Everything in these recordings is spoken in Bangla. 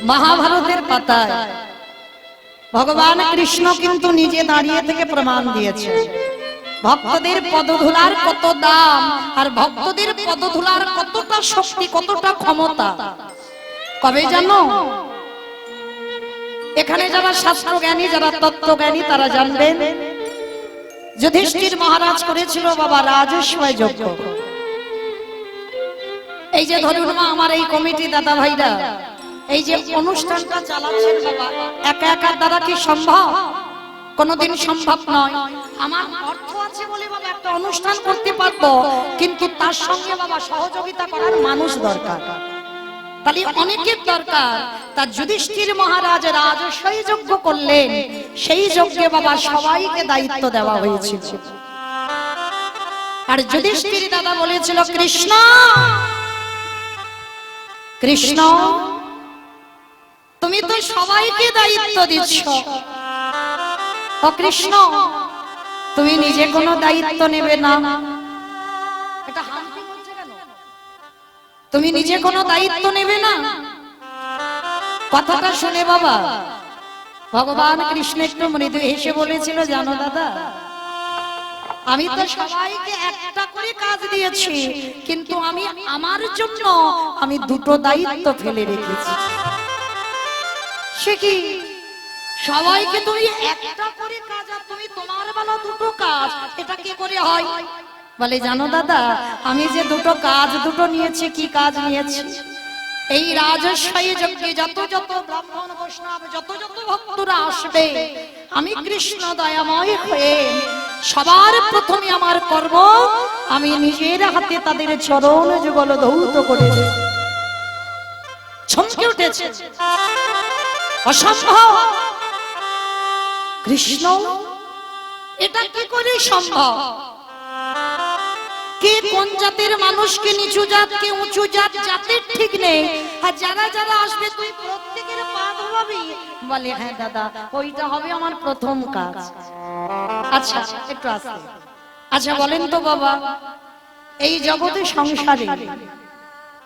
মহাভারতের পাতায় ভগবান কৃষ্ণ কিন্তু নিজে দাঁড়িয়ে থেকে প্রমাণ দিয়েছে ভক্তদের পদধূলার কত দাম আর ভক্তদের পদধূলার কতটা শক্তি, কতটা ক্ষমতা। কবে জানো? এখানে যারা শাস্ত্রজ্ঞানী, যারা তত্ত্বজ্ঞানী তারা জানবেন, যুধিষ্ঠির মহারাজ করেছিল বাবা রাজস্বয় যজ্ঞ। এই যে ধরুন আমার এই কমিটি দাদা ভাইরা এই যে অনুষ্ঠানটা চালাচ্ছেন বাবা, একা একা দ্বারা কি সম্ভব? কোনদিন সম্ভব নয়। আমার অর্থ আছে বলে বাবা একটা অনুষ্ঠান করতে পারবো, কিন্তু তার সঙ্গে বাবা সহযোগিতা করার মানুষ দরকার, তাহলে অনেকের দরকার। তার যুধিষ্ঠির মহারাজ রাজস্বয় যজ্ঞ করলেন, সেই যজ্ঞে বাবা সবাইকে দায়িত্ব দেওয়া হয়েছিল। আর যুধিষ্ঠির দাদা বলেছিল কৃষ্ণ কৃষ্ণ তুমি তো সবাইকে দায়িত্ব দিচ্ছ, ও কৃষ্ণ তুমি নিজে কোনো দায়িত্ব নেবে না, এটা হামকি হচ্ছে কেন? তুমি নিজে কোনো দায়িত্ব নেবে না। কথাটা শুনে বাবা ভগবান কৃষ্ণ একটু মৃদু হেসে বলেছিল, জানো দাদা আমি তো সবাইকে একটা করে কাজ দিয়েছি, কিন্তু আমি আমার জন্য আমি দুটো দায়িত্ব ফেলে রেখেছি। সে কি? সবাইকে তুমি একটা করে কাজ আর তুমি তোমার বেলা দুটো কাজ, এটা কি করে হয়? বলে জানো দাদা আমি যে দুটো কাজ দুটো নিয়েছি, কি কাজ নিয়েছি? এই রাজস্বয় যজ্ঞে যত যত ব্রাহ্মণ বৈষ্ণব যত যত ভক্তরা আসবে, আমি কৃষ্ণ দয়াময় হয়ে সবার প্রথমে আমার করব আমি নিজের হাতে তাদের চরণ যুগল ধৌত করে দেব। চমকে উঠেছে, অসম্ভব। কৃষ্ণ এটা কি করে সম্ভব? কে কোন জাতের মানুষকে নিচু জাত, কে উঁচু জাত, জাতের ঠিক নেই। আর যারা যারা আসবে তুই প্রত্যেকের পা ধোয়াবি। বলে হ্যাঁ দাদা ওইটা হবে আমার প্রথম কাজ। আচ্ছা একটু আসতে। আচ্ছা বলেন তো বাবা এই জগতে সংসারে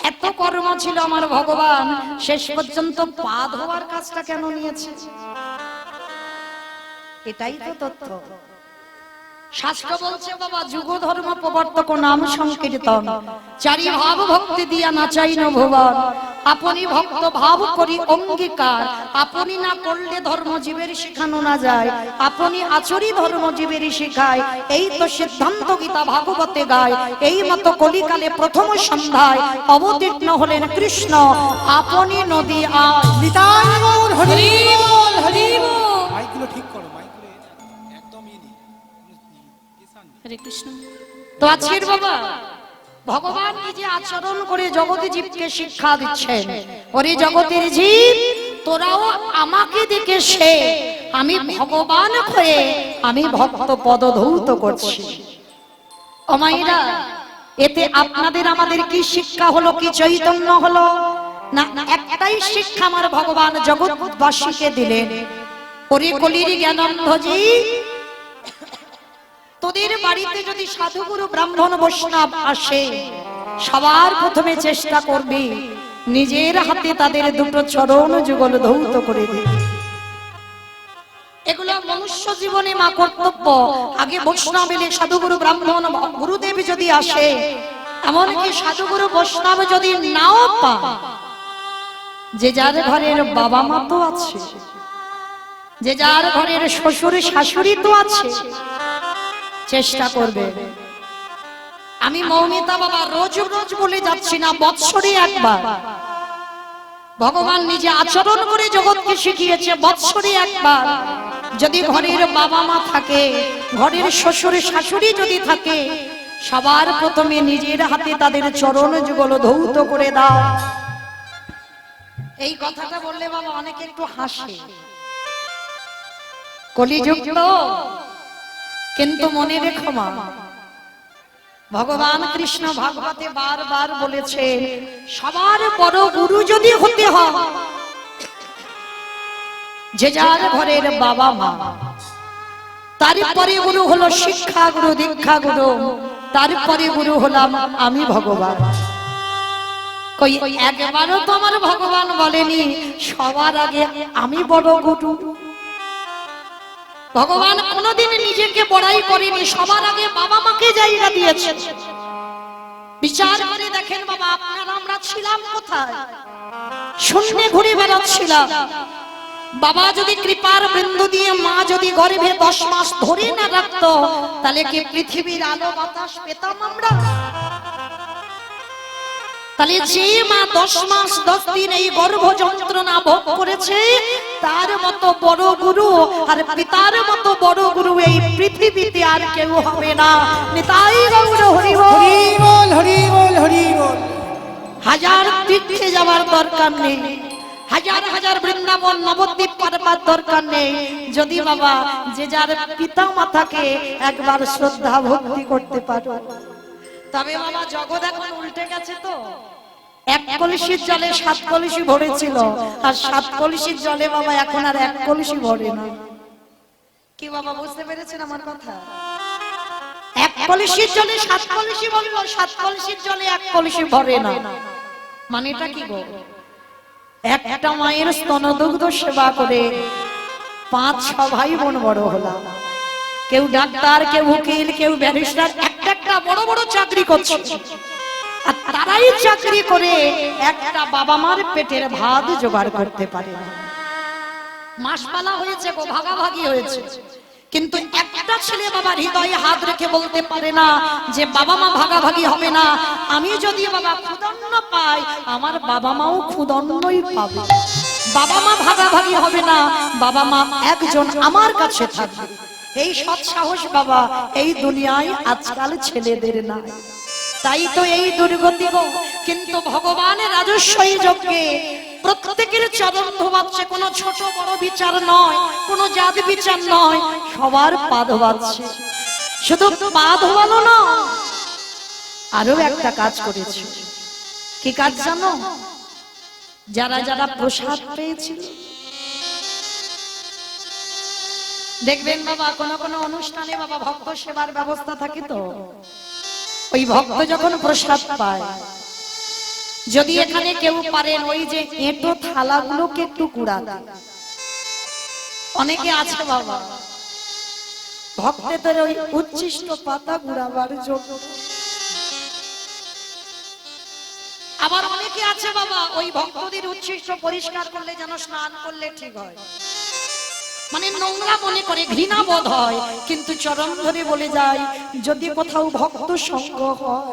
এত কর্ম ছিল আমার ভগবান, শেষ পর্যন্ত পা ধোয়ার কাজটা কেন নিয়েছে? এটাই তো তথ্য। শাস্ত্র বলছে বাবা যুগ ধর্ম প্রবর্তক নাম সংকীর্তন, চারি ভাব ভক্তি দিয়া নাচাই ন ভুবন, আপনি ভক্ত ভাব করি অঙ্গীকার, আপনি না করলে ধর্ম জীবের শিখানো না যায়, আপনি আচরি ধর্ম জীবের শিখায়, এই তো সিদ্ধান্ত গীতা ভাগবতে গায়। এই মতো কলিকালে প্রথম সন্ধ্যায় অবতীর্ণ হলেন কৃষ্ণ, আপনি নদী আয়। হরি বল হরি বল। মাইকগুলো ঠিক করো, মাইকগুলো একদম হরে কৃষ্ণ। তো আজকের বাবা ভগবান নিজে আচরণ করে জগতে জীবকে শিক্ষা দিচ্ছেন, ওরে জগতের জীব তোরাও আমাকে দেখে সে, আমি ভগবান হয়ে আমি ভক্ত পদ ধৌত করছি। ও মায়েরা এতে আপনাদের আমাদের কি শিক্ষা হলো, কি চৈতন্য হলো? না একটাই শিক্ষা আমার ভগবান জগৎবাসীকে দিলেন, ওরে কলির জ্ঞানন্ধজি তোদের বাড়িতে যদি সাধুগুরু ব্রাহ্মণ বৈষ্ণব আসে সবার প্রথমে চেষ্টা করবি নিজের হাতে তাদের দুটো চরণ যুগল ধৌত করে দিবি। এগুলো মনুষ্য জীবনে মা কর্তব্য। আগে বৈষ্ণব এলে সাধুগুরু ব্রাহ্মণ গুরুদেব যদি আসে, এমনকি সাধুগুরু বৈষ্ণব যদি নাও পা, যে যার ঘরের বাবা মা তো আছে, যে যার ঘরের শ্বশুর শাশুড়ি তো আছে, চেষ্টা করবে। আমি মৌমিতা বাবা রোজ রোজ বলে যাচ্ছি না, বৎসরে একবার ভগবান নিজে আচরণ করে জগৎকে শিখিয়েছে। বৎসরে একবার যদি ঘরের বাবা মা থাকে, ঘরের শ্বশুর শাশুড়ি যদি থাকে, সবার প্রথমে নিজের হাতে তাদের চরণ যুগল ধৌত করে দাও। এই কথাটা বললে বাবা অনেকে একটু হাসে, কলিযুগ তো, কিন্তু মনে রেখো মা ভগবান কৃষ্ণ ভাগবতে বারবার বলেছে সবার বড় গুরু যদি হতে হয় যে যার ঘরের বাবা মা, তারপরে গুরু হলো শিক্ষা গুরু, দীক্ষা গুরু, তারপরে গুরু হলাম আমি ভগবান। কই একবারও তো আমার ভগবান বলেনি সবার আগে আমি বড় গুরু। ভগবান কোনোদিন নিজেকে বড়াই করেনি, সবার আগে বাবা মাকে জায়গা দিয়েছে। বিচার করে দেখেন বাবা, আপনারা আমরা ছিলাম কোথায়? শূন্যে ঘুরে বেড়াচ্ছিলাম। বাবা যদি কৃপার বিন্দু দিয়ে মা যদি গর্ভে 10 মাস ধরে না রাখতো, তাহলে কি পৃথিবীর আলো বাতাস পেতাম আমরা? তাহলে যে মা 10 মাস 10 দিন এই গর্ভ যন্ত্রণা ভোগ করেছে, তার মতো বড় গুরু আর পিতার মতো বড় গুরু এই পৃথিবীতে আর কেউ হবে না। নিতাই গৌর হরি বল, হরি বল, হরি বল। হাজার তীর্থে যাওয়ার দরকার নেই, হাজার হাজার বৃন্দাবন নবদ্বীপ পারবার দরকার নেই। যদি বাবা যে যার পিতা মাতাকে একবার শ্রদ্ধা ভক্তি করতে পারো, তবে বাবা জগৎ এখন উল্টে গেছে। তো এক কলসির জলে 7 কলসি ভরেছিল, আর 7 কলসির জলে বাবা এখন আর 1 কলসি ভরে না। কি বাবা বুঝতে পেরেছেন আমার কথা? 1 কলসির জলে 7 কলসি ভরলো, 7 কলসির জলে 1 কলসি ভরে না। মানে এটা কি গো? একটা মায়ের স্তনদুগ্ধ সেবা করে 5-6 ভাই বোন বড় হলাম। কেউ ডাক্তার, কেউ উকিল, কেউ ব্যারিস্টার, একটা বড় বড় চাকরি করছে। আর তারাই চাকরি করে একটা বাবা মার পেটের ভাত জোগাড় করতে পারে না। মাসপালা হয়েছে গো, ভাগাভাগি হয়েছে, কিন্তু একটা ছেলে বাবার হৃদয়ে হাত রেখে বলতে পারে না যে বাবা মা ভাগাভাগি হবে না। আমি যদি বাবা ক্ষুদন্ন পাই, আমার বাবা মাও ক্ষুদন্নই পাবে। বাবা মা ভাগাভাগি হবে না, বাবা মা একজন আমার কাছে থাকবে। এই সৎ সাহস বাবা এই দুনিয়ায় আজকাল ছেলেদের নাই। তাই তো এই দুর্গতি গো। কিন্তু ভগবানের রাজস্বই যজ্ঞে প্রত্যেকের চরণ ধোবাচ্ছে, কোনো ছোট বড় বিচার নয়, কোনো জাত বিচার নয়, সবার পা ধোবাচ্ছে। শুধু পা ধোবালো না, আরো একটা কাজ করেছে। কি কাজ জানো? যারা যারা প্রসাদ পেয়েছিল, দেখবেন বাবা কোন কোন অনুষ্ঠানে বাবা ভক্ত সেবার ব্যবস্থা থাকে। তো ওই ভক্ত যখন প্রসাদ পায়, যদি এখানে কেউ পারেন ওই যে এঁটো থালাগুলোকে একটু কুড়াতে। অনেকে আছে বাবা ভক্তদের ওই উচ্ছিষ্ট পাতা কুড়াবার জন্য, আবার অনেকে আছে বাবা ওই ভক্তদের উচ্ছিষ্ট পরিষ্কার করলে যেন স্নান করলে ঠিক হয়, মানে নোংরা মনে করে, ঘৃণা বোধ হয়। কিন্তু চরণ ধরে বলে যায়, যদি কোথাও ভক্ত সঙ্গ হয়,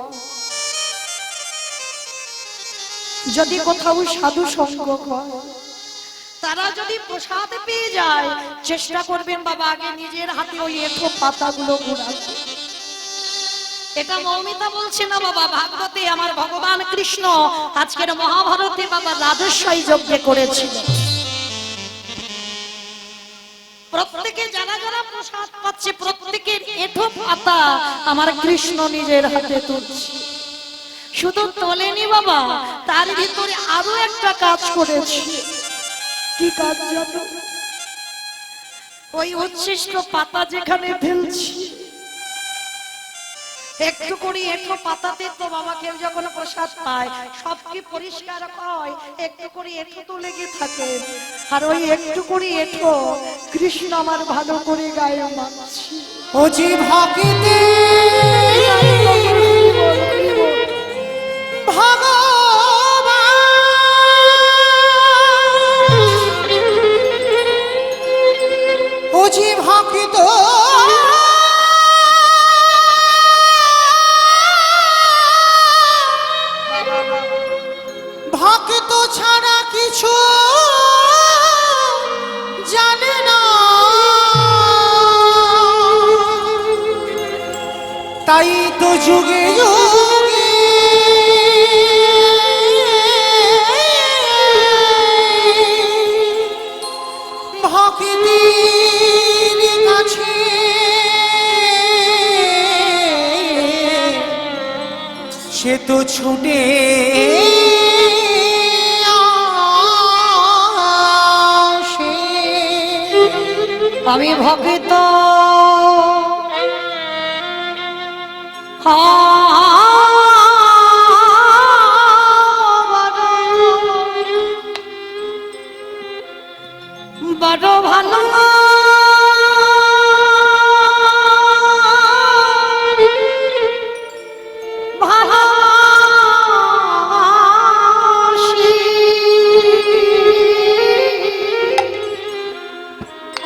যদি কোথাও সাধু সঙ্গ হয়, তারা যদি প্রসাদ পেয়ে যায়, চেষ্টা করবেন বাবা আগে নিজের হাতে ওই এঁঠো পাতাগুলো কুড়াতে। এটা মৌমিতা বলছে না বাবা, ভাগবতে আমার ভগবান কৃষ্ণ আজকের মহাভারতে বাবা রাজস্বই যজ্ঞে করেছিল। প্রত্যেকে যারা যারা প্রসাদ পাচ্ছে, প্রত্যেকের এঁঠো পাতা আমার কৃষ্ণ নিজের হাতে তুলছে। শুধু তোলেনি বাবা, তার ভিতরে আরো একটা কাজ করেছে। কি কাজ জানো? ওই উচ্ছিষ্ট পাতা যেখানে ফেলছি, একটু করে এঁঠো পাতাতে তো বাবা কেউ যখন প্রসাদ পায়, সব কি পরিষ্কার হয়? একটু করে এঁঠো তো লেগে থাকে। আর ওই একটু করে এঁঠো কৃষ্ণ আমার ভালো করে গায়ে মাখছি। ও যে ভক্তি ভগবান, ও যে ভক্ত ভক্ত ছাড়া কিছু জানে না, তাই তো যুগে যুগে ভক্তির কাছে সে তো ছুটে আমি ভক্ত বড় ভালো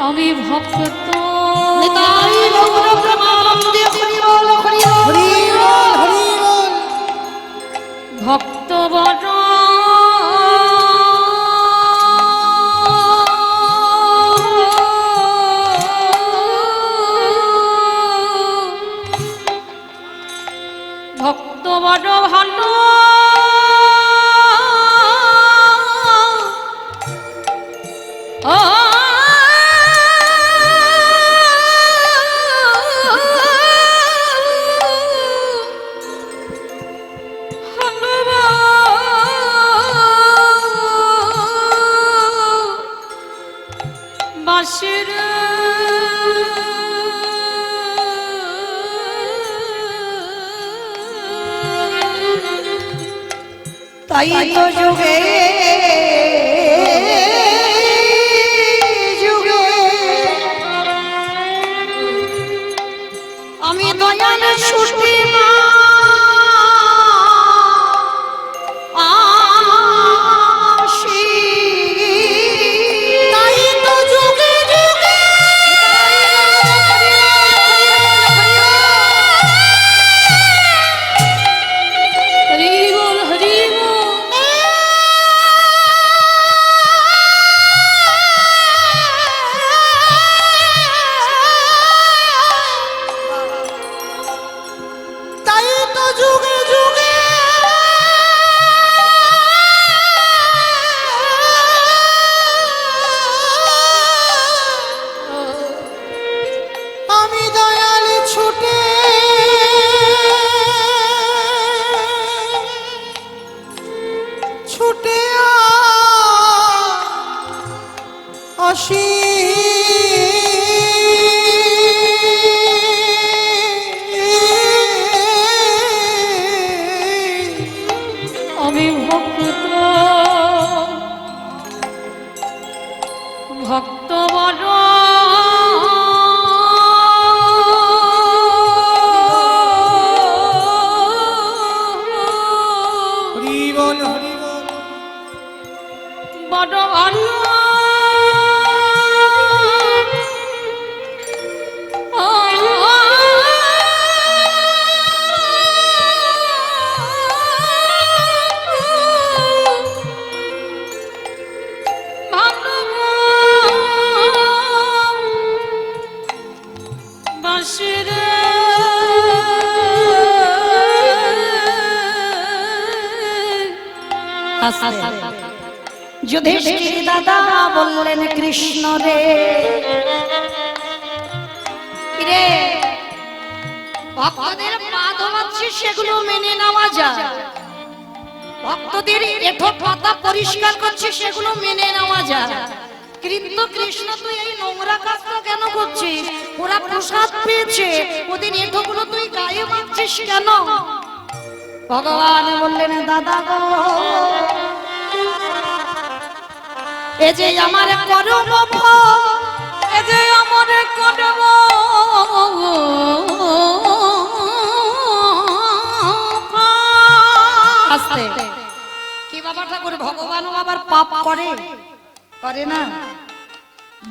আমি ভক্ত ভক্ত বড় ভক্ত বড় ভালো তাই তো যুগে যুগে আমি দয়াল ছুটি আসি তাই তো যুগে যুগে হরি বল হরি বল তাই তো যুগে যুগে আমি দয়াল ছুটে ছুটে আসি আমি ভক্ত ভক্ত বড় হরি বল হরি বল বড় ভালো যুধিষ্ঠির দাদা বললেন কৃষ্ণ রে রে ভক্তদের পা ধোয়াচ্ছিস সেগুলো মেনে নেওয়া যায়, ভক্তদের এঠো পাতা পরিষ্কার করছিস সেগুলো মেনে নেওয়া যায়, কিন্তু কৃষ্ণ তুই এই নোংরা কাজটা কেন করছিস? ওরা প্রসাদ পেয়েছে, ওদের এঠোগুলো তুই গায়ে মাখছিস কেন? ভগবান বললেন দাদা গো, এ যে আমার কর্ম ফল, এ যে আমার কর্ম আস্তে কি বাবা ঠাকুর, ভগবানও আবার পাপ করে করে না?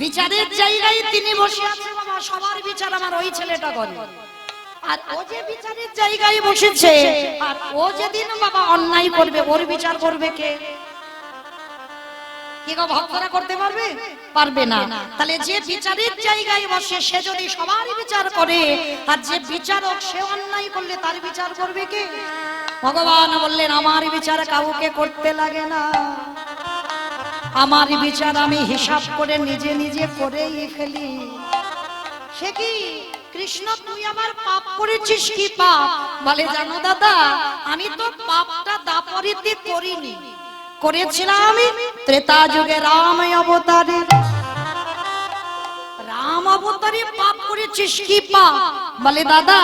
বিচারের জায়গায় তিনি বসে আছে বাবা, সবার বিচার আমার ওই ছেলেটা করে, আর ও যে বিচারের জায়গায় বসেছে, আর ও যেদিন বাবা অন্যায় করবে ওর বিচার করবে কে? কি গো ভক্তরা করতে পারবে? পারবে না। তাহলে যে বিচারের জায়গায় বসে সে যদি সবার বিচার করে, আর যে বিচারক সে অন্যায় করলে তার বিচার করবে কে? ভগবান বললেন আমার বিচার কাউকে করতে লাগে না, আমার বিচার আমি হিসাব করে নিজে নিজে করেই ফেলি। সে কি কৃষ্ণ তুই আবার পাপ করেছিস? কি পাপ? বলে জানো দাদা, আমি তো পাপটা দাপরিতে করিনি, করেছিলাম আমি ত্রেতা যুগে রাম অবতারে। রাম অবতারে পাপ করেছিস। কি পাপ? বলে দাদা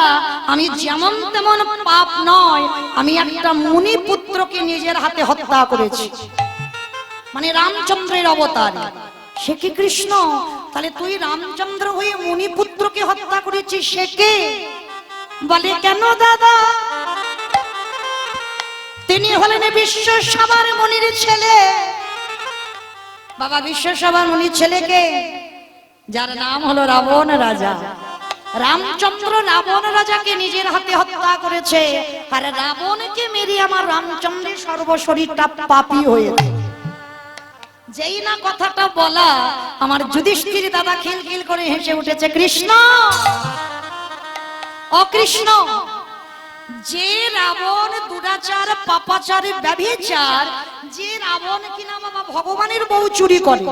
আমি যেমন তেমন পাপ নয়, আমি একটা মুনি পুত্রকে নিজের হাতে হত্যা করেছি, মানে রামচন্দ্রের অবতারে। সে কি কৃষ্ণ? তাহলে তুই রামচন্দ্র হয়ে মুনিপুত্রকে হত্যা করেছিস, সে কে? বলে কেন দাদা? তিনি হলেন বিশ্বসভার মুনির ছেলে। বাবা, বিশ্বসভার মুনির ছেলেকে, যার নাম হলো রাবণ রাজা। রামচন্দ্র রাবণ রাজাকে নিজের হাতে হত্যা করেছে, আর রাবণকে মেরে আমার রামচন্দ্রের সর্বশরীরটা পাপী হয়েছে। যেই না কথাটা বলা, আমার যুধিষ্ঠির দাদা খিলখিল করে হেসে উঠেছে। কৃষ্ণ, ও কৃষ্ণ, যে রাবণ দুরাচার, পাপাচার, ব্যভিচার, যে রাবণ কিনা বাবা ভগবানের বউ চুরি করে,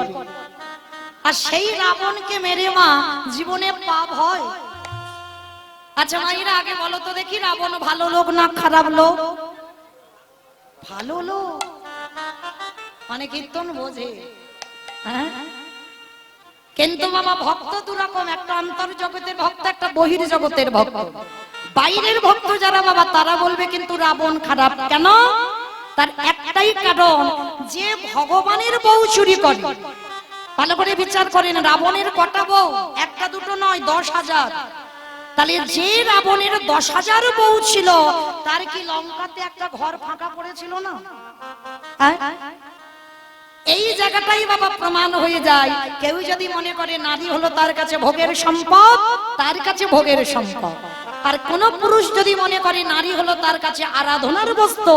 আর সেই রাবণকে মেরে মা জীবনে পাপ হয়? আচ্ছা মাইরা, আগে বলো তো দেখি, রাবণ ভালো লোক না খারাপ লোক? ভালো লোক মানে কীর্তন বোঝে, হ্যাঁ? কিন্তু বাবা ভক্ত দুরকম, একটা অন্তর জগতের ভক্ত, একটা বহির জগতের ভক্ত। বাইরের ভক্ত যারা বাবা, তারা বলবে কিন্তু রাবণ খারাপ। কেন? তার একটাই কারণ, যে ভগবানের বউ চুরি করে। ভালো করে বিচার করেন, রাবণের কটা বউ? একটা দুটো নয়, 10,000। তাহলে যে রাবণের 10,000 বউ ছিল, তার কি লঙ্কাতে একটা ঘর ফাঁকা পড়েছিল না? এই জায়গাটাই বাবা প্রমাণ হয়ে যায়। কেউ যদি মনে করে নারী হলো তার কাছে ভোগের সম্পদ, তার কাছে ভোগের সম্পদ। আর কোন পুরুষ যদি মনে করে নারী হলো তার কাছে আরাধনার বস্তু,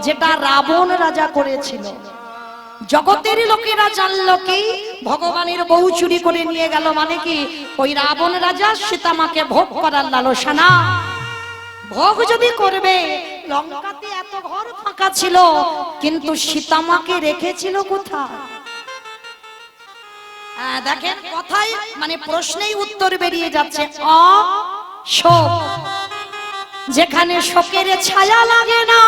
যেটা রাবণ রাজা করেছিল। জগতের লোকেরা জানলো কি ভগবানের বউ চুরি করে নিয়ে গেল, মানে কি ওই রাবণ রাজা সীতামাকে ভোগ করার লালসা না। ভোগ যদি করবে, লঙ্কাতে এত ঘর ফাঁকা ছিল, কিন্তু সীতামাকে রেখেছিল কোথায়? দেখেন কথাই মানে প্রশ্নেই উত্তর বেরিয়ে যাচ্ছে। অশোক, যেখানে শোকের ছায়া লাগে না,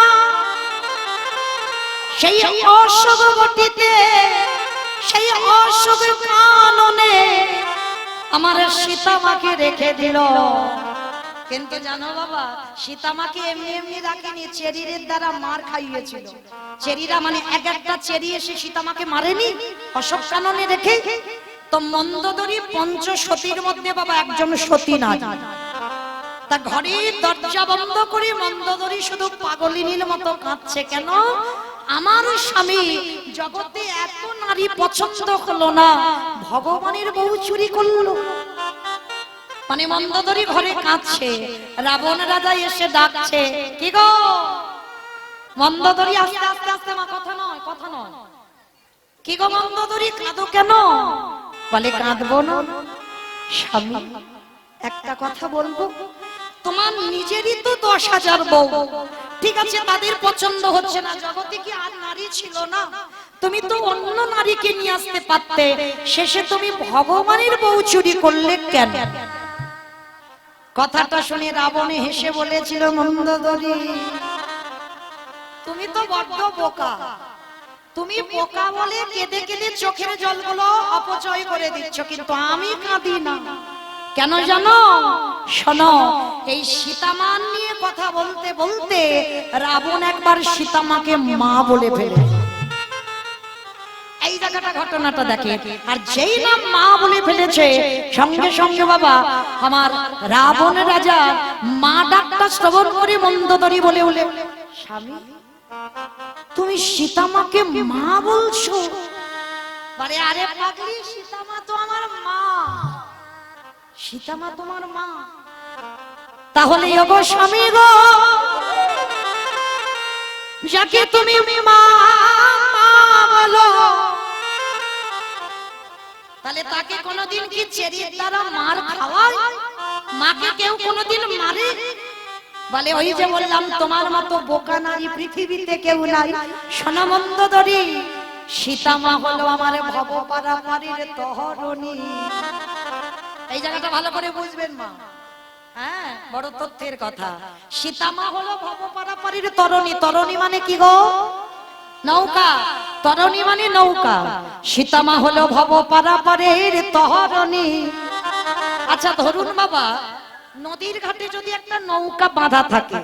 সেই অশোক বটিতে, সেই অশোক কাননে আমার সীতামাকে রেখে দিল। কিন্তু জানো বাবা, সীতামাকে এমনি এমনি রাখেনি, চেরির দ্বারা মার খাইয়েছিল। চেরিরা মানে এক একটা চেরি এসে সীতামাকে মারেনি, অশোক কাননে রেখে। তো মন্দোদরী পঞ্চসতীর মধ্যে বাবা একজন সতী নারী। তা ঘরের দরজা বন্ধ করে মন্দোদরী শুধু পাগলিনীর মতো কাঁদছে। কেন? আমার স্বামী জগতে এত নারী পছন্দ হলো না, ভগবানের বউ চুরি করলো। মানে মন্দোদরী ঘরে কাঁদছে, রাবণ রাজা এসে ডাকছে, কি গো মন্দোদরী? আস্তে আস্তে আস্তে, মা কথা নয়, কথা নয়। কি গো মন্দোদরী, কাঁদো কেন? বলে কাঁদবো না স্বামী, একটা কথা বলবো। তোমার নিজেরই তো 10,000 বউ, ঠিক আছে, তাদের পছন্দ হচ্ছে না, জগতে কি আর নারী ছিল না? তুমি তো অন্য নারীকে নিয়ে আসতে পারতে, শেষে তুমি ভগবানের বউ চুরি করলে কেন? কথাটা শুনে রাবণে হেসে বলেছিল, মন্দোদরী তুমি তো বড্ড বোকা। তুমি বোকা বলে কেঁদে কেঁদে চোখের জলগুলো অপচয় করে দিচ্ছ, কিন্তু আমি কাঁদি না। কেন জানো? শোনো, এই সীতামান নিয়ে কথা বলতে বলতে রাবণ একবার সীতামাকে মা বলে ফেলে। এই জায়গাটা ঘটনাটা দেখে, আর যেই নাম মা বলে ফেলেছে, সঙ্গে সঙ্গে বাবা আমার রাবণ রাজা মা ডাকটা শ্রবণ করে মন্দোদরী বলে উঠে, স্বামী তুমি সীতামাকে মা বলছো? বলে আরে পাগলি, সীতামা তো আমার মা। সীতামা তোমার মা? তাহলে ওগো স্বামী গো, যাকে তুমি মা বলো, তাহলে তাকে কোনোদিন কি চেরির দ্বারা মার খাওয়ায়? মাকে কেউ কোনোদিন মারে? বলে ওই যে বললাম, তোমার মতো বোকা নারী পৃথিবীতে কেউ নাই। শোনো মন্দোদরী, সীতামা হলো আমার ভবপারাপারের তহরণী। এই জায়গাটা ভালো করে বুঝবেন মা, হ্যাঁ, বড় তথ্যের কথা। সীতামা হলো ভবপারাপারের তরণী। তরণী মানে কি গো? নৌকা। তরণী মানে নৌকা। সীতামা হলো ভবপারাপারের তহরণী। আচ্ছা ধরুন বাবা, নদীর ঘাটে যদি একটা নৌকা বাঁধা থাকে,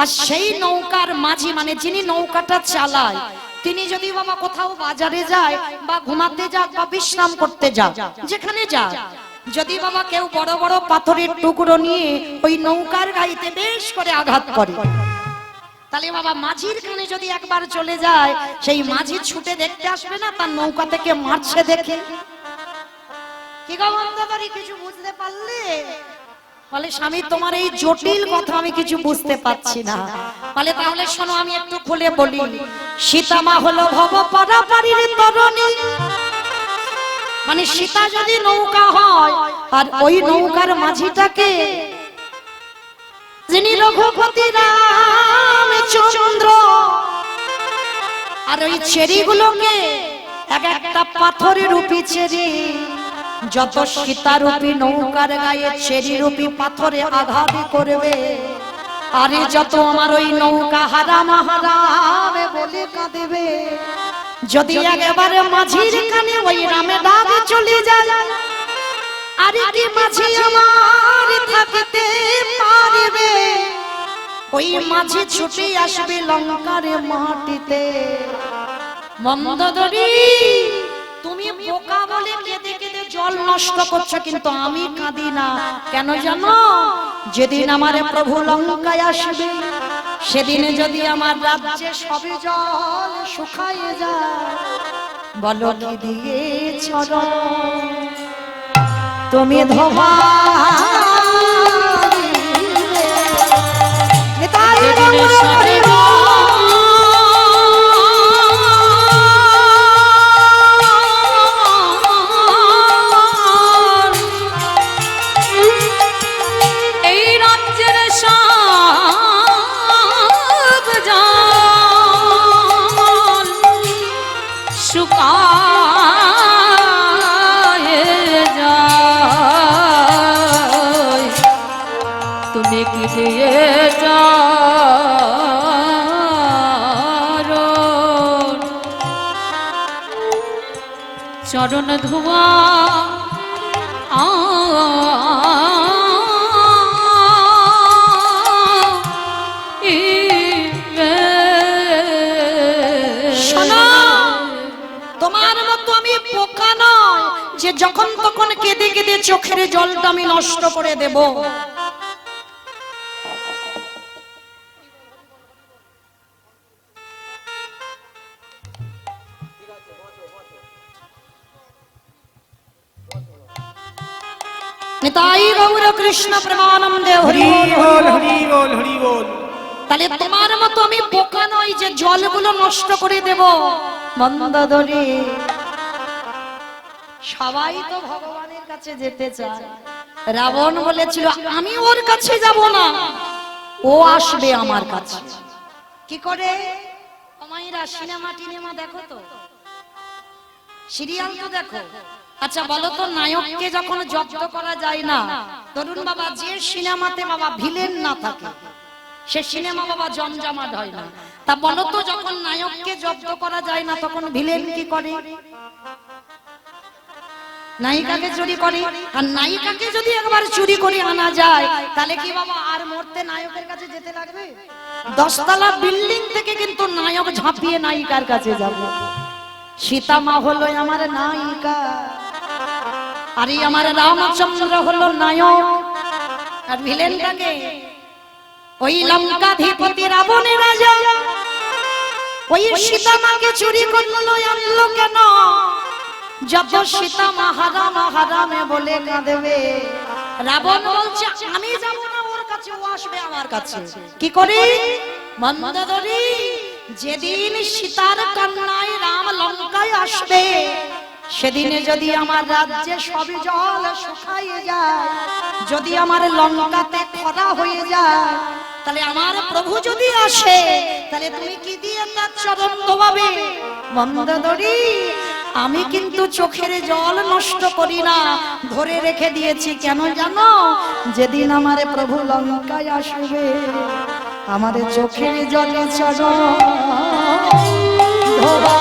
আর সেই নৌকার মাঝি মানে যিনি নৌকাটা চালায়, তিনি যদি বাবা কোথাও বাজারে যায় বা ঘুমাতে যাক বা বিশ্রাম করতে যাক, যেখানে যাক, যদি বাবা কেউ বড় বড় পাথরের টুকরো নিয়ে ওই নৌকার গাইতে বেশ করে আঘাত করে, তাহলে বাবা মাঝির কানে যদি একবার চলে যায়, সেই মাঝি ছুটে দেখতে আসবে না তার নৌকা থেকে মারছে দেখে? কি গো বন্ধুবাড়ি, কিছু বুঝতে পারলে? বলে স্বামী তোমার এই জটিল কথা আমি কিছু বুঝতে পাচ্ছি না। বলে তাহলে শোনো, আমি একটু খুলে বলি। সীতা মা হলো ভব পারাপারের তরণী, মানে সীতা যদি নৌকা হয় আর ওই নৌকার মাঝিটাকে যিনি রঘুপতি রামচন্দ্র, আর ওই চেরিগুলোকে এক একটা পাথরের রূপী চেরি, যত সীতারূপী নৌকার গায়ে চেরি রূপী পাথরে আঘাত করবে, আরে যত আমার ওই নৌকা হারাম হারাম বলে কাঁদেবে। যদি একেবারে মাঝির কানে ওই রামে ডাক চলে যায়, আরে কি মাঝি আমার থাকতে পারবে? ওই মাঝি ছুটে আসবে লঙ্কার মাটিতে। মন্দোদরী, তুমি বোকা বলে কেঁদে কেঁদে জল নষ্ট করছো, কিন্তু আমি কাঁদি না। কেন জানো? যেদিন আমার প্রভু লঙ্কায় আসবে, সেদিনে যদি আমার রাজ্যে সবে জল শুকায় যায়, বলো কি দিয়ে চরণ তুমি ধোবা চরণ ধোয়া তোমার মতো আমি বোকা নয় যে যখন তখন কেঁদে কেঁদে চোখের জলটা আমি নষ্ট করে দেব। নিতাই গৌর কৃষ্ণ প্রেমানন্দে হরি বল হরি বল হরি বল। তাহলে তোমার মতো আমি বোকা নই যে জলগুলো নষ্ট করে দেব। মন্দোদরী, সবাই তো ভগবানের কাছে যেতে চায়। রাবণ বলেছিল আমি ওর কাছে যাব না, ও আসবে আমার কাছে। কি করে? আমাইরা সিনেমা টিনেমা দেখো তো, সিরিয়াল তো দেখো। আচ্ছা বলো তো, নায়ককে যখন জব্দ করা যায় না, তরুণ বাবা, যে সিনেমাতে বাবা ভিলেন না থাকে সে সিনেমা বাবা জমজমাট হয় না। তা বলো তো, যখন নায়ককে জব্দ করা যায় না তখন ভিলেন কি করে? নায়িকাকে চুরি করে। আর নায়িকাকে যদি একবার চুরি করে আনা যায়, তাহলে কি বাবা আর মরতে নায়কের কাছে যেতে লাগবে? 10 তলা বিল্ডিং থেকে কিন্তু নায়ক ঝাঁপিয়ে নায়িকার কাছে যাবে। সীতা মা হলো আমার নায়িকা, আর আমার রামচন্দ্র হলো নায়ক। আর ভিলেনটাকে ওই লঙ্কাধিপতি রাবণের রাজা ওই সীতা মাকে চুরি করলো, আনলো কেন? যত সীতা মা হারাম হারামে বলে কাঁদেবে, রাবণ বলছে আমি যাব না ওর কাছে, ও আসবে আমার কাছে। কি করে? মন্দোদরী, যেদিন সীতার কন্যায় রাম লঙ্কায় আসবে, সেদিনে যদি আমার রাজ্যে সবে জল শুকায় যায়, যদি আমার লঙ্কাতে খরা হয়ে যায়, তাহলে আমার প্রভু যদি আসে, তাহলে তুমি কি দিয়ে তার চরণ ধোবাবে? মন্দোদরী, আমি কিন্তু চোখের জল নষ্ট করি না, ধরে রেখে দিয়েছি। কেন জানো? যেদিন আমার প্রভু লঙ্কায় আসবে, আমার চোখের জলে চরণ ধোবা।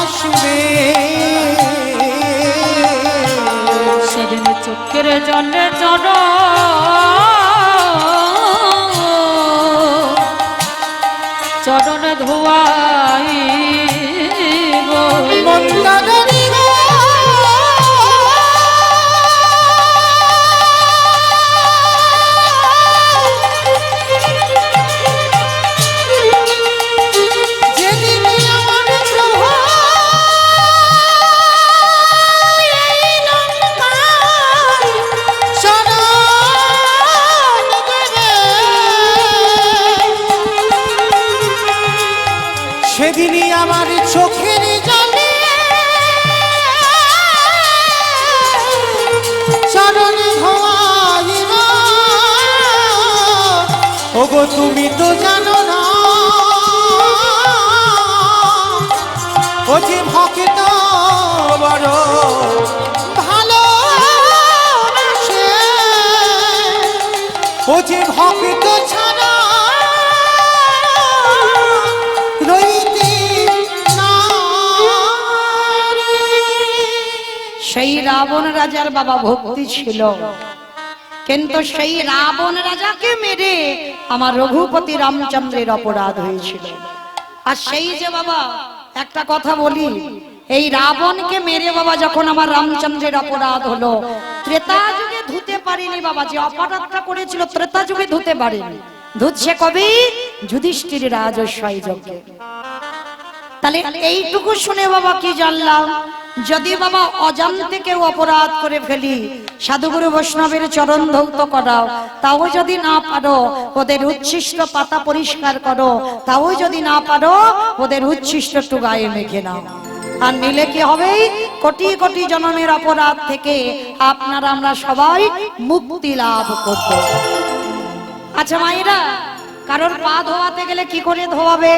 আসবে। সেদিন চোখের জলে জড় চরণ ধোয়াই মন্দারী গো, যেদিন আমার প্রভু এই লঙ্কায় শরণ দেবে, সেদিনই আমার চোখের জলে চরণ ধোয়াইব। ওগো তুমি তো জানো না, ও যে ভক্ত বড় ভালোবাসে, ও যে ভক্ত ছাড়া রইতে নারে। সেই রাবণ রাজার বাবা ভক্তি ছিল, কিন্তু সেই রাবণ রাজাকে মেরে আমার রঘুপতি রামচন্দ্রের অপরাধ হয়েছিল। আর সেই যে বাবা একটা কথা বলি, এই রাবণকে মেরে বাবা যখন আমার রামচন্দ্রের অপরাধ হলো, ত্রেতা যুগে ধুতে পারেনি বাবা, যে অপরাধটা করেছিল ত্রেতা যুগে ধুতে পারেনি, ধুচ্ছে কবি যুধিষ্ঠির রাজস্বই যজ্ঞে। তাহলে এইটুকু শুনে বাবা কি জানলাম, যদি বাবা অজান্তে কেউ অপরাধ করে ফেলি, সাধুগুরু বৈষ্ণবের চরণ ধৌত করাও, তাও যদি না পারো ওদের উচ্ছিষ্ট পাতা পরিষ্কার করো, তাও যদি না পারো ওদের উচ্ছিষ্ট একটু গায়ে মেখে নাও। আর নিলে কি হবে, কোটি কোটি জন্মের অপরাধ থেকে আপনারা আমরা সবাই মুক্তি লাভ করব। আচ্ছা মায়েরা, কারোর পা ধোয়াতে গেলে কি করে ধোয়াবে?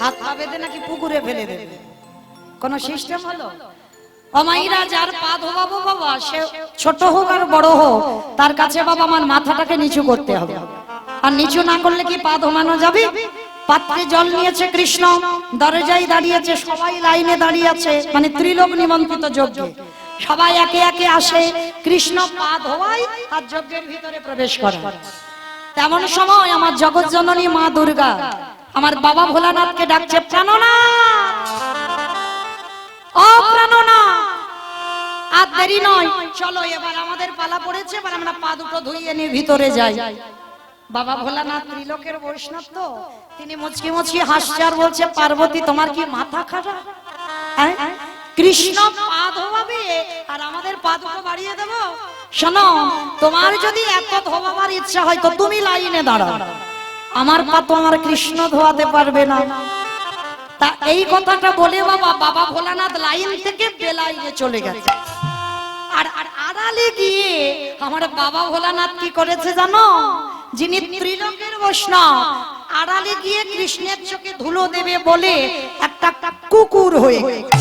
হাত পা বেঁধে নাকি পুকুরে ফেলে দেবে? কোন সিস্টেম হলো? অমাইরা, যার পা ধোয়াবো বাবা, সে ছোট হোক আর বড় হোক, তার কাছে বাবা আমার মাথাটাকে নিচু করতে হবে। আর নিচু না করলে কি পা ধোয়ানো যাবে? পাত্রে জল নিয়েছে কৃষ্ণ, দরজায় দাঁড়িয়েছে, সবাই লাইনে দাঁড়িয়ে আছে, মানে ত্রিলোক নিমন্ত্রিত যজ্ঞে সবাই একে একে আসে, কৃষ্ণ পা ধোয়ায় আর যজ্ঞের ভিতরে প্রবেশ করে। তেমন সময় আমার জগৎ জননী মা দুর্গা আমার বাবা ভোলানাথকে ডাকছে, প্রাণনাথ, ও প্রাণনাথ, আর দেরি নয়, চলো এবার আমাদের পালা পড়েছে, এবার আমরা পা দুটো ধুইয়ে নিয়ে ভিতরে যাই। বাবা ভোলানাথ ত্রিলোকের বৈষ্ণব তো, তিনি মুচকি মুচকি হাসছে আর বলছে, পার্বতী তোমার কি মাথা খারাপ? কৃষ্ণ পা ধোয়াবে আর আমাদের পা দুটো বাড়িয়ে দেব? শোনো, তোমার যদি এত ধোয়াবার ইচ্ছা হয় তো তুমি লাইনে দাঁড়াও, আমার পা তো আমার কৃষ্ণ ধোয়াতে পারবে না। তা এই কথাটা বলে বাবা বাবা ভোলানাথ লাইন থেকে বেলাইনে চলে গেছে। আর আড়ালে গিয়ে আমার বাবা ভোলানাথ কি করেছে জানো? যিনি ত্রিলোকের বৈষ্ণব, আড়ালে গিয়ে কৃষ্ণের চোখে ধুলো দেবে বলে একটা কুকুর হয়ে গেছে।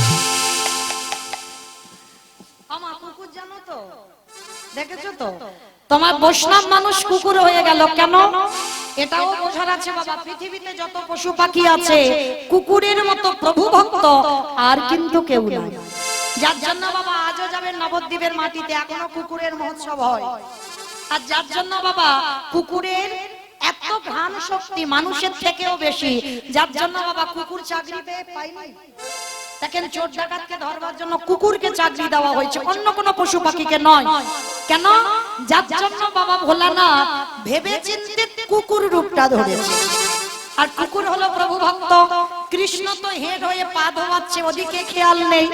আমার কুকুর জানো তো, দেখেছো তো, তোমার বৈষ্ণব মানুষ কুকুর হয়ে গেল কেন? এটাও বোঝার আছে বাবা, পৃথিবীতে যত পশু পাখি আছে কুকুরের মতো প্রভু ভক্ত আর কিন্তু কেউ নাই। যার জন্য বাবা আজও যাবেন নবদ্বীপের মাটিতে, এখনো কুকুরের মহোৎসব হয়। আর যার জন্য বাবা কুকুরের এত ঘ্রাণ শক্তি মানুষের থেকেও বেশি, যার জন্য বাবা কুকুর চাকরি পেয়ে পায়নি। দেখেন, চোর ডাকাতকে ধরবার জন্য কুকুরকে চাকরি দেওয়া হয়েছে, অন্য কোনো পশু পাখিকে নয়। কেন? যার জন্য বাবা ভোলানাথ ভেবে চিন্তে কুকুর রূপটা ধরেছে। আর কুকুর হলো প্রভু ভক্ত, কৃষ্ণ তো হেড হয়ে পা ধোয়াচ্ছে, ওদিকে খেয়াল নেই।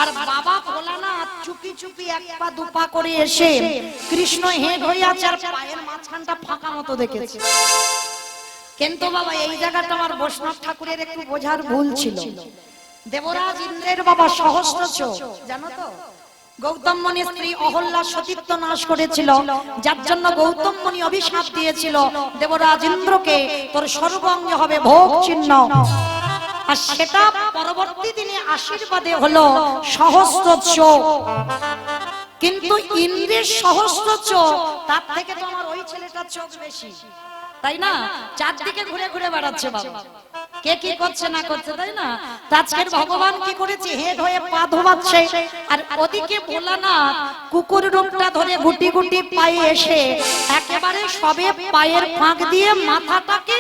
আর বাবা ভোলানাথ চুপি চুপি এক পা দু পা করে এসে কৃষ্ণ হেড হয়ে আছে আর পায়ের মাঝখানটা ফাঁকা মতো দেখেছে। কিন্তু বাবা এই জায়গাটা আমার বৈষ্ণব ঠাকুরের একটু বোঝার ভুল ছিল। দেবরাজ ইন্দ্রের বাবা সহস্রচোখ, জানো তো, গৌতম মুনির স্ত্রী অহল্যা সতীত্ব নাশ করেছিল, যার জন্য গৌতম মুনি অভিশাপ দিয়েছিল দেবরাজ ইন্দ্রকে, তোর সর্বাঙ্গে হবে ভোগ চিহ্ন। আর সেটা পরবর্তী দিনে আশীর্বাদে হলো সহস্র চোখ। কিন্তু ইন্দ্রের সহস্র চোখ, তার থেকে তো আমার ওই ছেলেটার চোখ বেশি, তাই না? চারদিকে ঘুরে ঘুরে বেড়াচ্ছে বাবা, কে কি করছে না করছে, তাই না? আজকের ভগবান কি করেছে, হেড হয়ে পা ধোবাচ্ছে, আর ওদিকে ভোলানাথ কুকুর রূপটা ধরে গুটি গুটি পায়ে এসে একেবারে সবে পায়ের ফাঁক দিয়ে মাথাটাকে,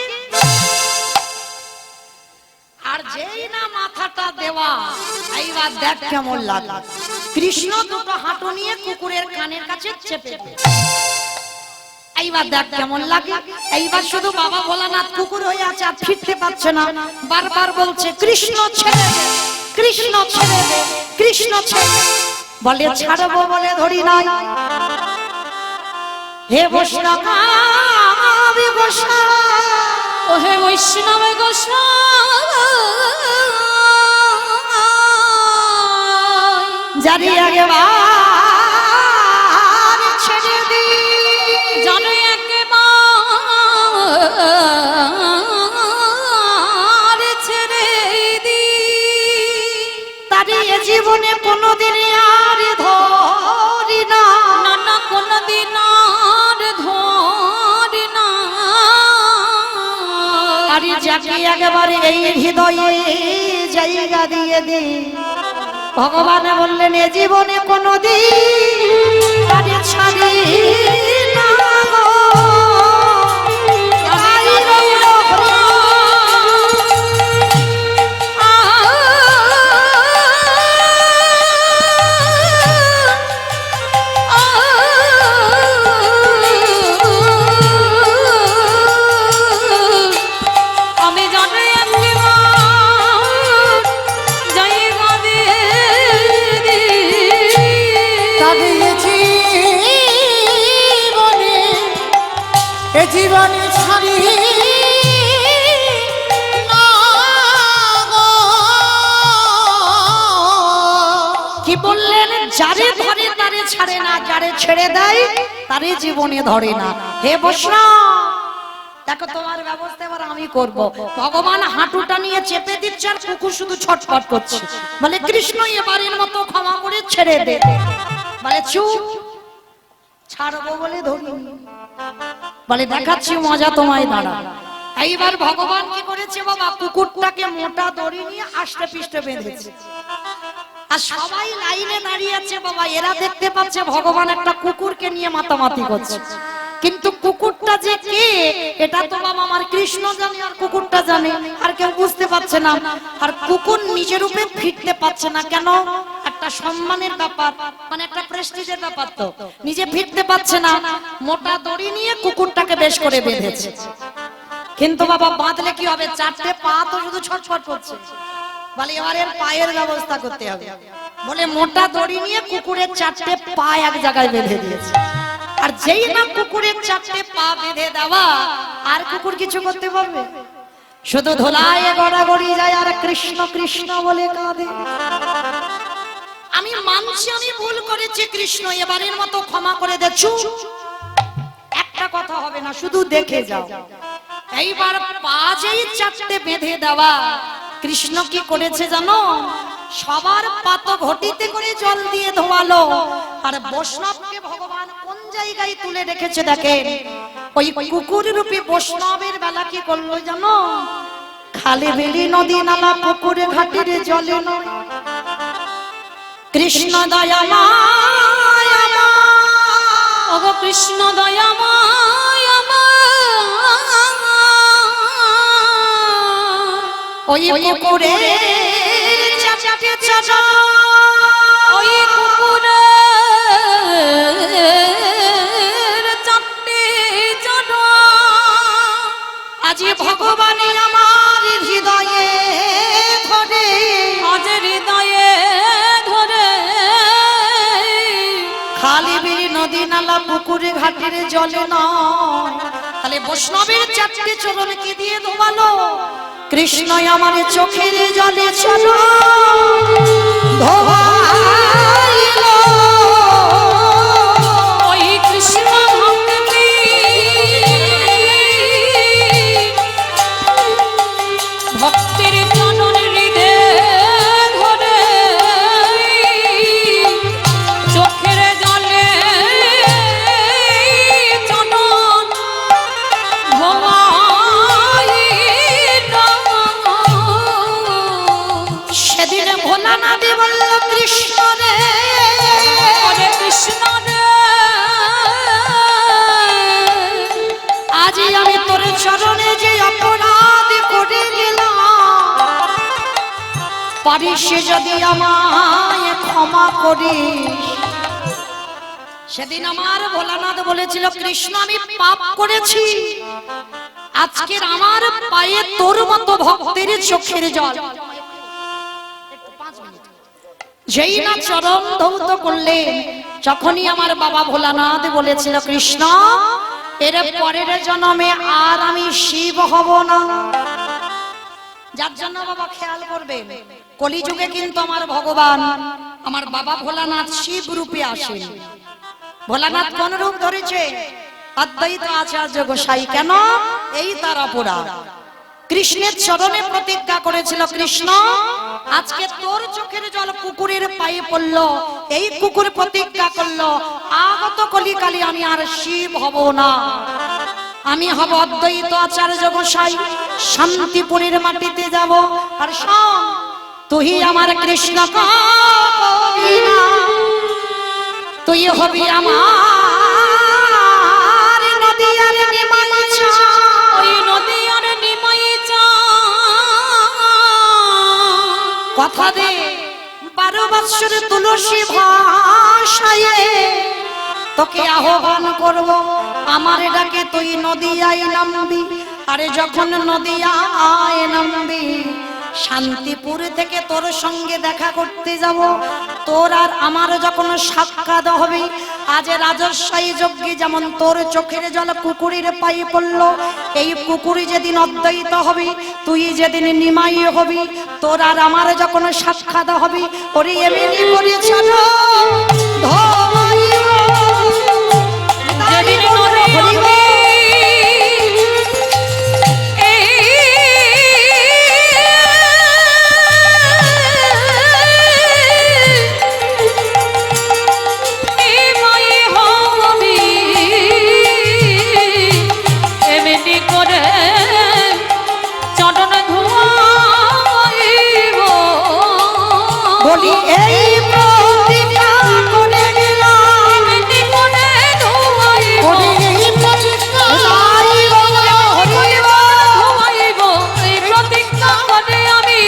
আর যেই না মাথাটা দেওয়া, এইবার দেখ কেমন লাগে। কৃষ্ণ দুটো হাঁটু নিয়ে কুকুরের কানের কাছে চেপে দিয়েছে। এইবার দেখ কেমন লাগে। এইবার শুধু বাবা ভোলানাথ কুকুর হয়ে আছে, আর ফিরতে পারছে না, বারবার বলছে কৃষ্ণ ছেড়ে দে, কৃষ্ণ ছেড়ে দে, কৃষ্ণ ছেড়ে দে। বলে ছাড়বো বলে ধরি নাই, হে বৈষ্ণব গোসাই, ও হে বৈষ্ণব গোসাই, জানি একবার ছেড়ে দি, জানো একবার ছেড়ে দি, তারি এ জীবনে কোনোদিন আর ধরি না, না না কোনদিন আর ধরি না। আরে যাকে একেবারে এই হৃদয়ে জায়গা দিয়ে দি। ভগবান বললেন এ জীবনে কোনোদিন আরে ছাড়ি না গো। তাই রইল আমি জানি একবার জায়গা দিয়ে তবে এ জীবনে ছাড়ি না গো। কি বললেন, যারে ধরে তারে ছাড়ে না, যারে ছেড়ে দেয় তারে জীবনে ধরে না। হে বৈষ্ণব দেখো তোমার ব্যবস্থা এবার আমি করব। ভগবান হাঁটুটা নিয়ে চেপে দিচ্ছে, আর কুকুর শুধু ছটফট করছে। বলে কৃষ্ণ এবারের মতো ক্ষমা করে ছেড়ে দে। বলে চুপ, ছাড়বো বলে ধরি। বলে দেখাচ্ছি মজা তোমায়, দাঁড়া। এইবার ভগবান কি করেছে বাবা, কুকুরটাকে মোটা দড়ি নিয়ে আষ্টে পিষ্টে বেঁধেছে, আর সবাই লাইনে দাঁড়িয়ে আছে বাবা। এরা দেখতে পাচ্ছে ভগবান একটা কুকুরকে নিয়ে মাতামাতি করছে, কিন্তু কুকুরটা যে কে এটা তো বাবা আমার কৃষ্ণ জানে, আর কুকুরটা জানে, আর কেউ বুঝতে পারছে না। আর কুকুর নিজের রূপে ফিরতে পারছে না, কেন? একটা সম্মানের ব্যাপার, মানে একটা প্রেস্টিজের ব্যাপার, তো নিজে ফিরতে পারছে না। মোটা দড়ি নিয়ে কুকুরটাকে বেশ করে বেঁধেছে, কিন্তু বাবা বাঁধলে কি হবে, চারটে পা তো শুধু ছটফট করছে। বলে এবার এর পায়ের ব্যবস্থা করতে হবে। বলে মোটা দড়ি নিয়ে কুকুরের চারটে পা এক জায়গায় বেঁধে দিয়েছে, আর যেই না কুকুরের চারটে পা বেঁধে দেওয়া, আর কুকুর কিছু করতে পারবে? শুধু ধোলায় গড়াগড়ি যায় আর কৃষ্ণ কৃষ্ণ বলে কাঁদে। আমি মানছি আমি ভুল করেছি, কৃষ্ণ এবারের মতো ক্ষমা করে দে। চুপ, একটা কথা হবে না, শুধু দেখে যাও। এইবার পা যেই চারটে বেঁধে দেওয়া, কৃষ্ণ কি করেছে জানো? সবার পাত ঘটিতে করে জল দিয়ে ধোয়ালো, আর বৈষ্ণবকে ভগবান কোন জায়গায় তুলে রেখেছে দেখেন। ওই কুকুর রূপী বৈষ্ণবের বেলা কি করলো জানো? খালি বেলি নদী নালা পুকুরে ঘাটের জলে নয়, কৃষ্ণ দয়াময় ওগো কৃষ্ণ দয়াময় ওই পুকুরে চাপে চাচা, ওই কুকুরের চাপে চাটা, আজ ভগবানে আমার হৃদয়ে ধরে, আজ হৃদয়ে ধরে, খালি বিড়ি নদী নালা পুকুরে ঘাটের জলে নয়। তাহলে বৈষ্ণবের চারটে চরণ কি দিয়ে ধোয়ালো? কৃষ্ণ আমার চোখের জলে চলো ধোয়াইলো। ওই কৃষ্ণ ভক্তি ভক্তির চরণ হৃদয়ে ধরে, চোখের জল আমি তোর চরণে যে অপরাধ করে গেলাম, পারিস যদি আমায় ক্ষমা করিস। সেদিন আমার ভোলানাথ বলেছিল, কৃষ্ণ আমি পাপ করেছি, আজকের আমার পায়ে তোর মতো ভক্তের চোখের জল। যেই না চরণ ধৌত করলেন, যখনই আমার বাবা ভোলানাথ বলেছিল, কৃষ্ণ এর পরের জন্মে আর আমি শিব হব না। যার জন্য বাবা খেয়াল করবেন, কলিযুগে কিন্তু আমার ভগবান আমার বাবা ভোলানাথ শিব রূপে আসেন। ভোলানাথ কোন রূপ ধরেছে? অদ্বৈত আচার্য গোসাই। কেন? এই তার অপরাধ। কৃষ্ণের চরণে প্রতিজ্ঞা করেছিল, কৃষ্ণ আজকে তোর চোখের জল কুকুরের পায়ে পড়লো, এই কুকুর প্রতিজ্ঞা করলো, আগত কলিকালে আমি আর শিব হব না, আমি হব অদ্বৈত আচার্য গোসাই, শান্তিপুরের মাটিতে যাব। আর শোন, তুই আমার কৃষ্ণ কবি না, তুই হবি আমার নদিয়ার নিমাই চা, ওই নদিয়ার নিমাই চা। কথা দে 12 বৎসর তুলসী ভাষায় তোকে আহ্বান করব, আমার ডাকে তুই নদিয়ায় নামবি। আরে যখন নদিয়ায় নামবি, শান্তিপুর থেকে তোর সঙ্গে দেখা করতে যাব, তোর আর আমার যখন সাক্ষাৎ হবে, আজ রাজস্বাই যজ্ঞে যেমন তোর চোখের জল কুকুরের পায়ে পড়লো, এই কুকুরি যেদিন অদ্বৈত হবে, তুই যেদিন নিমাই হবি, তোর আর আমার যখন সাক্ষাৎ হবে, ওরে এমনি করে চলো যেদিন নদী হবে, এমনি করে চটন ধোয়াইব। বলি এই প্রতিজ্ঞা করে গেলাম, এমনি করে ধোয়াইব, ওরে এই প্রতিজ্ঞা ধোয়াইব, এই প্রতিজ্ঞা করে আমি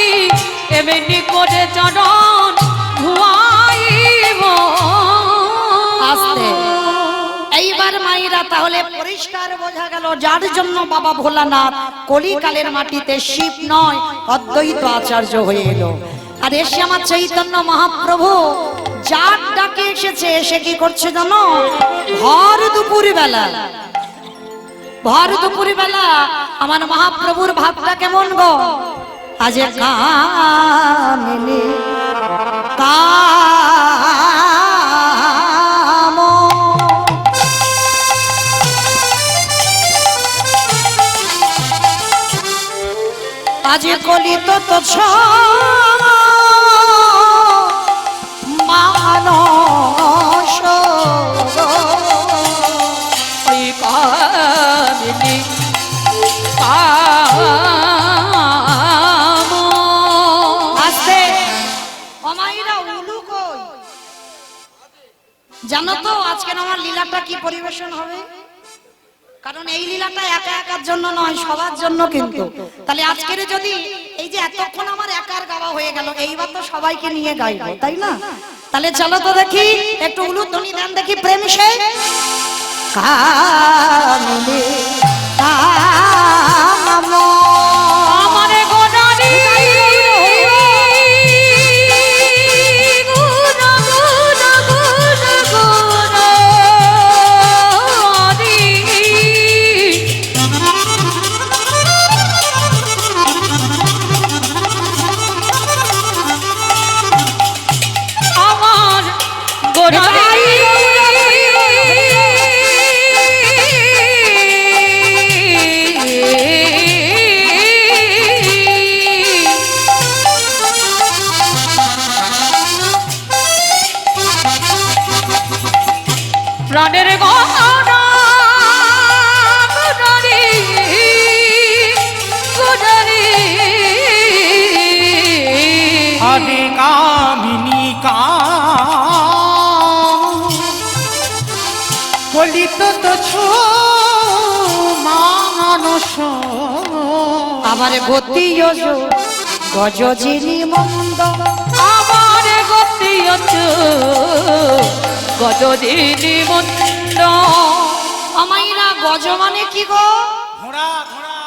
এমনি করে চটন ধোয়াইব। আস্তে। এইবার মায়েরা তাহলে পরিষ্কার বোঝা গেল, যার জন্য বাবা ভোলানাথ কলিকালের মাটিতে শিব নয় অদ্বৈত আচার্য হয়ে এলো। আর এসে আমার চৈতন্য মহাপ্রভু যার ডাকে এসেছে, সে কি করছে জানো? ভর দুপুর বেলা, ভর দুপুর বেলা আমার মহাপ্রভুর ভাবটা কেমন গো? আজ কামিনী কাম, আজ কলিত তো মানস, ওই কামিনী কাম। আস্তে। অমাইরা উলু কই? জানো তো আজকের আমার লীলাটা কি পরিবেশন হবে? কারণ এই লীলাটা একা একার জন্য নয়, সবার জন্য। কিন্তু তাহলে আজকের যদি এই যে এতক্ষণ আমার একার গাওয়া হয়ে গেল, এইবার তো সবাইকে নিয়ে গাইবো, তাই না? তাহলে চলো তো দেখি একটু উলুধ্বনি দেন দেখি, প্রেম সে কামিনী কাম। আমার গোদারি গুনা গুনা গুনা গুনারি, আমার গোদারি প্রাণের গহনা গুনারি গুনারি, আরে কামিনী কাম, কলিত তো ছো মানস আবার গতি গজ যিনি মন্দ আমার গতি গজদিনী মন্দ। আমাইরা গজ মানে কি গো? ঘোড়া ঘোড়া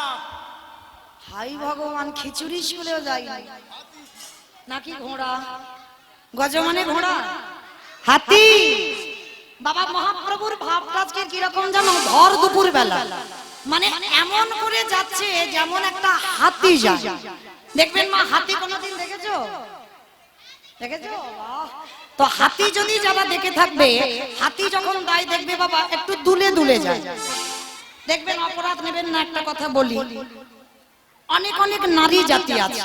হাই ভগবান, খিচুড়ি শুলেও যাই নাকি ঘোড়া? গজ মানে ঘোড়া, হাতি। বাবা মহাপ্রভুর ভাবটা আজকে কিরকম জানো? ভর দুপুর বেলা মানে এমন করে যাচ্ছে যেমন একটা হাতি যায়। দেখবেন মা, হাতি কোনোদিন দেখেছো? দেখেছো? বাহ। তো হাতি যদি যারা দেখে থাকবে, হাতি যখন দায় দেখবে বাবা একটু দুলে দুলে যায়। দেখবেন, অপরাধ নেবেন না, একটা কথা বলি, অনেক অনেক নারী জাতি আছে,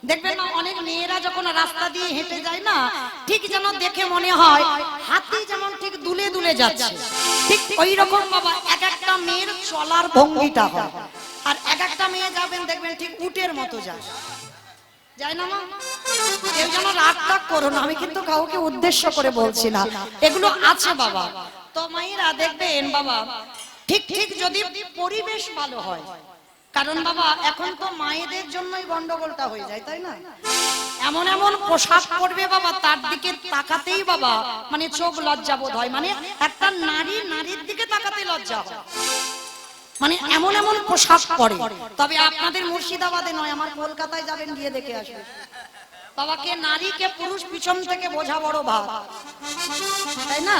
দেখবেন না অনেক মেয়েরা যখন রাস্তা দিয়ে হেঁটে যায় না, ঠিক যেন দেখে মনে হয় হাতি যেমন ঠিক দুলে দুলে যাচ্ছে। ঠিক ওই রকম বাবা এক একটা মেয়ের চলার ভঙ্গিটা হয়, আর এক একটা মেয়ে যাবেন দেখবেন ঠিক উটের মতো যায়। যায় না মা? কেউ যেন রাগ টাগ করো না, আমি কিন্তু কাউকে উদ্দেশ্য করে বলছি না, এগুলো আছে বাবা। তো মায়েরা দেখবেন বাবা, ঠিক ঠিক যদি পরিবেশ ভালো হয়, কারণ বাবা এখন তো মায়েদের জন্যই গন্ডগোলটা হয়ে যায়, তাই না? এমন এমন পোশাক পরবে বাবা, তার দিকে তাকাতেই বাবা মানে চোখ লজ্জা বোধ হয়, মানে একটা নারী নারীর দিকে তাকাতে লজ্জা হয়, মানে এমন এমন পোশাক পরে। তবে আপনাদের মুর্শিদাবাদে নয়, আমার কলকাতায় যাবেন, গিয়ে দেখে আসবেন বাবাকে নারীকে পুরুষ পিছন থেকে বোঝা বড় ভাব, তাই না?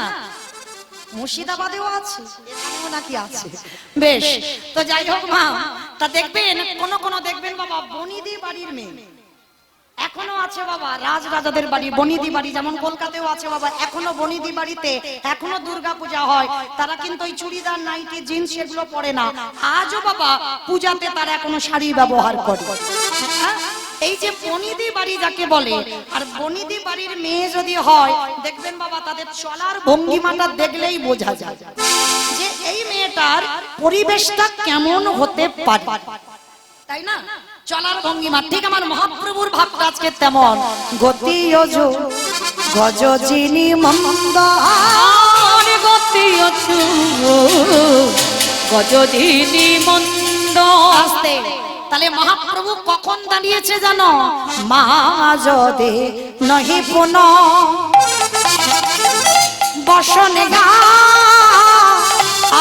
মুর্শিদাবাদেও আছে, এখানেও নাকি আছে। বেশ, তো যাই হোক মা, তা দেখবেন কোন কোন দেখবেন বাবা বনিদি বাড়ির মেয়ে এখনো আছে বাবা, রাজরাজাদের বাড়ি বনিদি বাড়ি, যেমন কলকাতাতেও আছে বাবা, এখনো বনিদি বাড়িতে এখনো দুর্গা পূজা হয়, তারা কিন্তু ওই চুড়িদার নাইটি জিন্স এগুলো পরে না, আজও বাবা পূজাতে তারা এখনো শাড়ি ব্যবহার করে। হ্যাঁ, এই যে বনিদি বাড়ি যাকে বলে, আর বনিদি বাড়ির মেয়ে যদি হয়, দেখবেন বাবা তাদের চলার ভঙ্গিমাটা দেখলেই বোঝা যায় যে এই মেয়েটার পরিবেশটা কেমন হতে পারে, তাই না? চলার ভঙ্গিমা ঠিক আমার মহাপ্রভুর ভাবটা আজকে তেমন। গতি গজ যিনি মন্দ আমার গতি গজদিনী মন্দ। আসতে তাহলে মহাপ্রভু কখন দাঁড়িয়েছে জানো? মা যদে নহি পুন বসনে গা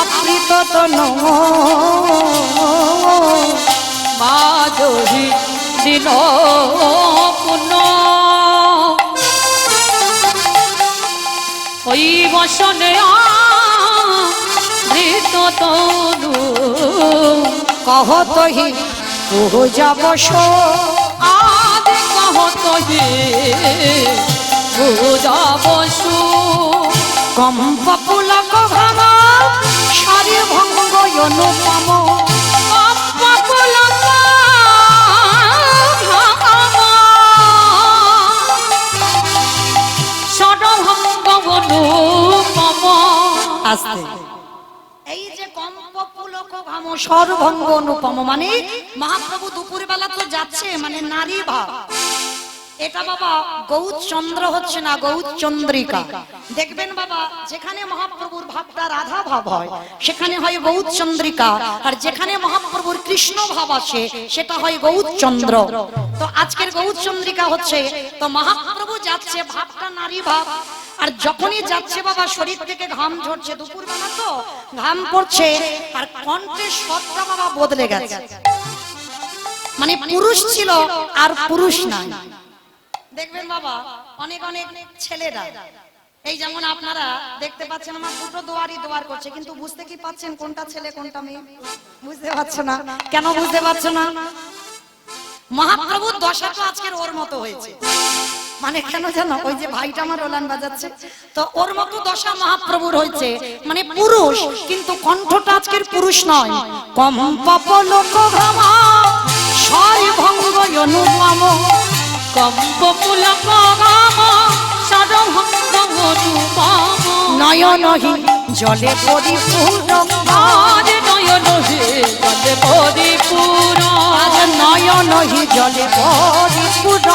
আবৃত তনু মাধবী দিন পুন ওই বসনে মৃত তনু কহত হি পূজা বস আদে কহত হে পূজা বসু কম্প পুলক ভাব সারি ভঙ্গ অনুপম এই যে কম্প পুলক ঘাম সর্বঙ্গ অনুপম, মানে মহাপ্রভু দুপুর বেলা তো যাচ্ছে মানে নারী ভাব। এটা বাবা গৌরচন্দ্র হচ্ছে না, গৌরচন্দ্রিকা। দেখবেন বাবা যেখানে মহাপ্রভুর ভাবটা রাধা ভাব হয় সেখানে হয় গৌরচন্দ্রিকা, আর যেখানে মহাপ্রভুর কৃষ্ণ ভাব আসে সেটা হয় গৌরচন্দ্র। তো আজকের গৌরচন্দ্রিকা হচ্ছে, তো মহাপ্রভু যাচ্ছে ভাবটা নারী ভাব, আর যখনই যাচ্ছে বাবা শরীর থেকে ঘাম ঝরছে, দুপুর বেলা তো ঘাম পড়ছে, আর কণ্ঠের স্বরটা বাবা বদলে গেছে, মানে পুরুষ ছিল আর পুরুষ নাই। দেখবেন বাবা অনেক অনেক ছেলেরা, এই যেমন আপনারা দেখতে পাচ্ছেন আমার দুটো দোয়ার করছে, কিন্তু বুঝতে কি পাচ্ছেন কোনটা ছেলে কোনটা মেয়ে? বুঝতে পারছো না। কেন বুঝতে পারছো না? মহাপ্রভুর দশা তো আজকের ওর মতো হয়েছে, মানে কেন জানো? ওই যে ভাইটা আমার রোলান বাজাচ্ছে, তো ওর মতো দশা মহাপ্রভুর হয়েছে, মানে পুরুষ কিন্তু কণ্ঠটা আজকের পুরুষ নয়। কম্প লোক ঘামা ছয় ভঙ্গ অনুপম কম্প পুলক গাম সর্বভঙ্গ অনুপম নয়নহি জলে পরিপূর্ণ আজ নয়নহি জলে পরিপূর্ণ আজ নয়নহি জলে পরিপূর্ণ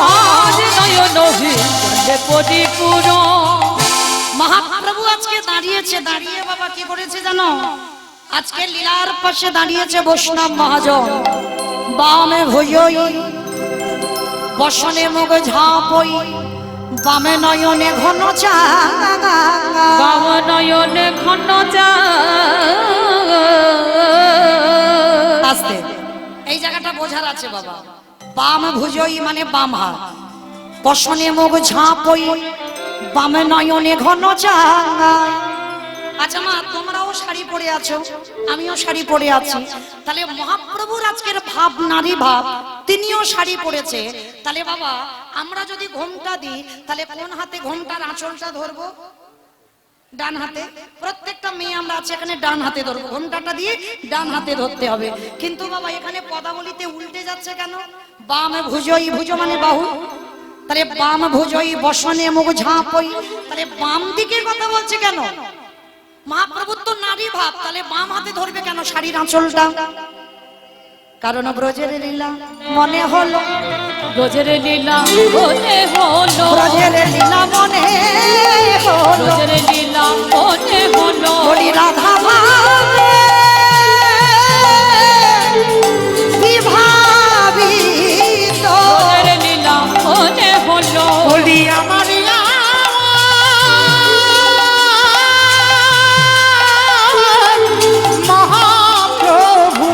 আজ নয়নহি জলে পরিপূর্ণ। মহাপ্রভু আজকে দাঁড়িয়েছে, দাঁড়িয়ে বাবা কি করেছে জানো? আজকে লীলার পাশে দাঁড়িয়েছে বৈষ্ণব মহাজন। বামে ভুজই বসনে মুখ ঝাঁপই, বামে নয়নে ঘন চাঁদা, বাম নয়নে ঘন আস্তে এই জায়গাটা বোঝার আছে বাবা। বাম ভুজই মানে বাম হাত, বসনে মুখ ঝাঁপই, বামে নয়নে ঘন চাঁদা। আচ্ছা মা, তোমরাও শাড়ি পরে আছো, আমিও শাড়ি পরে আছি, তাহলে মহাপ্রভুর আজকের ভাব নারী ভাব, তিনিও শাড়ি পরেছে। তাহলে বাবা আমরা যদি ঘোমটা দিই, তাহলে কোন হাতে ঘোমটার আঁচলটা ধরবো? ডান হাতে। প্রত্যেকটা মেয়ে আমরা আছে এখানে ডান হাতে ধরবো, ঘোমটাটা দিয়ে ডান হাতে ধরতে হবে। কিন্তু বাবা এখানে পদাবলিতে উল্টে যাচ্ছে কেন? বামে ভুজই, ভুজ মানে বাহু, তাহলে বাম ভুজই বসনে মুখ ঝাঁপই, তাহলে বাম দিকে কথা বলছে কেন? মহাপ্রভুর তো নারী ভাব, তাহলে বাম হাতে ধরবে কেন শাড়ির আঁচলটা? কারণ ব্রজের লীলা মনে হলো, ব্রজের লীলা মনে হলো, ব্রজের লীলা মনে হলো, ব্রজের লীলা মনে হলো, বলি রাধা ভাবে বিভাবিত, ব্রজের লীলা মনে হলো, বলি আমার মহাপ্রভু।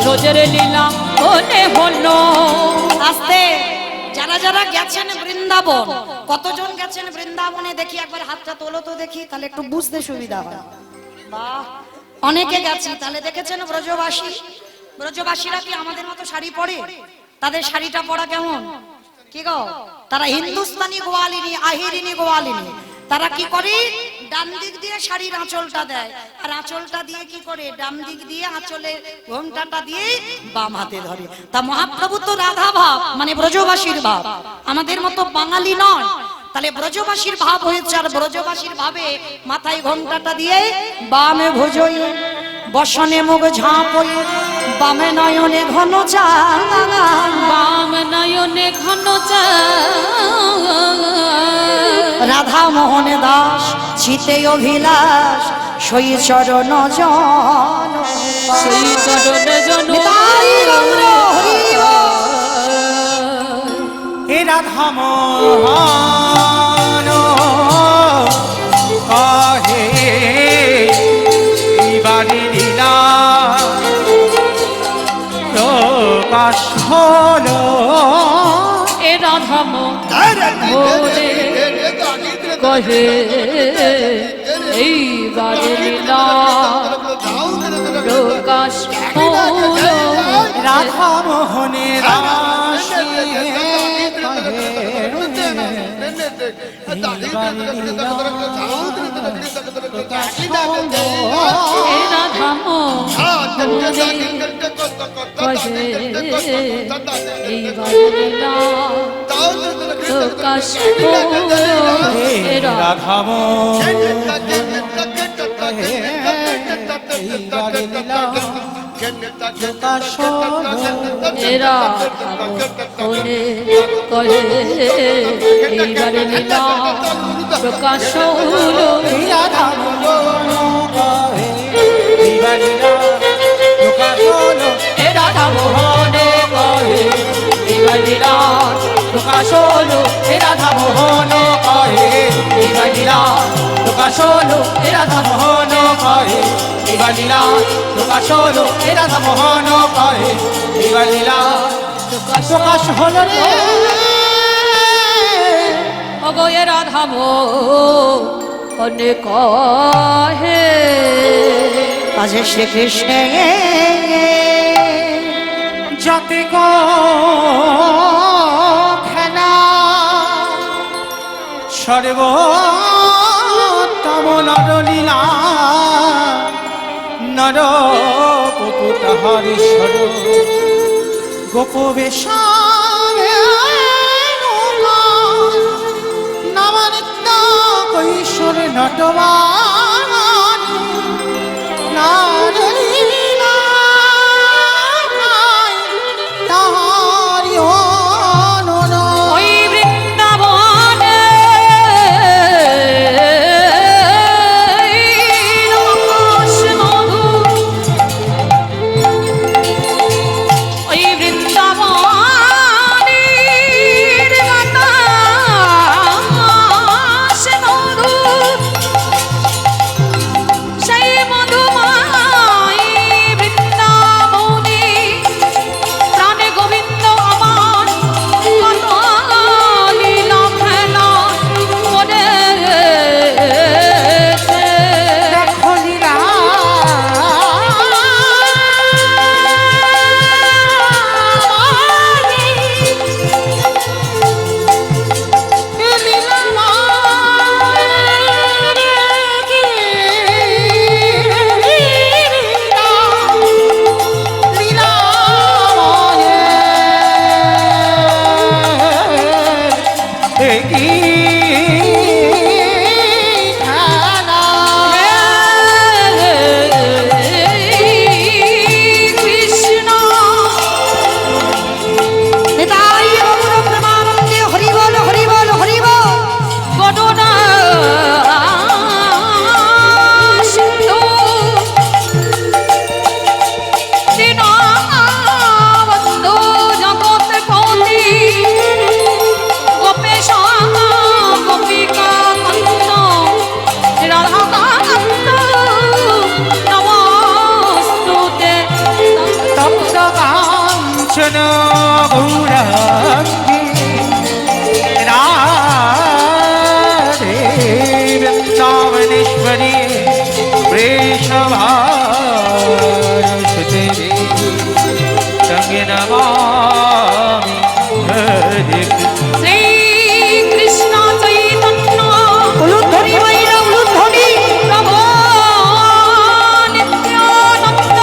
ব্রজের লীলা মনে হলো। আস্তে। যারা যারা গেছেন বৃন্দাবন, কতজন গেছেন বৃন্দাবনে দেখি একবার হাতটা তোলো তো দেখি, তাহলে একটু বুঝতে সুবিধা হয়। বাহ, অনেকে গেছি, তাহলে দেখেছেন ব্রজবাসী। ব্রজবাসীরা কি আমাদের মতো শাড়ি পরে? তাদের শাড়িটা পরা কেমন? কি গো, তারা হিন্দুস্তানি গোয়ালিনী, আহিরিনী গোয়ালিনী। তারা কি করে? ডান দিক দিয়ে শাড়ির আঁচলটা দেয়, আর আঁচলটা দিয়ে কি করে? ডান দিক দিয়ে আঁচলের ঘোমটাটা দিয়ে বাম হাতে ধরে। তা মহাপ্রভু তো রাধা ভাব মানে ব্রজবাসীর ভাব, আমাদের মতো বাঙালি নয়। তাহলে ব্রজবাসীর ভাব হয়েছে, আর ব্রজবাসীর ভাবে মাথায় ঘোমটাটা দিয়ে বামে ভুজই বসনে মুখ ঝাঁপই, বামে নয়নে ঘন চাঁদা, বাম নয়নে ঘন রাধা মোহন দাস চিতে অভিলাষ, সই চরণ জন, সেই চরণ জন নিতাই গৌর হরি বল। হে রাধা মোহন কহে এবারে লীলা প্রকাশ হলো। এ রাধা মোরে কহে এইবারে লীলা প্রকাশ হলো। রাধা মোহনের রাশি এ রাধা মোরে কহে এইবারে লীলা প্রকাশ হলো। এ রাধা এইবারে লীলা প্রকাশ হলো। এরা হলে কহে এইবারে লীলা প্রকাশ হলো। রাধা মোহন কহে এইবারে লীলা প্রকাশ হলো। এ রাধা মোহনে কহে এইবারে লীলা প্রকাশ হলো। হে রাধা মোহন কহে এইবারে লীলা প্রকাশ হলো। হে রাধা মোহন কহে এইবারে লীলা প্রকাশ হলো। হে রাধা মোহন কহে এইবারে লীলা প্রকাশ হলো রে। অগো এ রাধা মোহনে কহে আজ শ্রীকৃষ্ণ যাতে গো খেলা সর্বোত্তম নরলীলা নর পপু তাহারেশ্বর গোপবেশ নবনিত্য কৈশোর নটবান নারলীলা তাহারি অনুন ওই বৃন্দাবনে রস মধু কাঞ্চন গৌরাঙ্গী রাধে বৃন্দাবনেশ্বরী বৃষভানুসুতে সঙ্গে নমামি হরে শ্রী কৃষ্ণ চৈতন্য উলুধ্বনি মাইরা উলুধ্বনি। প্রভু নিত্যানন্দ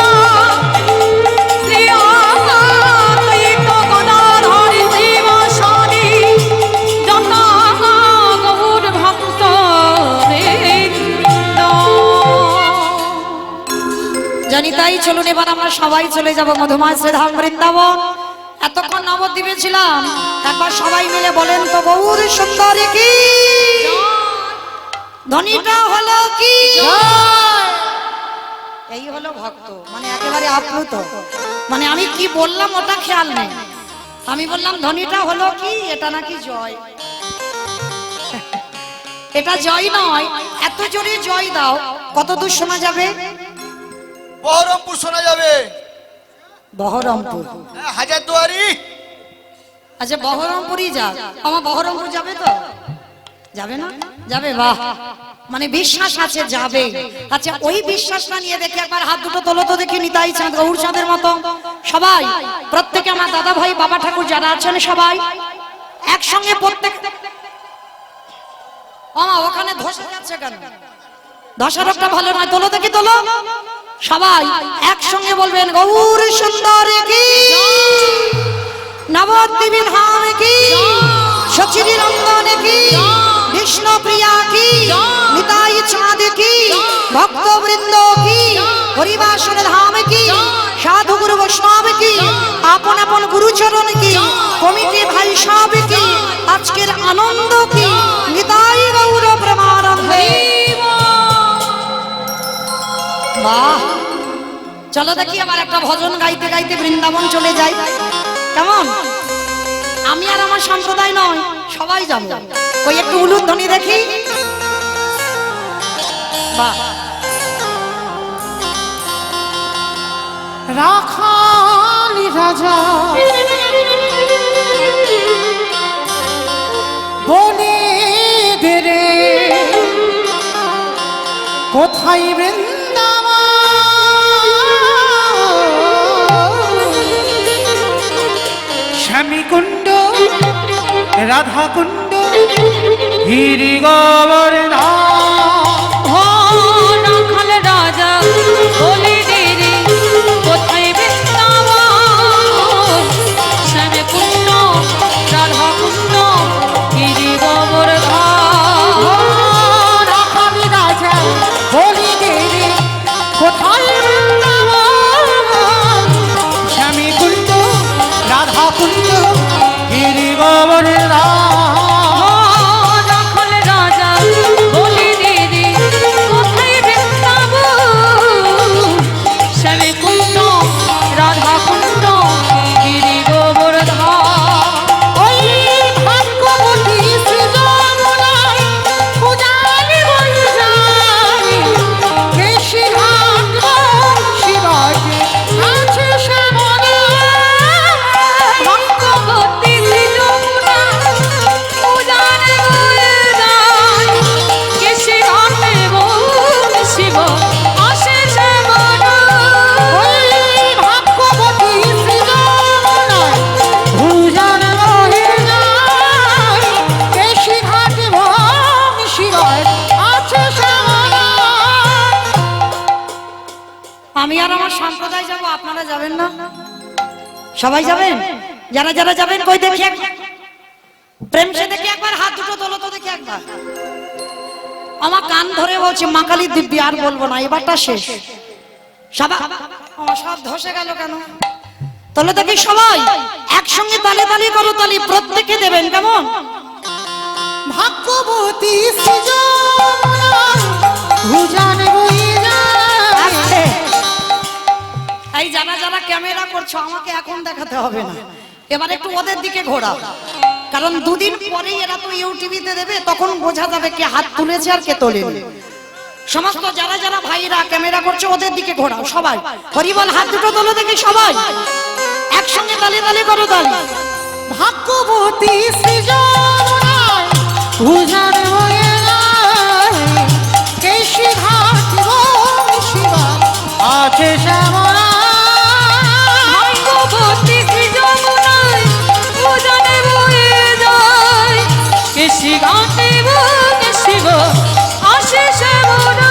শ্রী অদ্বৈত গদাধর শিবাসাদি যত গৌর ভক্ত বৃন্দ। জানি তাই চলুন এবার আমরা সবাই চলে যাব মধুময় শ্রীধাম বৃন্দাবন। এতক্ষণ নবদ্বীপে ছিলাম, একবার সবাই মিলে বলেন তো গৌর সুন্দরী কি ধ্বনিটা হলো কি। এই হলো ভক্ত, মানে একেবারে আপ্লুত। মানে আমি কি বললাম ওটা খেয়াল নেই, আমি বললাম ধ্বনিটা হলো কি, এটা নাকি জয়। এটা জয় নয়, এত জোরে জয় দাও কত দূর শোনা যাবে? বহরমপুর শোনা যাবে, বহরমপুর। হাজারদুয়ারি। আচ্ছা বহরমপুরই যাক, আমার বহরমপুর যাবে তো? যাবে না? যাবে, বাহ, মানে বিশ্বাস আছে যাবে। আচ্ছা ওই বিশ্বাসটা নিয়ে দেখি একবার হাত দুটো তোলো তো দেখি, নিতাই চাঁদ গৌর চাঁদের মতো সবাই, প্রত্যেকে আমার দাদা ভাই বাবা ঠাকুর যারা আছেন সবাই একসঙ্গে প্রত্যেক। আমা ওখানে ধসে যাচ্ছে কেন? ধসারটা ভালো নয়, তোলো দেখি তোলো। সবাই একসঙ্গে বলবেন গৌর সুন্দরী কি, নবদ্বীপে ধাম কি, সচিরি রঙ্গন কি, বিষ্ণু প্রিয়া কি, নিতাই চাঁদ কি, ভক্তবৃন্দ কি, হরিবাসর ধাম কি, সাধু গুরু বৈষ্ণব কি, আপন আপন গুরুচরণ কি, কমিটি ভাই সব কি, আজকের আনন্দ কি, নিতাই গৌর প্রেমানন্দে। বাহ, চলো দেখি আবার একটা ভজন গাইতে গাইতে বৃন্দাবন চলে যাই, কেমন? আমি আর আমার সম্প্রদায় নয়, সবাই যাবো। ওই একটু উলুধ্বনি দেখি। বাহ, রাখালি রাজা বনে দেরে কোথায় বৃন্দাবন, শ্যামীকুণ্ড রাধাকুণ্ড গিরি গোবর্ধন। ও রাখাল রাজা বলি দেরি কোথায় বৃন্দাবন, শ্যামে কুণ্ড রাধা কুণ্ড গিরি গোবর্ধন। রাখালি রাজা বলি দেরি কোথায় বৃন্দাবন, শ্যামীকুণ্ড রাধাকুণ্ড গিরি গোবর্ধন। রাখাল রাজা বলি দেরি কোথায় বৃন্দাবন, শ্যামে কুণ্ড রাধা কুণ্ড গিরি গোবর্ধন। ওই ভাগ্যবতী শ্রীযমুনায় পূজারি বয়ে যায়, কেশিঘাট শিবাজি আছে শ্যামলা। ভক্তবতী শ্রীযমুনা পূজারে বয়ে যায়, কেশিঘাটে বন শিব আসে শ্যামলা। ওই ভাগ্যবতী শ্রীযমুনায় পূজার বয়ে যায়, কেশিঘাট শিবায় আছে শ্যামলা। আমি আর আমার সম্প্রদায় যাব, আপনারা যাবেন না? সবাই যাবেন? যারা যারা যাবেন কই দেখি একবার প্রেম সে দেখি একবার হাত দুটো তোলো তো দেখি একবার। আমার কান ধরে বলছি মা কালী দিব্যি, আর বলবো না, এবারটা শেষ। সবাই আমার সব ধসে গেল কেন? তোলো দেখি সবাই একসঙ্গে তালে তালে করো, তালি প্রত্যেকে দেবেন, কেমন? ভাগ্যবতী শ্রীযমুনায় পূজার বয়ে যায়। আস্তে। এই যারা যারা ক্যামেরা করছো আমাকে এখন দেখাতে হবে না, এবার একটু ওদের দিকে ঘোরাও, কারণ দুদিন পরেই এরা তো ইউটিভিতে দেবে, তখন বোঝা যাবে কে হাত তুলেছে আর কে তোলেনি। সমস্ত যারা যারা ভাইরা ক্যামেরা করছে ওদের দিকে ঘোরাও সবাই। হরিবল হাত দুটো তোলো দেখি সবাই একসঙ্গে তালে তালে করো তালি। ভাগ্যবতী সৃজনায় পূজার হয়ে যায় কেশি ঘাট শিবা আছে শ্যামলা ভাগ্যবতী সৃজনায় পূজনে বয়ে যায় কেশি ঘাটে কেশি গো আসে শ্যামলা।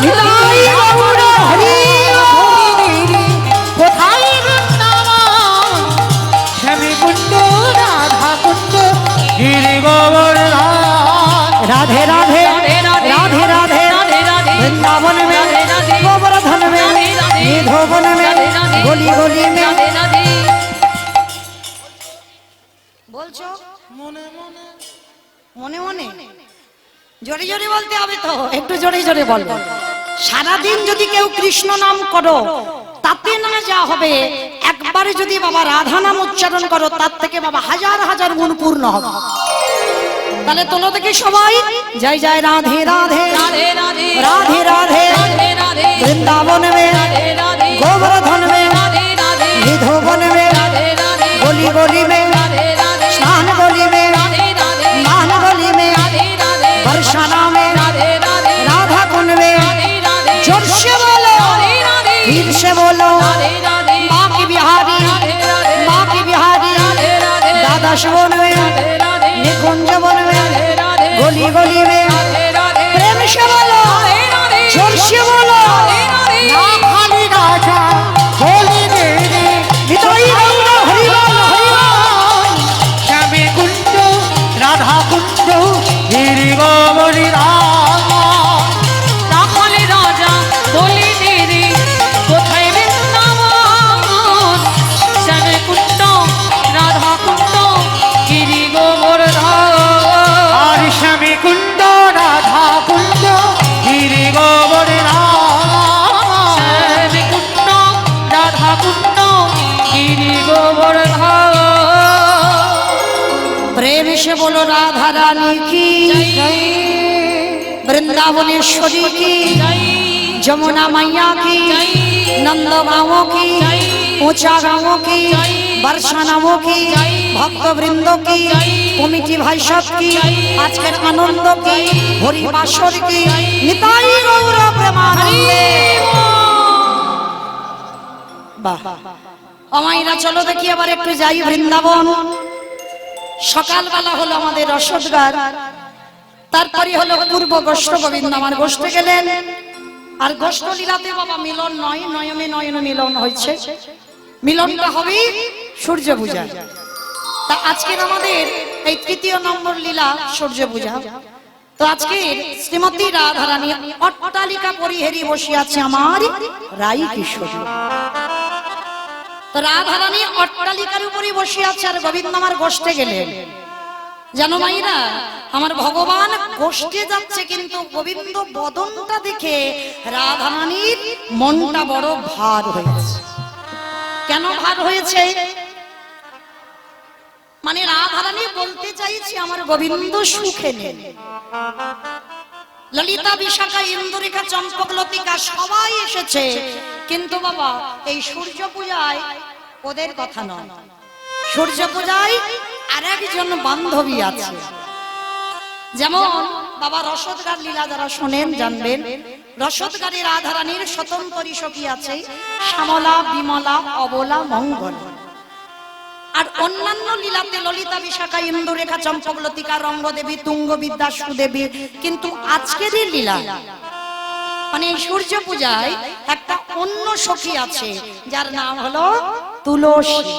নিতাই গৌর হরি কোথায় বৃন্দাবন শ্যামী কুণ্ড রাধা কুণ্ড গিরি গোবর্ধন রাধে রাধে রাধে রাধে রাধে রাধে রাধে রাধে वृंदावन में राधे राधे गोवर्धन में राधे राधे निधोवन में राधे राधे गली गली में রাধে রাধে। বলছো মনে মনে মনে মনে জোরে জোরে বলতে হবে তো, একটু জোরে জোরে বলবো। সারাদিন যদি কেউ কৃষ্ণ নাম করো তাতে না যা হবে, একবারে যদি বাবা রাধা নাম উচ্চারণ করো তার থেকে বাবা হাজার হাজার গুণ পূর্ণ হবে। তাহলে তোলো থেকে সবাই জয় জয় রাধে রাধে राधे राधे राधे राधे राधे राधे वृंदावन में राधे राधे गोवर्धन में राधे राधे निधोवन में राधे राधे गली गली में राधे राधे स्नान गली में राधे राधे मान गली में राधे राधे बरसाना में राधे राधे राधा कुंड में राधे राधे जोर से बोलो राधे राधे धीर से बोलो राधे राधे माँ की बिहारी राधे राधे माँ की बिहारी राधे राधे दादा शिवन में राधे राधे निकुंज वन में राधे राधे गली गली में राधे राधे प्रेम से बोलो राधे राधे जोर से बोलो राधे राधे না খালি রাজা বলি রে निताई गौर हरि बोल हरि बोल। শ্যামী কুণ্ড রাধা কুণ্ড গিরি গোবর্ধন রাখালে রাজা বলি রে কোথায় বৃন্দাবন শ্যামে কুণ্ড রাধা কুণ্ড গিরি গোবর্ধন। আর শ্যামী কুণ্ড রাধা কুণ্ড গিরি গোবর্ধন শ্যামে কুণ্ড রাধা কুণ্ড গিরি গোবর্ধন। प्रेम से बोलो राधा रानी की वृंदावनेश्वरी की जमुना मैया की नंद गांवों की ऊंचा गांवों की बरसानाओं की भक्त वृंदों की कमिटी भाई सब की आज के आनंद की हरि बासर की निताई गौर प्रेमानंदे। বাহ আমাইরা চলো দেখি আবার একটু যাই বৃন্দাবন। সকালবেলা হলো আমাদের রসদগার, তারপরে হলো পূর্ব গোষ্ঠ গোবিন্দ আমার গোষ্ঠে গেলেন। আর গোষ্ঠ লীলাতে বাবা মিলন নয়, নয়নে নয়ন মিলন হয়েছে। মিলনটা হবে সূর্য পূজা। তা আজকের আমাদের এই তৃতীয় নম্বর লীলা সূর্য পূজা। তো আজকে শ্রীমতী রাধারানী অট্টালিকা পরিহেরি বসে আছে আমার রাই কিশোরী। তো রাধারানী অট্টালিকার উপরে বসে আছে আর গোবিন্দ আমার গোষ্ঠে গেলেন। জানো মাইরা আমার ভগবান গোষ্ঠে যাচ্ছে, কিন্তু গোবিন্দ বদনটা দেখে রাধারানীর মনটা বড় ভার হয়েছে। কেন ভার হয়েছে? মানে রাধারানী বলতে চাইছি আমার গোবিন্দ সুখে নেই। ললিতা বিশাখা ইন্দুরেখা চম্পক লতিকা সবাই এসেছে, কিন্তু বাবা এই সূর্য পূজায় ওদের কথা নয়। সূর্য পূজায় আরেকজন বান্ধবী আছে। যেমন বাবা রসদগার লীলা যারা শোনেন জানবেন, রসদগারে রাধারানীর স্বতন্ত্রী সখী আছে শ্যামলা, বিমলা, অবলা, মঙ্গল। আর অন্যান্য লীলাতে ললিতা বিশাখা ইন্দুরেখা চম্পক লতিকা রঙ্গদেবী, তুঙ্গ বিদ্যা, সুদেবী। কিন্তু আজকের এই লীলা মানে সূর্য পূজায় একটা অন্য সখী আছে যার নাম হলো তুলসী।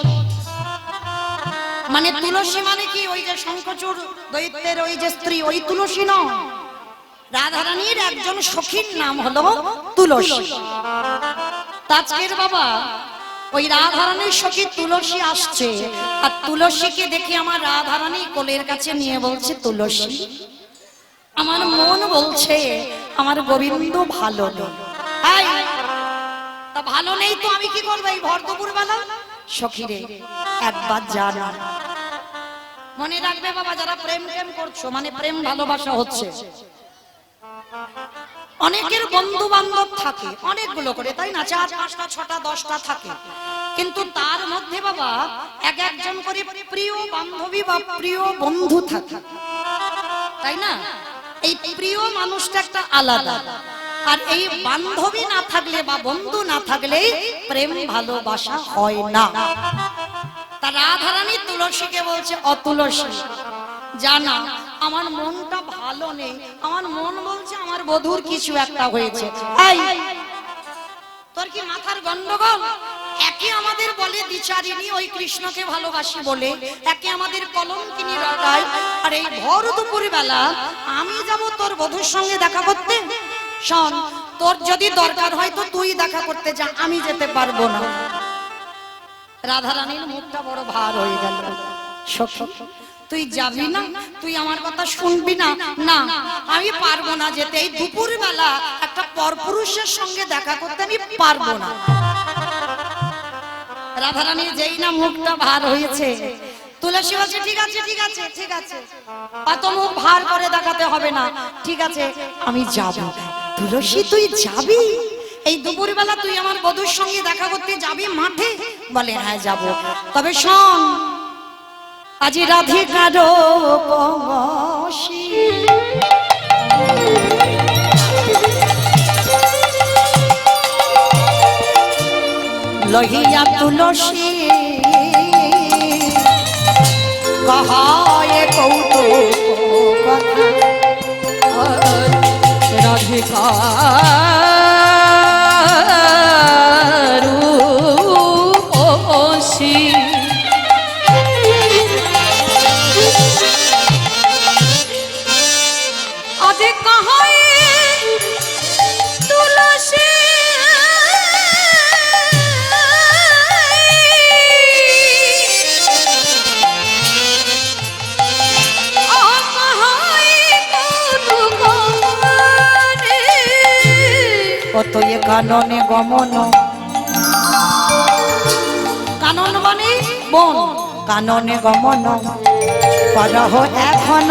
মানে তুলসী মানে কি ওই যে শঙ্খচূড় দৈত্যের ওই যে স্ত্রী, ওই তুলসী নয়। রাধারানীর একজন সখীর নাম হলো তুলসী। আজকের বাবা ওই রাধারানীর সখী তুলসী আসছে, আর তুলসীকে দেখে আমার রাধারানী কোলের কাছে নিয়ে বলছে, তুলসী আমার মন বলছে আমার গোবিন্দ ভালো নেই। তা ভালো নেই তো আমি কি করবো এই ভর দুপুর বেলা? সখী রে একবার জানা মনে রাখবে বাবা, যারা প্রেম প্রেম করছো মানে প্রেম ভালোবাসা হচ্ছে, অনেকের বন্ধু বান্ধব থাকে অনেকগুলো করে, তাই না? 4, 5, 6, 10টা থাকে। কিন্তু তার মধ্যে বাবা এক একজন করে প্রিয় বান্ধবী বা প্রিয় বন্ধু থাকে, তাই না? এই প্রিয় মানুষটা একটা আলাদা, আর এই বান্ধবী না থাকলে বা বন্ধু না থাকলে প্রেম ভালোবাসা হয় না। তা রাধারানী তুলসীকে বলছে, অতুলসী জানা আমার মনটা ভালো নেই, আমার মন বলছে আমার বধূর কিছু একটা হয়েছে। এই তোর কি মাথার গন্ডগোল? একে আমাদের বলে বিচারিণী, ওই কৃষ্ণকে ভালোবাসি বলে, একে আমাদের কলঙ্কিনী রটায়, আর এই ভোর দুপুর বেলা আমি যাব তোর বধূর সঙ্গে দেখা করতে? শোন, তোর যদি দরকার হয় তো তুই দেখা করতে যা, আমি যেতে পারবো না। রাধারানীর মুখটা বড় ভার হয়ে গেল। সখী তুই যাবি না? তুই আমার কথা শুনবি না? না, আমি পারবো না যেতে। এই দুপুর বেলা একটা পরপুরুষের সঙ্গে দেখা করতে আমি পারবো না। রাধারানী যেই না মুখটা ভার হয়েছে, তুলসী বলছে ঠিক আছে ঠিক আছে ঠিক আছে, অত মুখ ভার করে দেখাতে হবে না, ঠিক আছে আমি যাব। তুলসী তুই যাবি? এই দুপুর বেলা তুই আমার বধূর সঙ্গে দেখা করতে যাবি মাঠে? বলে হ্যাঁ যাব। তবে শোন, আজি রাধিকার বংশী লহিয়া তুলসী কহায় কৌতুক কথা, রাধিকা রূপসী আজি কহায় তুলসী অতএ কাননে গমন, কানন মানে বন, কাননে গমন করহ এখন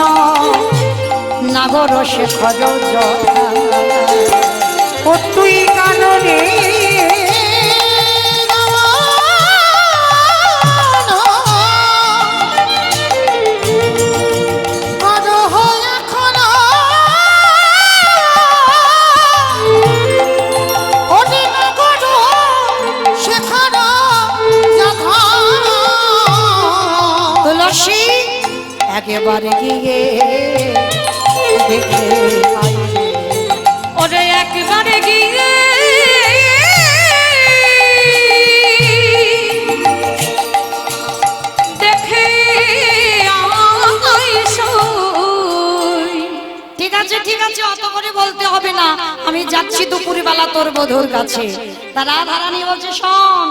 নাগর শেখর যথা। ও তুই কাননে একেবারে গিয়ে দেখে ওরে একবারে গিয়ে দেখে ঠিক আছে ঠিক আছে, অত করে বলতে হবে না, আমি যাচ্ছি দুপুরবেলা তোর বধূর কাছে। তারা রাধারানী বলছে শোন,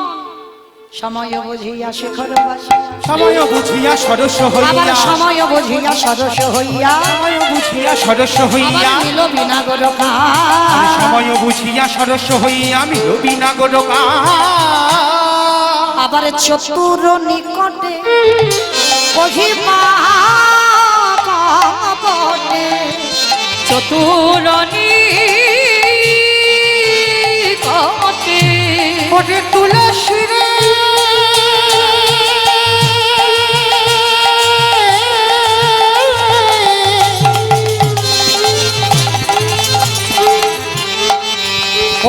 সময় বুঝিয়া শেখর বাসিয়া, সময় বুঝিয়া সরস আবার হইয়া, সময় বুঝিয়া সরস হইয়া, সময় বুঝিয়া সরস হইয়া, আবার মিল বিনাগর আমি সময় বুঝিয়া সরস হইয়া মিলবি না গোরকা। আবার চতুর নিকটে কহিবা কপটে, চতুরনি কটে ওরে তুলসী রে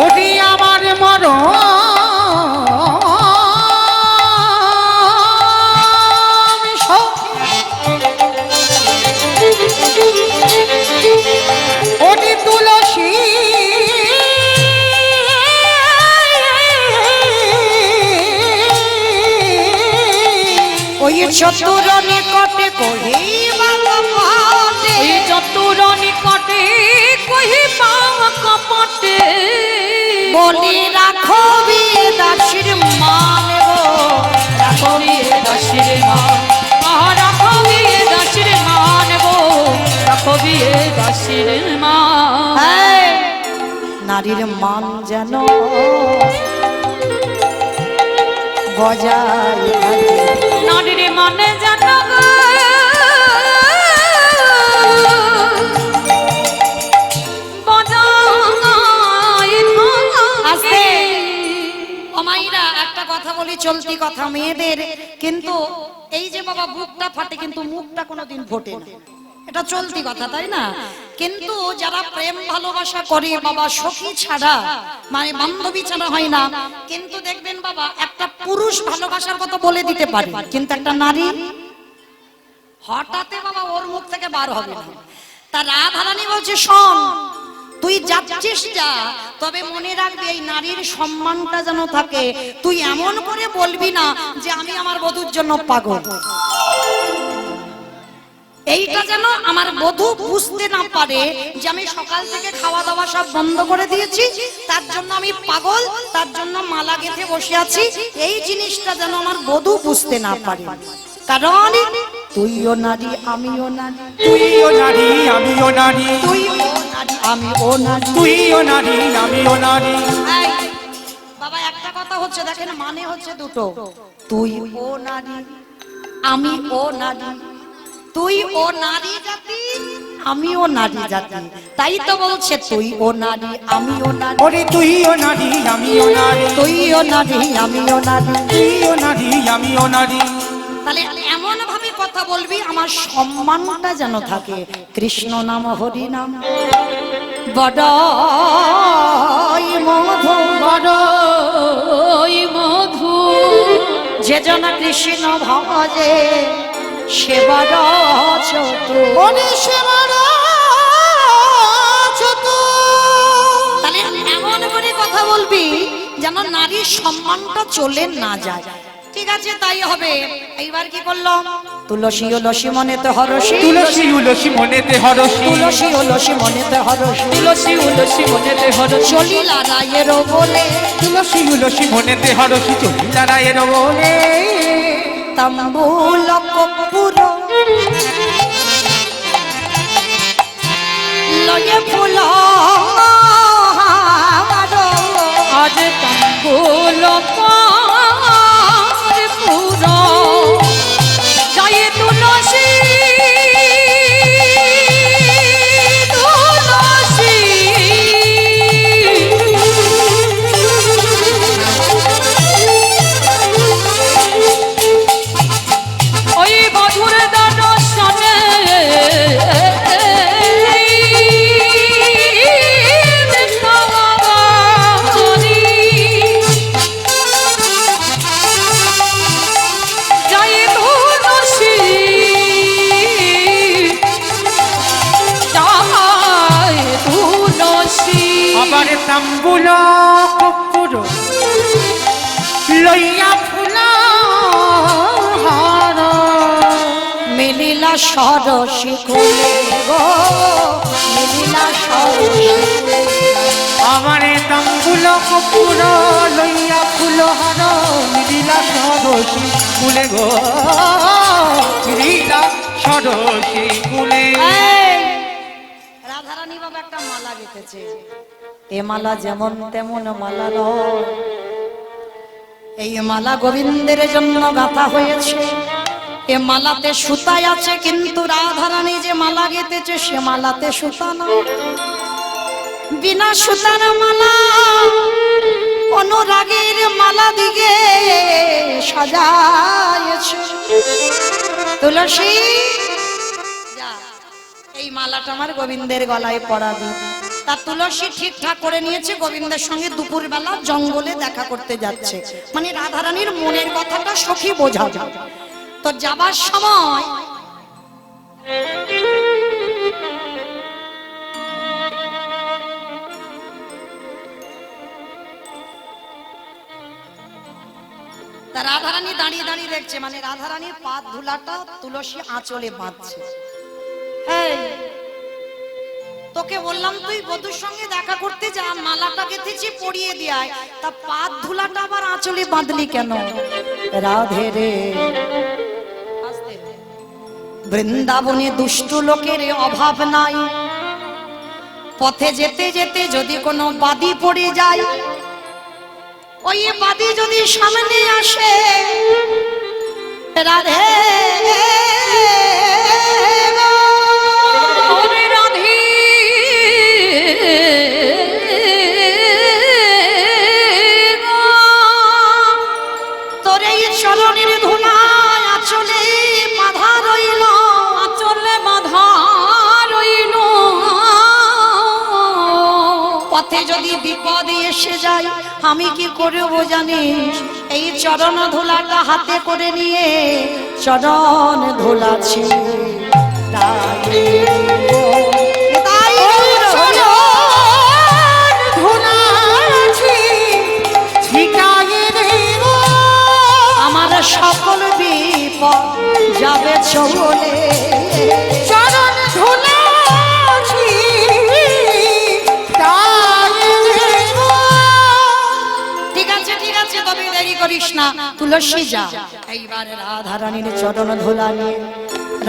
ওরে আমার মরণ ওরে তুলসী ওই চতুর নিকটে কহিবা কপটে, ওই চতুর নিকটে কহিবা কপটে, বলি রাখবি দাসীর মান গো, রাখবি দাসীর মান, রাখবি দাসীর মান গো, রাখবি দাসীর মান। হ্যাঁ, নারীর মান যেন বজায় থাকে, নারীর মানে জানো গো বজায় থাকে। আস্তে মাইরা একটা কথা বলি, চলতি কথা মেয়েদের, কিন্তু এই যে বাবা বুকটা ফাটে কিন্তু মুখটা কোনোদিন ফোটে না, এটা চলতি কথা, তাই না? কিন্তু যারা প্রেম ভালোবাসা করে বাবা, সখী ছাড়া মানে বান্ধবী ছাড়া হয় না। কিন্তু দেখবেন বাবা, একটা পুরুষ ভালোবাসার কথা বলে দিতে পারে, কিন্তু একটা নারী হঠাৎ বাবা ওর মুখ থেকে বার হবে না। তা রাধারানী বলছে, শোন তুই যাচ্ছিস যা, তবে মনে রাখবি এই নারীর সম্মানটা যেন থাকে। তুই এমন করে বলবি না যে আমি আমার বধূর জন্য পাগল, এইটা যেন আমার বধূ বুঝতে না পারে যে আমি সকাল থেকে খাওয়া দাওয়া সব বন্ধ করে দিয়েছি, তার জন্য আমি পাগল, তার জন্য মালা গেঁথে বসে আছি, এই জিনিসটা যেন আমার বধূ বুঝতে না পারে। কারণ তুইও নারী আমিও নারী, তুইও নারী আমিও নারী, তুইও নারী আমিও নারী, তুইও নারী আমিও নারী। এই, বাবা একটা কথা হচ্ছে দেখেন, মানে হচ্ছে দুটো, তুই ও নারী আমি ও নারী, তুই ও নারী জাতি আমিও নারী জাতি, তাই তো বলছে তুই ও নারী আমিও নারী, ওরে তুইও নারী আমিও নারী, তুইও নারী আমিও নারী, তুইও নারী আমিও নারী। তাহলে এমন ভাবে কথা বলবি আমার সম্মানটা যেন থাকে। কৃষ্ণ নাম হরি নাম বড়ই মধু, বড়ই মধু, যে জন কৃষ্ণ ভজে সে বড় চতুর, ওরে সে বড় চতুর। তাহলে এমন করে কথা বলবি যেন নারীর সম্মানটা চলে না যায়। ঠিক আছে, তাই হবে। এইবার কি করলো? তুলসী উলসী মনেতে হরসী, তুলসী উলসী মনেতে হরসী, তুলসী উলসী মনেতে হরসী, তুলসী উলসী মনেতে হরসী, চলিলা রায়ের বলে তুলসী উলসী মনেতে হরসী, চলিলা রায়ের বলে। তাম্বুল কর্পূর লয়ে ফুল আজ তাম্বুল কর্পূর যাই তুলসী, তুলসী ওই মধুর দর্শনে যাই তুলসী, যাই তুলসী। আবার তাম্বুল কর্পূর লইয়া ফুল হার, মিলিলা সরসী কুলে গো, মিলিলা সরসী আমার তাম্বুল কর্পূর লইয়া ফুল হার, মিলিলা সরসী কুলে গো, মিলিলা সরসী কুলে। এই, রাধারানী বাবা একটা মালা গেঁথেছে, এ মালা যেমন তেমন মালা নয়, এই মালা গোবিন্দের জন্য গাঁথা হয়েছে। এ মালাতে সুতায় আছে, কিন্তু রাধারানী যে মালা গেঁথেছে সে মালাতে সুতা নয়, বিনা সুতার মালা, অনুরাগের মালা দিকে সাজায়েছে। তুলসী যা, এই মালাটা আমার গোবিন্দের গলায় পরাবি। তা তুলসী ঠিকঠাক করে নিয়েছে, গোবিন্দের সঙ্গে দুপুর বেলা জঙ্গলে দেখা করতে যাচ্ছে, মানে রাধারানীর মনের কথাটা সখী বোঝা যায়। তো যাবার সময় তা রাধারানী দাঁড়িয়ে দাঁড়িয়ে দেখছে, মানে রাধারানীর পা ধুলাটা তুলসী আঁচলে বাঁধছে। এই, তোকে বললাম তুই বধূর সঙ্গে দেখা করতে যা, মালাটা গেঁথেছি পরিয়ে দিয়ায়, তা পা ধুলাটা আবার আঁচলে বাঁধলি কেন? রাধে রে, বৃন্দাবনে দুষ্টু লোকের অভাব নাই, পথে যেতে যেতে যদি কোনো বাদি পড়ে যায়, ওই বাদি যদি সামনে আসে, রাধে ওরে রাধে, চরণের ধুলা আঁচলে বাঁধা রইল, আঁচলে বাঁধা রইল। পথে যদি বিপদ এসে যায় আমি কি করব জানিস? এই চরণ ধুলাটা হাতে করে নিয়ে চরণ ধুলাছি আমার সকল বিপদ যাবে চলে। চরণ ধুলাছি ঠিক আছে ঠিক আছে, তবে দেরি করিস না, তুলসী যা। এইবারে রাধা রানীর চরণ ধুলা নিয়ে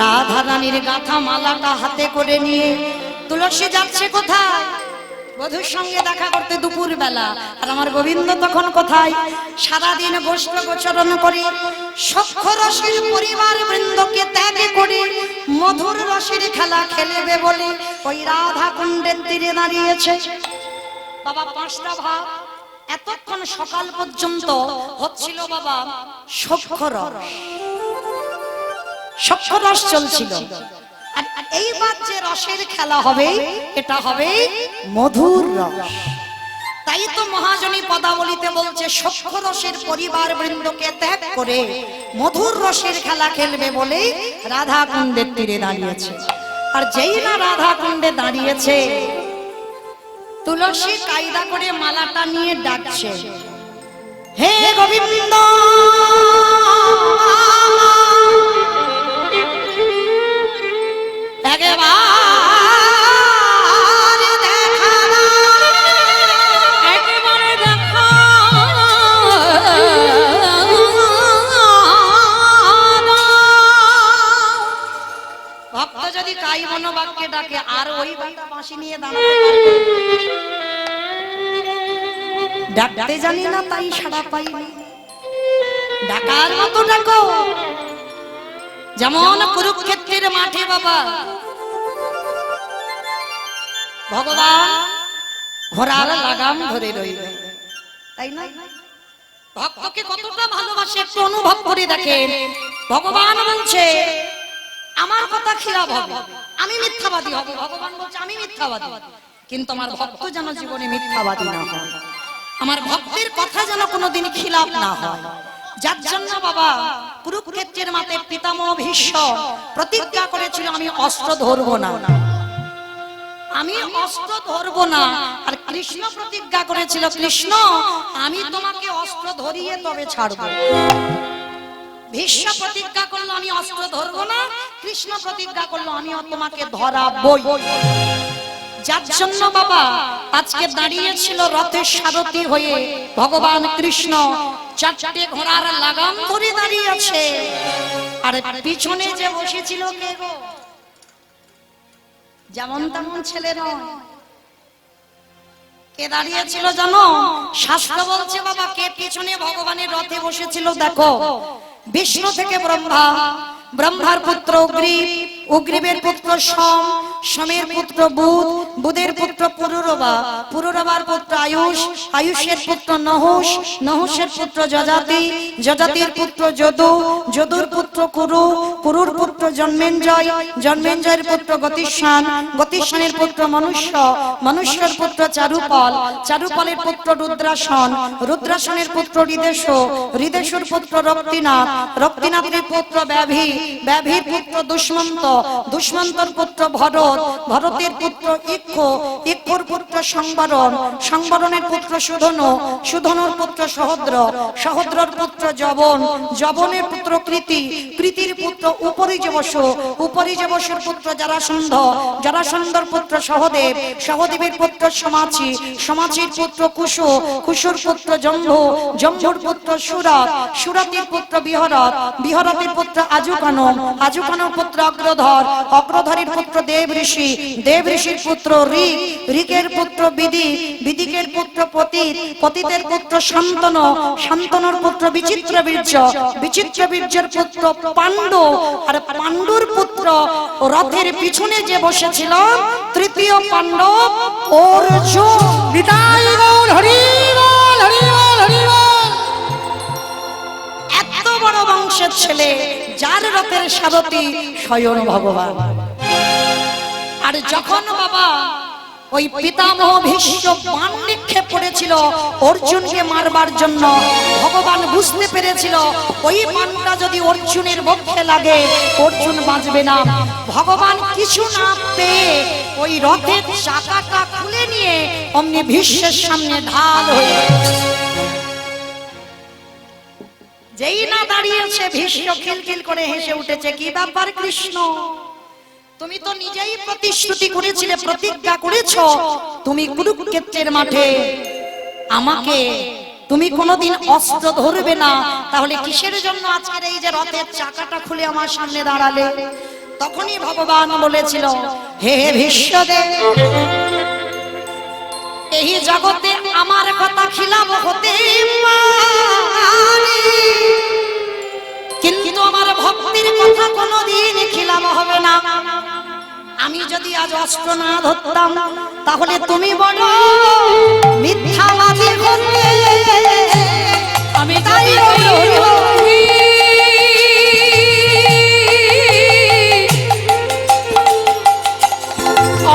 রাধা রানীর গাঁথা মালাটা হাতে করে নিয়ে তুলসী যাচ্ছে কোথায়? বধূর সঙ্গে দেখা করতে দুপুর বেলা। আর আমার গোবিন্দ তখন কোথায়? সারাদিন বস্ত্র গোচরণ করে সখ্য রসের পরিবার বৃন্দকে ত্যাগ করে মধুর রসের খেলা খেলেবে বলে ওই রাধা কুণ্ডের তীরে দাঁড়িয়েছে। বাবা পাঁচটা ভাব এতক্ষণ সকাল পর্যন্ত হচ্ছিল বাবা সখ্য রস চলছিল। আর এইবার যে রসের খেলা হবে এটা হবে মধুর রস। তাই তো মহাজনী পদাবলিতে বলছে সখ্য রসের পরিবার বৃন্দকে ত্যাগ করে মধুর রসের খেলা খেলবে বলে রাধা কুণ্ডের তীরে দাঁড়িয়েছে। আর যেই না রাধা কুণ্ডে দাঁড়িয়েছে তুলসী কায়দা করে মালাটা নিয়ে ডাকছে, হে গোবিন্দ একেবারে দেখা ভক্ত যদি কাই মনোবাক্যে ডাকে আর ওই বান্দা বাঁশি নিয়ে দাঁড়াতে পারবে? ডাকতে জানি না তাই সাড়া পাইনি, ডাকার মতো ডাকো। যেমন কুরুক্ষেত্রের মাঠে বাবা ভগবান ঘোড়ার লাগাম ধরে রইল, তাই না? ভক্তকে কতটা ভালোবাসে একটু অনুভব করে দেখেন। ভগবান বলছে আমার কথা খিলাফ হবে, আমি মিথ্যাবাদী হব। ভগবান বলছে আমি মিথ্যাবাদী, কিন্তু আমার ভক্ত যেন জীবনে মিথ্যাবাদী না হয়, আমার ভক্তের কথা যেন কোনোদিন খিলাফ না হয়। যার জন্য বাবা কুরুক্ষেত্রের মাঠে পিতামহ ভীষ্ম প্রতিজ্ঞা করেছিল আমি অস্ত্র ধরবো না, আমি অস্ত্র ধরবো না। আর কৃষ্ণ প্রতিজ্ঞা করেছিল কৃষ্ণ আমি তোমাকে অস্ত্র ধরিয়ে তবে ছাড়বো। ভীষ্ম প্রতিজ্ঞা করলো আমি অস্ত্র ধরবো না, কৃষ্ণ প্রতিজ্ঞা করলো আমিও তোমাকে ধরাবই। যার জন্য বাবা আজকে দাঁড়িয়েছিল রথের সারথি হয়ে ভগবান কৃষ্ণ, চারটে ঘোড়ার লাগাম ধরে দাঁড়িয়েছে। আর পিছনে যে বসেছিল কে গো? যেমন তেমন ছেলে নয়, কে দাঁড়িয়েছিল জানো? শাস্ত্র বলছে বাবা কে পিছনে ভগবানের রথে বসেছিল দেখো। বিষ্ণু থেকে ব্রহ্মা, ব্রহ্মার পুত্র অগ্রিব, অগ্রিবের পুত্র সোম, সোমের পুত্র বুধ, বুধের পুত্র পুরুরবা, পুরুরবার পুত্র আয়ুষ, আয়ুষের পুত্র নহুষ, নহুষের পুত্র যজাতি, যজাতির পুত্র যদু, যদুর পুত্র কুরু, কুরুর পুত্র জন্মেঞ্জয়, জন্মেঞ্জয়ের পুত্র গতিস্থান, গতিস্থানের পুত্র মনুষ্য, মনুষ্যের পুত্র চারুপল, চারুপলের পুত্র রুদ্রাসন, রুদ্রাসনের পুত্র হৃদেশ, হৃদেশুর পুত্র রক্তিনাথ, রক্তিনাথের পুত্র ব্যাভি, ব্যাভির পুত্র দুষ্মন্ত, দুষ্মন্তর পুত্র ভরত, ভরতের পুত্র ইক্ষ, ইক্ষুর পুত্র সংবরণ, সংবরণের পুত্র সুধনু, সুধনুর পুত্র সহদ্র, সহদ্রর পুত্র জবন, জবনের পুত্র কৃতি, কৃতির পুত্র উপরিজবস, উপরিজবসের পুত্র জরাসন্ধ, জরাসন্ধর পুত্র সহদেব, সহদেবের পুত্র সমাচি, সমাচির পুত্র কুশু, কুশুর পুত্র জম্ভু, জম্ভুর পুত্র সুরত, সুরতের পুত্র বিহরত, বিহরতের পুত্র আজুকানো, আজুকানোর পুত্র অগ্রধর, অগ্রধরের পুত্র দেব ঋষি, দেব ঋষির পুত্র ঋক, ঋকের পুত্র বিদি, বিদিকের পুত্র পতিত, পতিতের পুত্র শান্তনু, শান্তনুর পুত্র বিচিত্র বীর্য, বিচিত্র বীর্যের পুত্র পাণ্ডু, আর পাণ্ডুর পুত্র রথের পিছনে যে বসেছিল তৃতীয় পাণ্ডব অর্জুন। বিদায় বল হরি বল হরি বল হরি বল। এত বড় মানুষের ছেলে, যার রথের সারথি স্বয়ং ভগবান। আর যখন বাবা ওই পিতামহ ভীষ্ম বাণ নিক্ষেপ করেছিল অর্জুনকে মারবার জন্য, ভগবান বুঝতে পেরেছিল ওই বাণটা যদি অর্জুনের বক্ষে লাগে অর্জুন বাঁচবে না। ভগবান কিছু না পেয়ে ওই রথের চাকাটা খুলে নিয়ে অমনি ভীষ্মের সামনে ঢাল হয়ে, যেই না দাঁড়িয়েছে ভীষ্ম খিলখিল করে হেসে উঠেছে। কি ব্যাপার কৃষ্ণ, তুমি তো নিজেই প্রতিশ্রুতি করেছিলে, প্রতিজ্ঞা করেছো তুমি কুরুক্ষেত্রের মাঠে আমাকে তুমি কোনোদিন অস্ত্র ধরবে না, তাহলে কিসের জন্য আজকের এই যে রথের চাকাটা খুলে আমার সামনে দাঁড়ালে? তখনই ভগবান বলেছিল, হে ভীষ্মদেব, এই জগতে আমার কথা খিলাফ হতে পারে, কিন্তু আমার ভক্তির কথা কোনোদিন খিলাফ হবে না। আমি যদি আজ অস্ত্র না ধরতাম তাহলে তুমি বলো মিথ্যাবাদী হতে। আমি তাই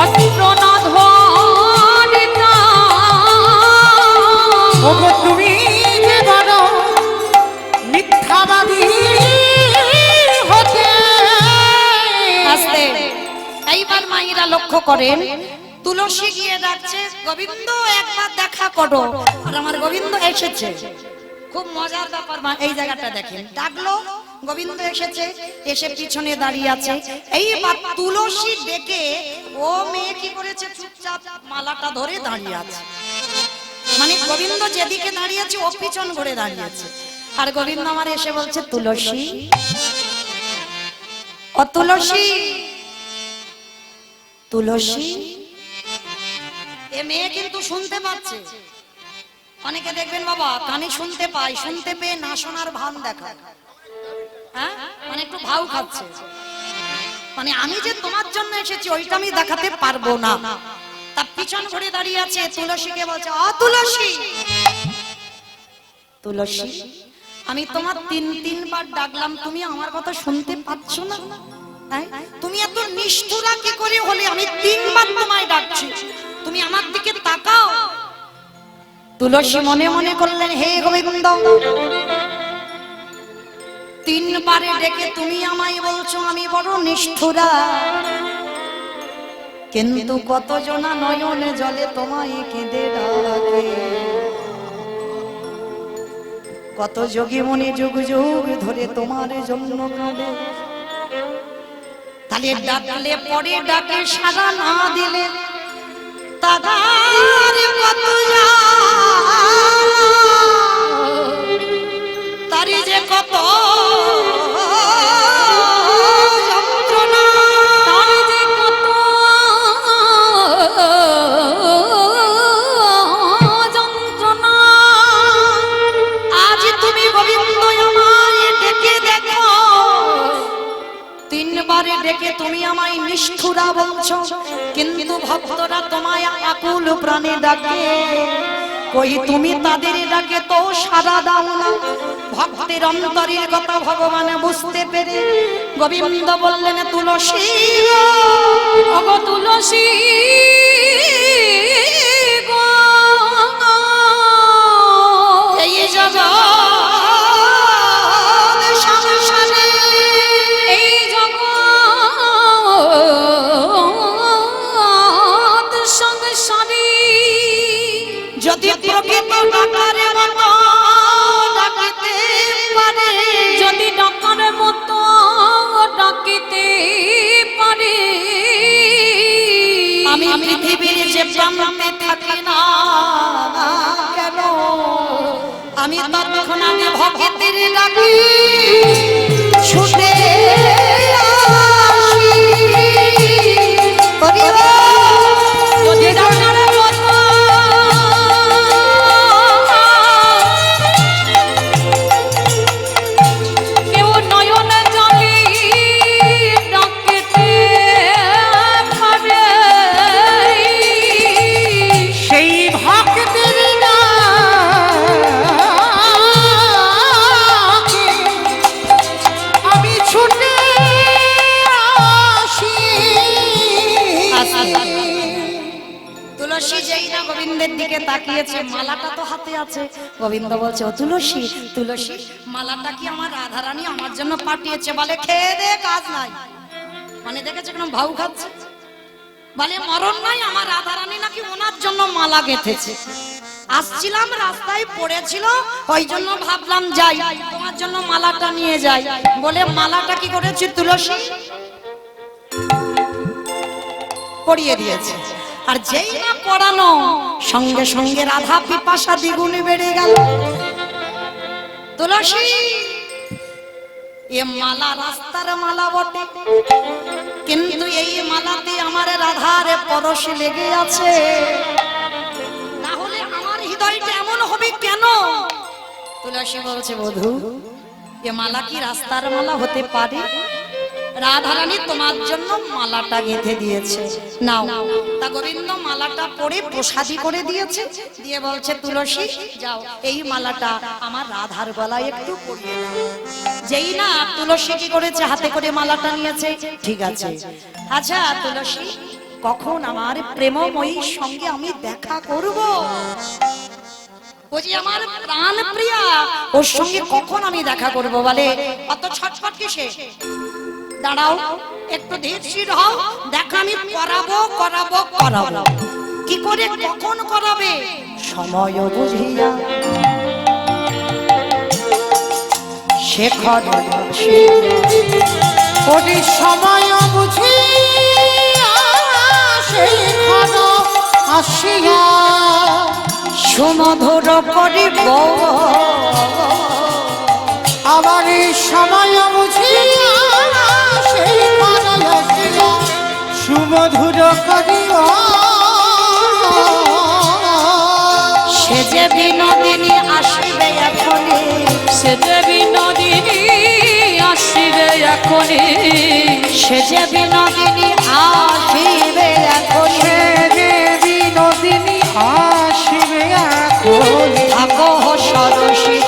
অস্ত্র না ধরতাম, ওগো তুমি যে বলো মিথ্যাবাদী হতে। আস্তে এইবার মায়েরা লক্ষ্য করেন, তুলসী গিয়ে ডাকছে, গোবিন্দ একবার দেখা করো। আর আমার গোবিন্দ এসেছে। খুব মজার ব্যাপার মা, এই জায়গাটা দেখেন, ডাকলো গোবিন্দ এসেছে, এসে পিছনে দাঁড়িয়ে আছে। এইবার তুলসী ডেকে ও মেয়ে কি করেছে, চুপচাপ মালাটা ধরে দাঁড়িয়ে আছে। মানে গোবিন্দ যেদিকে দাঁড়িয়েছে ও পিছন ঘুরে দাঁড়িয়েছে। আর গোবিন্দ আমার এসে বলছে, তুলসী, ও তুলসী, তুলসী। এ মেয়ে কিন্তু শুনতে পাচ্ছে। অনেকে দেখবেন বাবা কানে শুনতে পায়, শুনতে পেয়ে না শোনার ভান দেখা, হ্যাঁ, মানে একটু ভাও খাচ্ছে, মানে আমি যে তোমার জন্য এসেছি ওইটা আমি দেখাতে পারবো না। তার পিছন ঘুরে দাঁড়িয়ে আছে। তুলসীকে বলছে, অ তুলসী, তুলসী, আমি তোমার তিনবার ডাকলাম, তুমি আমার কথা শুনতে পাচ্ছ না? তুমি এত নিষ্ঠুরা কি করে হলে? আমি তিনবার তোমায় ডাকছি, তুমি আমার দিকে তাকাও। তুলসী মনে মনে করলেন, হে গোবিন্দ, তিনবারে ডেকে তুমি আমায় বলছো আমি বড় নিষ্ঠুরা, কিন্তু কত জনা নয়নে জলে তোমায় কেঁদে ডাকে, কত যোগী মনে যুগ যুগ ধরে তোমার জন্য কাঁদে। তাহলে ডাকলে পরে ডাকে সাড়া না দিলে তাদের কত তারি যে কত যন্ত্রণা, তার যে কত যন্ত্রণা। আজ তুমি গোবিন্দ আমায় ডেকে দেখো, তিনবারে ডেকে তুমি আমায় নিষ্ঠুরা বলছো, কিন্তু ভক্তরা তোমায় আকুল প্রাণে ডাকে, কই তুমি তাদের ডাকে তো সাড়া দাও না। ভক্তের অন্তরের কথা ভগবান বুঝতে পেরে গোবিন্দ বললেন, তুলসী, ওগো তুলসী গো, এই জগৎ সংসারে, এই জগৎ সংসারে যদি প্রকৃত ডাকারে মতো ডাকিতে পারে, যদি ডাকার মতো ডাকিতে পারে, আমি পৃথিবীর যে প্রান্তে থাকি না কেন, আমি তৎক্ষণাৎ ভক্তের ডাকি ছুটে আসি। যদি ডাকার মতো কেউ নয়ন জলে ডাকিতে পারে, সেই ভক্তের ডাকে আছে। গোবিন্দ বলছে, ও তুলসী, তুলসী মালাটা কি আমার রাধারানী আমার জন্য পাঠিয়েছে? বলে খেয়ে দে কাজ নাই, মানে দেখেছে কেন ভাউ খাচ্ছে, বলে মরণ নাই, আমার রাধারানী নাকি ওনার জন্য মালা গেঁথেছে। আসছিলাম রাস্তায় পড়েছিল, ওই জন্য ভাবলাম যাই তোমার জন্য মালাটা নিয়ে যাই। বলে মালাটা কি করেছে তুলসী পরিয়ে দিয়েছে। আর যেই না পড়ানো সঙ্গে সঙ্গে রাধা পিপাসা দ্বিগুণে বেড়ে গেল। তুলসী এ মালা রাস্তার মালা বটে, কিন্তু এই মালাতে আমার রাধার পরশ লেগে আছে, না হলে আমার হৃদয়টা এমন হবে কেন? তুলসী বলছে, বধূ এ মালা কি রাস্তার মালা হতে পারে? রাধারানী তোমার জন্য মালাটা গেঁথে দিয়েছে, নাও। তা গোবিন্দ মালাটা পরে প্রসাদী করে দিয়েছে, দিয়ে বলছে, তুলসী যাও এই মালাটা আমার রাধার গলায় একটু পরিয়ে দাও। যেই না তুলসী কি করেছে, হাতে করে মালাটা নিয়েছে। ঠিক আছে, আচ্ছা তুলসী কখন আমার প্রেমময়ীর সঙ্গে আমি দেখা করব? বুঝি আমার প্রাণ প্রিয়া, ওর সঙ্গে কখন আমি দেখা করব? বলে অত ছটফট কিসে, দাঁড়াও একটু ধীরস্থির হও, দেখা আমি করাবো করাবো করাবো। কি করে কখন করাবে? সময় বুঝিয়া শেখর ওরে সময় বুঝিয়া শেখর আসিয়া সুমধুর করিব, আবার সময় বুঝিয়া শেখর আসিয়া সুমধুর করিয়া সে যে বিনোদিনী আসিবে এখনই, সে যে বিনোদিনী আসিবে এখনই, সে যে বিনোদিনী আসিবে এখনই, বিনোদিনী আসিবে এখন থাকো সরসী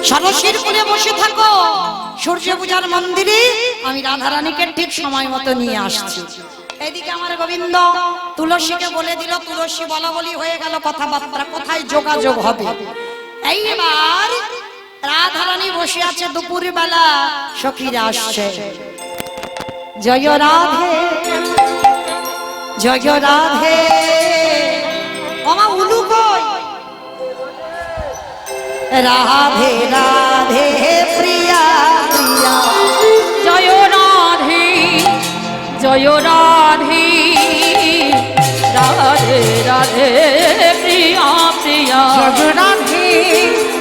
সরসীর কুলে বসে থাকো, সূর্য পূজার মন্দিরে আমি রাধারানীকে ঠিক সময় মতো নিয়ে আসছি। এদিকে আমার গোবিন্দ তুলসীকে বলে দিল, তুলসী বলা বলি হয়ে গেল, কথাবার্তা কোথায় যোগাযোগ হবে। এইবার রাধারানী বসে আছে, দুপুর বেলা সখীরা আসছে, জয় রাধে জয় রাধে। ওমা উলু কই? রাধে রাধে প্রিয়া প্রিয়া, জয় রাধে জয় রাধে, রাধে রাধে প্রিয়া প্রিয়া, রাধে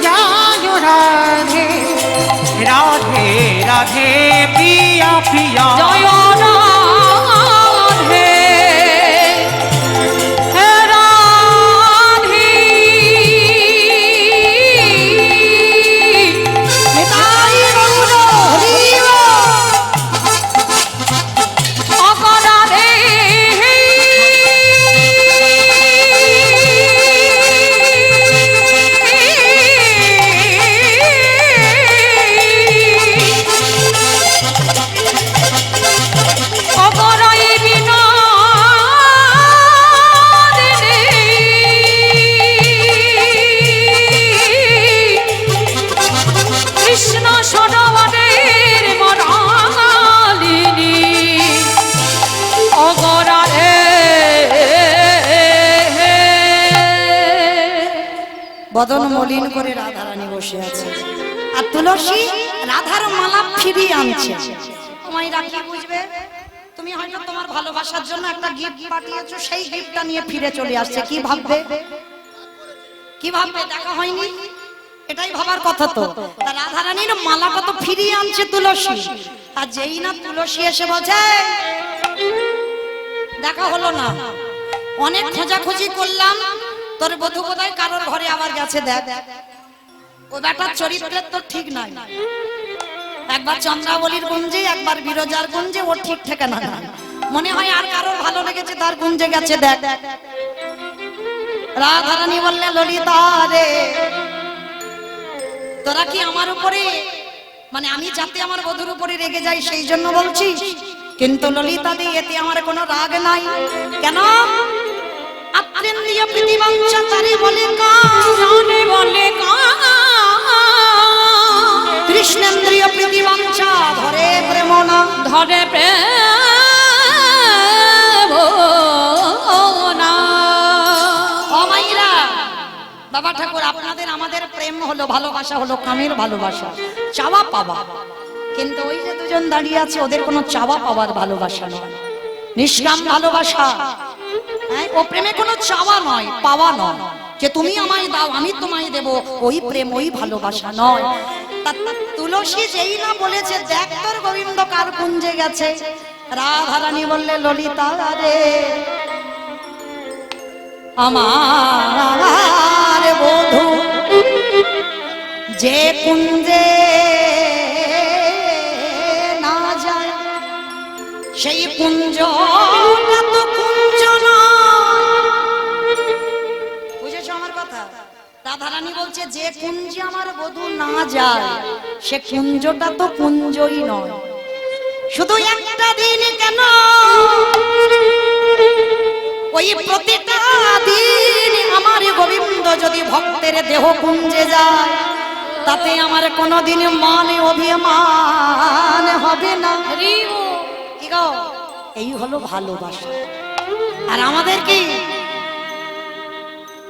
জয় রাধে, রাধে রাধে প্রিয়া প্রিয়া, জয় রাধে হে রাধে, নিতাই গৌর হরি বল। অপরাধে অপরাধে বিনা কৃষ্ণ সরবদের মরালিনী অগরাধে। বদন মলিন করে রাধারানী বসে আছে, আর তুলসী রাধার মালা ফিরিয়ে আনছে। তোমায় রাখি বুঝবে, তুমি হয়তো তোমার ভালোবাসার জন্য একটা গিফট পাঠিয়েছো, সেই গিফটটা নিয়ে ফিরে চলে আসছে। কি ভাববে, কি ভাববে? দেখা হয়নি, এটাই ভাবার কথা। তো তা রাধারানীর মালাটা তো ফিরিয়ে আনছে তুলসী, আর যেই না তুলসী এসে বলছে দেখা হলো না, অনেক খোঁজাখুঁজি করলাম, তোর বধূ বোধহয় কারোর ঘরে আবার গেছে, দেখ ও বেটার চরিত্রের তো ঠিক নাই। একবার চন্দ্রাবলীর গুঞ্জে, একবার বিরজার গুঞ্জে, ওর ঠিক ঠিকানা না। মনে হয় আর কারোর ভালো লেগেছে, তার গুঞ্জে গেছে, দেখ। রাধারানী বললে, ললিতা রে তোরা কি আমার উপরে, মানে আমি যাতে আমার বধূর উপরে রেগে যাই সেই জন্য বলছিস? কিন্তু ললিতা দি এতে আমার কোনো রাগ নাই। কেন? আত্রেন্দ্রিয় প্রীতিবাঞ্ছা তারে বলে জানে বলে কান, কৃষ্ণেন্দ্রিয় প্রীতিবাঞ্ছা ধরে প্রেম না। ধরে প্রেম না। ও মাইরা, বাবা ঠাকুর আপনাদের আমাদের প্রেম হলো, ভালোবাসা হলো কামের ভালোবাসা, চাওয়া পাওয়া। কিন্তু ওই যে দুজন দাঁড়িয়ে আছে, ওদের কোনো চাওয়া পাওয়ার ভালোবাসা নয়, নিষ্কাম ভালোবাসা। হ্যাঁ, ও প্রেমে কোনো চাওয়া নয়, পাওয়া নয়, যে তুমি আমায় দাও আমি তোমায় দেব, ওই প্রেম ওই ভালোবাসা নয়। তুলসী যেই না বলেছে দেখ তোর গোবিন্দ কার কুঞ্জে গেছে, রাধারানী বললে ললিতা রে আমার বধূ যে কুঞ্জে না যায় সেই কুঞ্জ তো কুঞ্জ নয়। বুঝেছো আমার কথা? রাধারানী বলছে যে কুঞ্জে আমার বধূ না যায় সে কুঞ্জটা তো কুঞ্জই নয়। শুধু একটা দিন কেন, ওই প্রতিটা দিন আমার গোবিন্দ যদি ভক্তের দেহ কুঞ্জে যায় তাতে আমার কোনোদিন মানে অভিমান হবে না। কি গো, এই হলো ভালোবাসা। আর আমাদের কি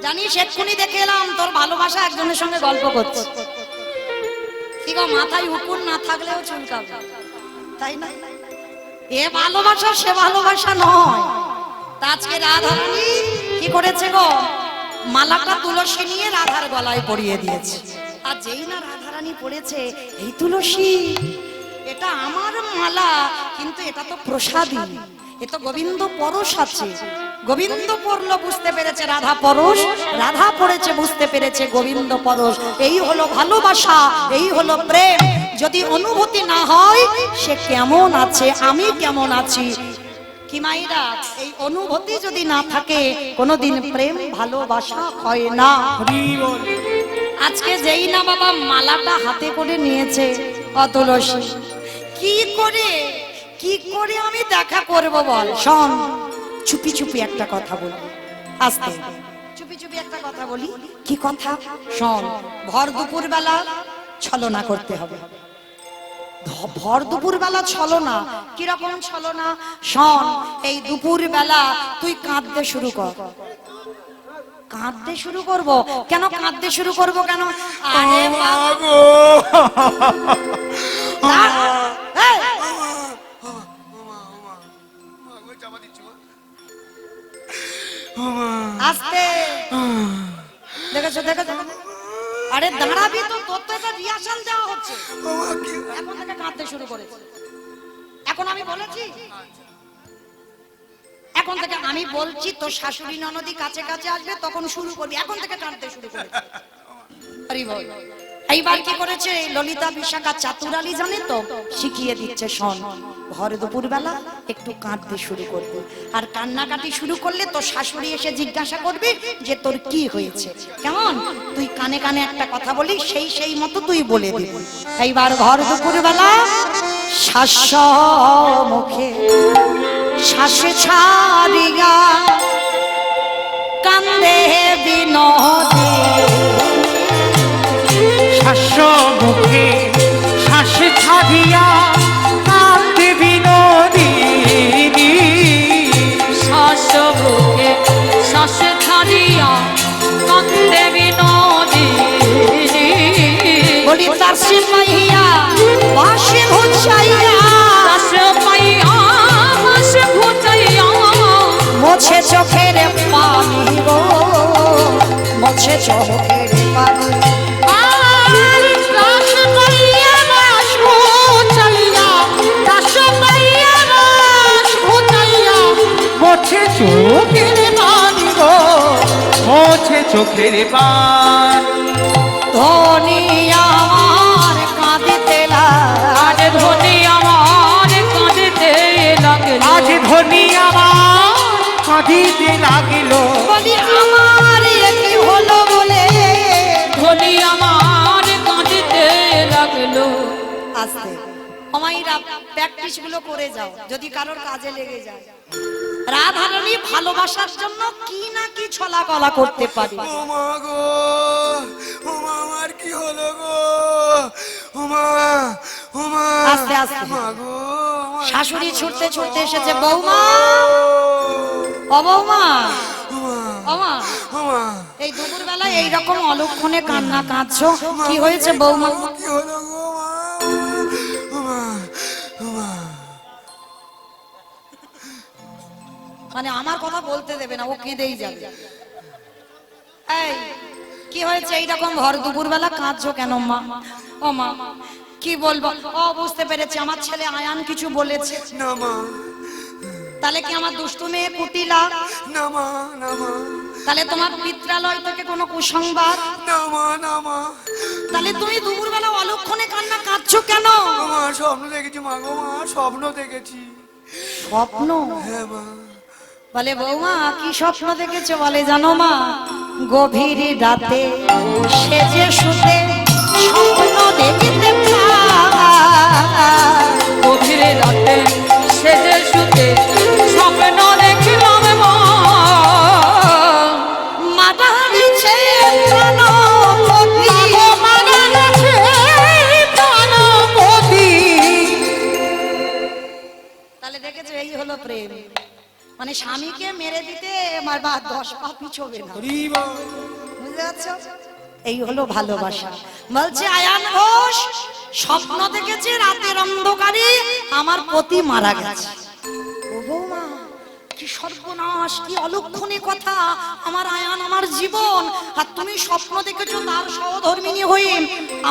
জানিস, এক্ষুনি দেখে এলাম তোর ভালোবাসা একজনের সঙ্গে গল্প করছে। কি গো, মাথায় উকুন না থাকলেও চুলকাবে, তাই না? এ ভালোবাসা সে ভালোবাসা নয়। তা আজকে রাধারানী কি করেছে গো, মালাটা তুলসী নিয়ে রাধার গলায় পরিয়ে দিয়েছে। আর যেই না রাধারানী পড়েছে, এই তুলসী এটা আমার মালা, কিন্তু এটা তো প্রসাদী, এ তো গোবিন্দ পরশ আছে। গোবিন্দ পড়লো বুঝতে পেরেছে রাধা পরশ, রাধা পড়েছে বুঝতে পেরেছে গোবিন্দ পরশ। এই হলো ভালোবাসা, এই হলো প্রেম। যদি অনুভূতি না হয় সে কেমন আছে, আমি কেমন আছি, কি মাইরা, এই অনুভূতি যদি না থাকে কোনোদিন প্রেম ভালোবাসা হয় না। আজকে যেই না বাবা মালাটা হাতে করে নিয়েছে তুলসী, কি করে আমি দেখা করব বল? শোন, চুপি চুপি একটা কথা বলি, আস্তে চুপি চুপি একটা কথা বলি। কি কথা? শোন, ভর দুপুর বেলা ছলনা করতে হবে। ভর দুপুর বেলা ছলনা, কিরকম ছলনা? শোন, এই দুপুর বেলা তুই কাঁদতে শুরু কর। কাঁদতে শুরু করব কেন? কাঁদতে শুরু করব কেন? আরে বাবু, আস্তে, দেখেছো দেখেছো? আরে দাঁড়াবি তো, তোর তো এটা রিহার্সাল দেওয়া হচ্ছে। এখন থেকে কাঁদতে শুরু করেছে। এখন আমি বলেছি, এখন থেকে আমি বলছি, তোর শাশুড়ি ননদি কাছে কাছে আসবে তখন শুরু করবি। এখন থেকে কাঁদতে শুরু করেছে। এইবার কি করেছে ললিতা বিশাখা চাতুরালি জানে তো, শিখিয়ে দিচ্ছে। শোন, ভর দুপুর বেলা একটু কাঁদতে শুরু করবি, আর কান্নাকাটি শুরু করলে তোর শাশুড়ি এসে জিজ্ঞাসা করবি যে তোর কি হয়েছে। কেমন? তুই কানে কানে একটা কথা বলি, সেই মতো তুই বলে দিবি। এইবার ভর দুপুর বেলা শ্বাস মুখে শ্বাসে ছাড়িয়া কান্দে বিনোদী, শ্বাস মুখে শ্বাস ছাড়িয়া কান্দে বিনোদিনী, শ্বাস বুকে শ্বাস ছাড়িয়া কান্দে বিনোদিনী। বলি তার সিপাহিয়া বাসে ভুজাইয়া, মোছে চোখের পানি গো, মোছে চোখের পানি। মোছে চোখের পানি গো, মোছে চোখের পানি। ধনী আমার কাঁদিতে আজ ধনী আমার কাঁদিতে লাগলো, আজ ধনী আমার কাঁদিতে লাগিল। বলি আমার কি হলো বলে, ধনী আমার কাঁদিতে লাগলো। আস্তে অমাইরা প্র্যাকটিস গুলো করে যাও, যদি কারোর কাজে লেগে যায়। রাধারানী ভালোবাসার জন্য কি না কি ছলা কলা করতে পারে। ও মা গো, ও মা, আমার কি হলো গো, ও মা, ও মা, আস্তে আস্তে। মা গো, আমার শাশুড়ি ছুটতে ছুটতে এসেছে, বৌমা, ও বৌমা, ও মা, ও মা, ও মা, এই দুপুর বেলায় এইরকম অলক্ষণে কান্না কাঁদছো, কি হয়েছে বৌমা? কি হলো গো মা, ও মা, ও মা। মানে আমার কথা বলতে দেবে না, ও কেঁদেই যাবে। এই কি হয়েছে এইরকম ভর দুপুর বেলা কাঁদছো কেন মা? ও মা, কি বলবো, ও বুঝতে পেরেছি, আমার ছেলে আয়ান কিছু বলেছে। না মা, তাহলে কি আমার দুষ্টু মেয়ে কুটিলা? না মা, না মা, তাহলে তোমার পিত্রালয় থেকে কোনো কুসংবাদ? না মা, না মা, তাহলে তুমি দুপুর বেলা অলক্ষণে কান্না কাঁদছো কেন? মা স্বপ্ন দেখেছি মা গো, মা স্বপ্ন দেখেছি। স্বপ্ন? হ্যাঁ মা। বলে বৌমা কি স্বপ্ন দেখেছো? বলে জানো মা, গভীর রাতে সেজে শুতে স্বপ্ন দেখিতে পাই। গভীর রাতে সেজে শুতে স্বপ্ন দেখিলাম মা। মাতা দিছে প্রাণপতি, মাতা দিছে প্রাণপতি। তাহলে দেখেছো, এই হলো প্রেম। মানে স্বামীকে মেরে দিতে আমার বা 10 পা পিছবে না, বুঝতে পারছো? এই হলো ভালোবাসা। বলছে আয়ান ঘোষ স্বপ্ন দেখেছে রাতের অন্ধকারে আমার পতি মারা গেছে। ও বৌমা, কি সর্বনাশ, কি অলক্ষণে কথা! আমার আয়ান আমার জীবন, আর তুমি স্বপ্ন দেখেছো তার সহধর্মিণী হয়ে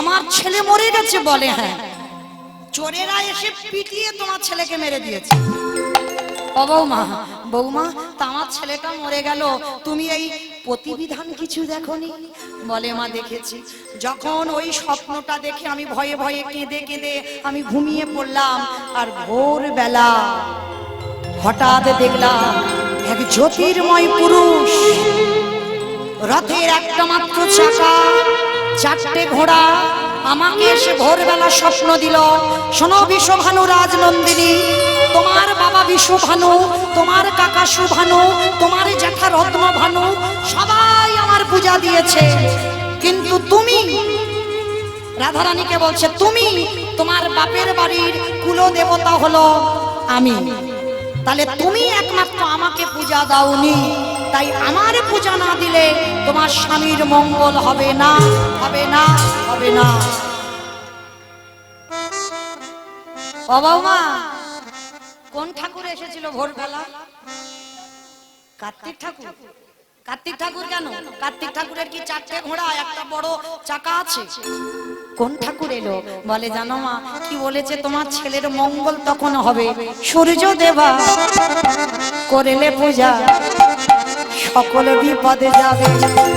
আমার ছেলে মরে গেছে। বলে হ্যাঁ, চোরেরা এসে পিটিয়ে তোমার ছেলেকে মেরে দিয়েছে। ও বৌমা, বৌমা তা আমার ছেলেটা মরে গেল, তুমি এই প্রতিবিধান কিছু দেখোনি? বলে মা দেখেছি। যখন ওই স্বপ্নটা দেখে আমি ভয়ে ভয়ে কেঁদে কেঁদে আমি ঘুমিয়ে পড়লাম, আর ভোরবেলা হঠাৎ দেখলাম এক জ্যোতির্ময় পুরুষ, রথের একটা মাত্র চাকা, 4টে ঘোড়া, আমাকে এসে ভোরবেলা স্বপ্ন দিল। শোনো বিশ্বভানু রাজনন্দিনী, তোমার বাবা বিশ্বভানু, তোমার কাকা সুভানু, তোমার জ্যাঠা রত্নভানু সবাই আমার পূজা দিয়েছে, কিন্তু তুমি, রাধারানীকে বলছে, তুমি তোমার বাপের বাড়ির কুলদেবতা হলো আমি, তাহলে তুমি একমাত্র আমাকে পূজা দাওনি, তাই আমার পূজা না দিলে তোমার স্বামীর মঙ্গল হবে না, হবে না, হবে না। ও বৌমা, কোন ঠাকুর এসেছিল ভোরবেলা? কার্তিক ঠাকুর। কার্তিক ঠাকুর কেন? কার্তিক ঠাকুরের কি 4টে ঘোড়া, একটা বড় চাকা আছে? কোন ঠাকুর এলো? বলে জানো মা কি বলেছে? তোমার ছেলের মঙ্গল তখন হবে, সূর্য দেবা করলে পূজা সকল বিপদে যাবে।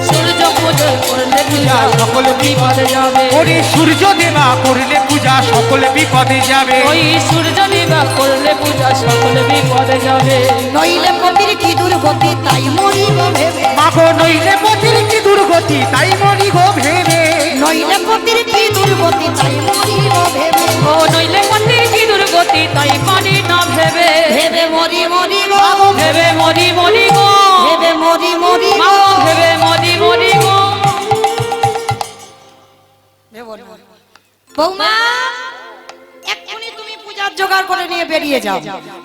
সূর্য পূজা করলে পূজা সকল বিপদে যাবে। ওরে সূর্য দেবা করলে পূজা সকল বিপদে যাবে। ওই সূর্য দেবা করলে পূজা সকল বিপদে যাবে। নইলে পতির কি দুর্গতি তাই মরিব ভেবে, মাগো নইলে পতির কি দুর্গতি তাই মরি গো ভেবে। নইলে পতির কি দুর্গতি তাই মরিব ভেবে, ও নইলে পতির কি দুর্গতি তাই পারি না ভেবে। ভেবে মরি মরি গো, ভেবে মরি মরি গো, ভেবে মরি মরি গো, মাগো ভেবে মরি মরি গো। বৌমা এক্ষুনি তুমি পূজার জোগাড় করে নিয়ে বেরিয়ে যাও,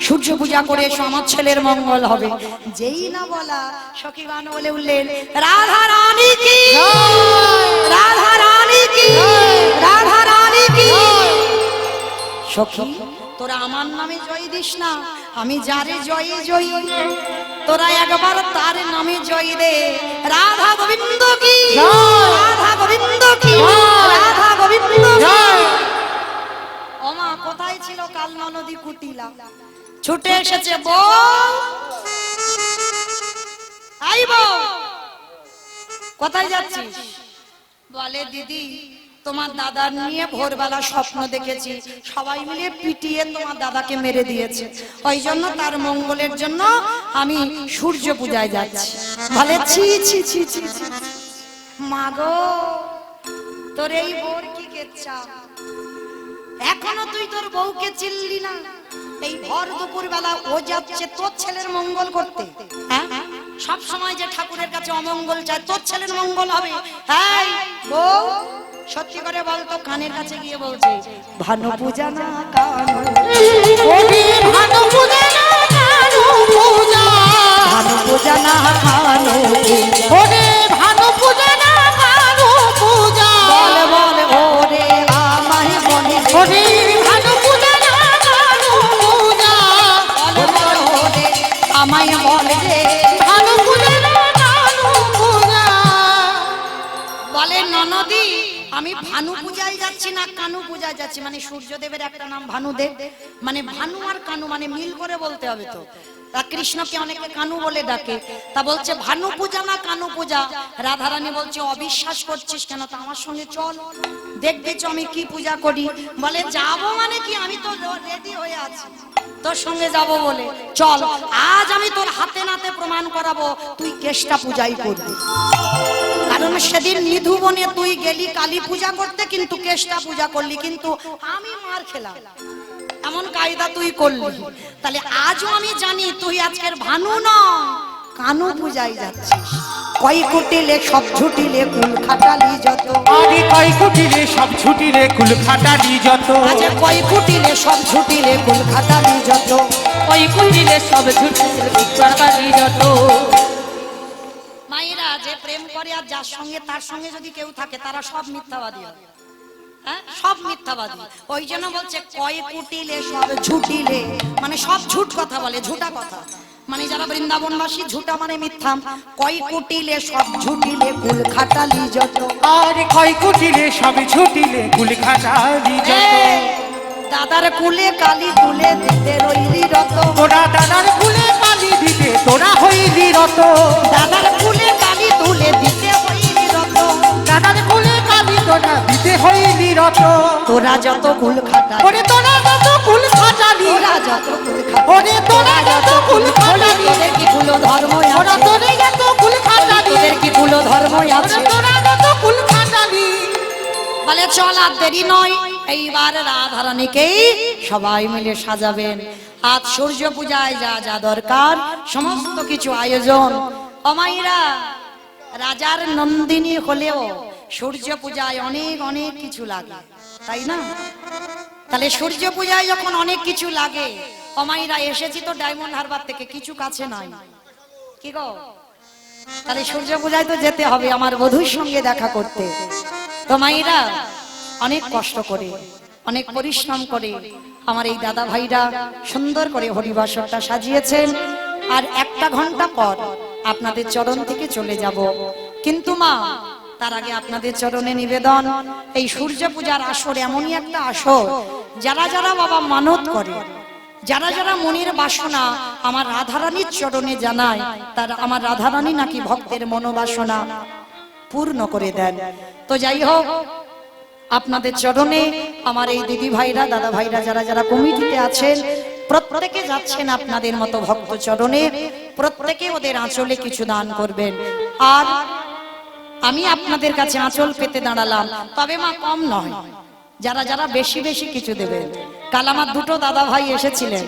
সূর্য পূজা করে এসো, আমার ছেলের মঙ্গল হবে। যেই না বলা সখী গান বলে উঠলেন, রাধা রানী কি, রাধা রানী কি, রাধা রানী কি। সখী তোরা আমার নামে জয় দিস না, আমি যারে জয়ে জয়ী, তোরা একবার তার নামে জয় দে। রাধা গোবিন্দ কি, রাধা গোবিন্দ কি, রাধা গোবিন্দ কি। ওমা কোথায় ছিল কালনা নদী কুটিলা, ছুটে এসেছে বউ। আই বউ, কোথায় যাচ্ছিস? বলে দিদি তোমার দাদা নিয়ে ভোরবেলা স্বপ্ন দেখেছি, সবাই মিলে পিটিয়ে তোমার দাদাকে মেরে দিয়েছে, ওই জন্য তার মঙ্গলের জন্য আমি সূর্য পূজায় যাচ্ছি। বলে ছি ছি ছি ছি ছি, মাগো তোর এই বোর কি কেচ্ছা, এখনো তুই তোর বউকে চিনলি না? এই ভর দুপুর বেলা ও যাচ্ছে তোর ছেলের মঙ্গল করতে, হ্যাঁ? সব সময় যে ঠাকুরের কাছে অমঙ্গল চায়, তোর ছেলের মঙ্গল হবে। হ্যাঁ বউ, সত্যি করে বলতো, কানের কাছে গিয়ে বলছে ভানু পূজা না কানু, ওরে ভানু পূজা না কানু পূজা, ভানু পূজা না কানু, ওরে ভানু পূজা না কানু পূজা, বল বল ওরে আমায় বলে, ওরে ভানু পূজা না কানু পূজা, বল বল ওরে আমায় বলে রে, ভানু পূজা না কানু পূজা। বলে ননদি আমি ভানু পূজায় যাচ্ছি না কানু পূজায় যাচ্ছি। মানে সূর্যদেবের একটা নাম ভানুদেব, মানে ভানু আর কানু মানে মিল করে বলতে হবে তো। তা কৃষ্ণকে অনেকে কানু বলে ডাকে, তা বলছে ভানু পূজা না কানু পূজা। রাধারানী বলছে অবিশ্বাস করছিস কেন, তা আমার সঙ্গে চল, দেখবি তো আমি কি পূজা করি। বলে যাবো মানে কি, আমি তো রেডি হয়ে আছি তোর সঙ্গে যাব বলে, চল আজ আমি তোর হাতে নাতে প্রমাণ করাবো তুই কেষ্টা পূজাই করবি। কারণ সেদিন নিধু বনে তুই গেলি কালী পূজা করতে, কিন্তু কেষ্টা পূজা করলি, কিন্তু আমি মার খেলাম, এমন কায়দা তুই করলি। তাহলে আজও আমি জানি তুই আজকের ভানু ন কানু পূজায় যাচ্ছিস। কই কুটিলে সব ঝুটিলে কুল খাটালি যত, আরে কই কুটিলে সব ছুটিলে কুল খাটালি যত, আজ কই কুটিলে সব ঝুটিলে কুল খাটালি যত, ওই কুটিলে সব ঝুটিলে কুটকালি যত। মায়েরা যে প্রেম করে আর যার সঙ্গে তার সঙ্গে যদি কেউ থাকে তারা সব মিথ্যাবাদী হবে, হ্যাঁ সব মিথ্যাবাদী। ওই জন্য বলছে কয় কুটিলে সব ঝুটিলে, মানে সব ঝুট কথা বলে, ঝুটা কথা, মানে যারা বৃন্দাবনবাসী ঝুটা মানে মিথ্যা। কয় কুটিলে সব ঝুটিলে কুল খাটালি যত, আরে কই কুটিলে সব ছুটিলে কুল খাটালি যত, এই, দাদার কুলে কালি তুলে দিতে রইলি রত, তোরা দাদার কুলে কালি দিতে তোরা হইলি রত, দাদার কুলে কালি তুলে দিতে হইলি রত, দাদার কুলে কালি তোরা দিতে হইলি রত, তোরা যত কুল খাটালি, ওরে তোরা যত কুল খাটালি, তোরা যত কুল খাটালি, ওরে তোরা যত কুল খাটালি, তোদের কি কুলো ধর্ম ওরা আছে, তোরে যত কুল খাটালি, তোদের কি কুলো ধর্ম ওরে আছে। তোরা যত কুল খাটালি। বলে চল আর দেরি নয়, এইবার রাধারানীকেই সবাই মিলে সাজাবেন। আজ সূর্য পূজায় যা যা দরকার সমস্ত কিছু আয়োজন। অমাইরা রাজার নন্দিনী হলেও সূর্য পূজায় অনেক অনেক কিছু লাগে, তাই না? তাহলে সূর্য পূজায় যখন অনেক কিছু লাগে, অমাইরা এসেছি তো ডায়মন্ড হারবার থেকে, কিছু কাছে নাই, কি গো? তাহলে সূর্য পূজায় তো যেতে হবে আমার বধূর সঙ্গে দেখা করতে। তো মাইরা অনেক কষ্ট করে অনেক পরিশ্রম করে আমার এই দাদা ভাইরা সুন্দর করে হরিবাসরটা সাজিয়েছেন। আর একটা ঘন্টা পর আপনাদের চরণ থেকে চলে যাব, কিন্তু মা তার আগে আপনাদের চরণে নিবেদন, এই সূর্য পূজার আসর এমনই একটা আসর, যারা যারা বাবা মানত করে, যারা যারা মনের বাসনা আমার রাধারানীর চরণে জানায়, তারা আমার রাধারানী নাকি ভক্তের মনোবাসনা পূর্ণ করে দেন। তো যাই হোক, আপনাদের চরণে আমার এই দিদি ভাইরা দাদা ভাইরা যারা যারা কমিটিতে আছেন প্রত্যেকে যাচ্ছেন আপনাদের মতো ভক্ত চরণে, প্রত্যেকে ওদের আঁচলে কিছু দান করবেন। আর আমি আপনাদের কাছে আঁচল পেতে দাঁড়ালাম, তবে মা কম নয়, যারা যারা বেশি বেশি কিছু দেবেন। কাল আমার দুটো দাদা ভাই এসেছিলেন,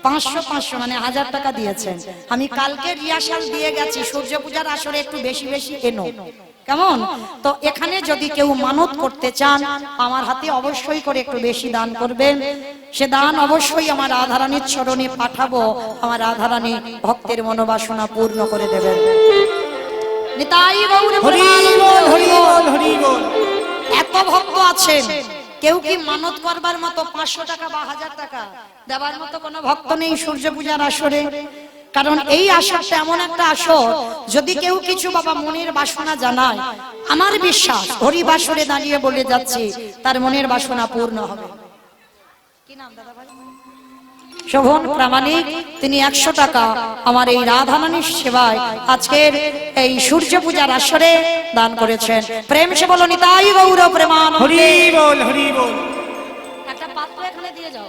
500 মানে 1000 টাকা দিয়েছেন। আমি কালকে রিহার্সাল দিয়ে গেছি, সূর্য পূজার আসরে একটু বেশি বেশি এনো, কেমন? তো এখানে যদি কেউ মানত করতে চান আমার হাতে অবশ্যই করে একটু বেশি দান করবেন, সে দান অবশ্যই আমার রাধারানীর চরণে পাঠাবো, আমার রাধারানী ভক্তের মনোবাসনা পূর্ণ করে দেবেন। নিতাই গৌর হরি বল হরি বল হরি বল। এত ভক্ত আছেন, কেউ কি মানত করবার মতো 500 টাকা বা 1000 টাকা দেবার মতো কোনো ভক্ত নেই সূর্য পূজার আসরে? কারণ এই আসরটা এমন একটা আসর, যদি কেউ কিছু বাবা মনের বাসনা জানায়, আমার বিশ্বাস হরি বাসরে দাঁড়িয়ে বলে যাচ্ছি তার মনের বাসনা পূর্ণ হবে। কি নাম দাদা ভাই? শোভন প্রামাণিক, তিনি 100 টাকা আমার এই রাধারানীর সেবায় আজকের এই সূর্য পূজার আসরে দান করেছেন। প্রেম সে বলো নিতাই গৌর প্রেমানন্দে। হরি বল হরি বল। একটা পাত্র এখানে দিয়ে যাও।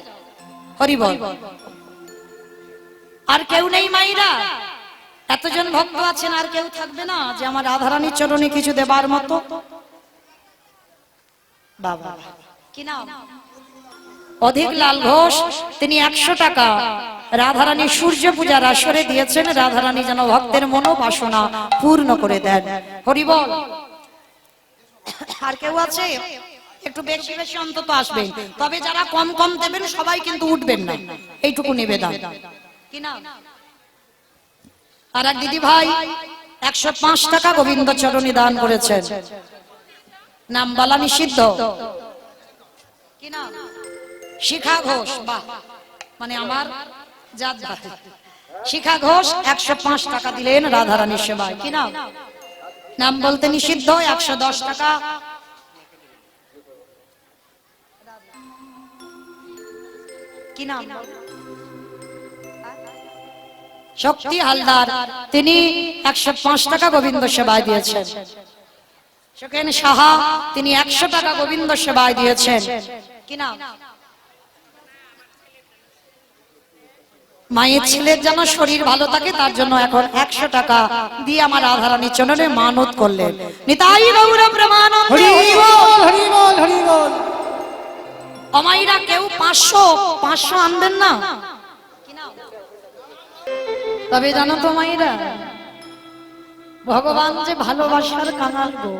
হরি বল। আর কেউ নেই মাইরা? এতজন ভক্ত আছেন, আর কেউ থাকবে না যে আমার রাধারানীর চরণে কিছু দেবার মতো? বাবা কি নাম? অধিক লাল ঘোষ তিনি 100 টাকা রাধারানী সূর্য পূজার আসরে দিয়েছেন। রাধারানী যেন ভক্তের মনোবাসনা পূর্ণ করে দেন। হরি বল। আর কেউ আছে? একটু বেশি বেশি অন্তত আসবেন, তবে যারা কম কম দেবেন সবাই কিন্তু উঠবেন না, এইটুকু নিবেদন। কি না? আর এক দিদি ভাই 105 টাকা গোবিন্দ চরণী দান করেছেন। নাম বলা নিষিদ্ধ। কি না? শিখা ঘোষ। বাহ, মানে আমার জাত ভাই। শিখা ঘোষ 105 টাকা দিলেন রাধারানীর সেবায়। কি না? নাম বলতে নিষিদ্ধ। 110 টাকা কি নাম? শক্তি হালদার, তিনি 105 টাকা গোবিন্দ সেবায় দিয়েছেন। সুখেন সাহা, তিনি 100 টাকা গোবিন্দ সেবায় দিয়েছেন। কি নাম? মায়ের ছেলের যেন শরীর ভালো থাকে তার জন্য এখন 100 টাকা দিয়ে আমার রাধারানীর চরণে মানত করলেন। নিতাই গৌর প্রেমানন্দ। হরি বল, হরি বল, হরি বল। অমাইরা কেউ 500 আনবেন না? তবে জানো তো মাইরা, ভগবান যে ভালোবাসার কাঙাল গো।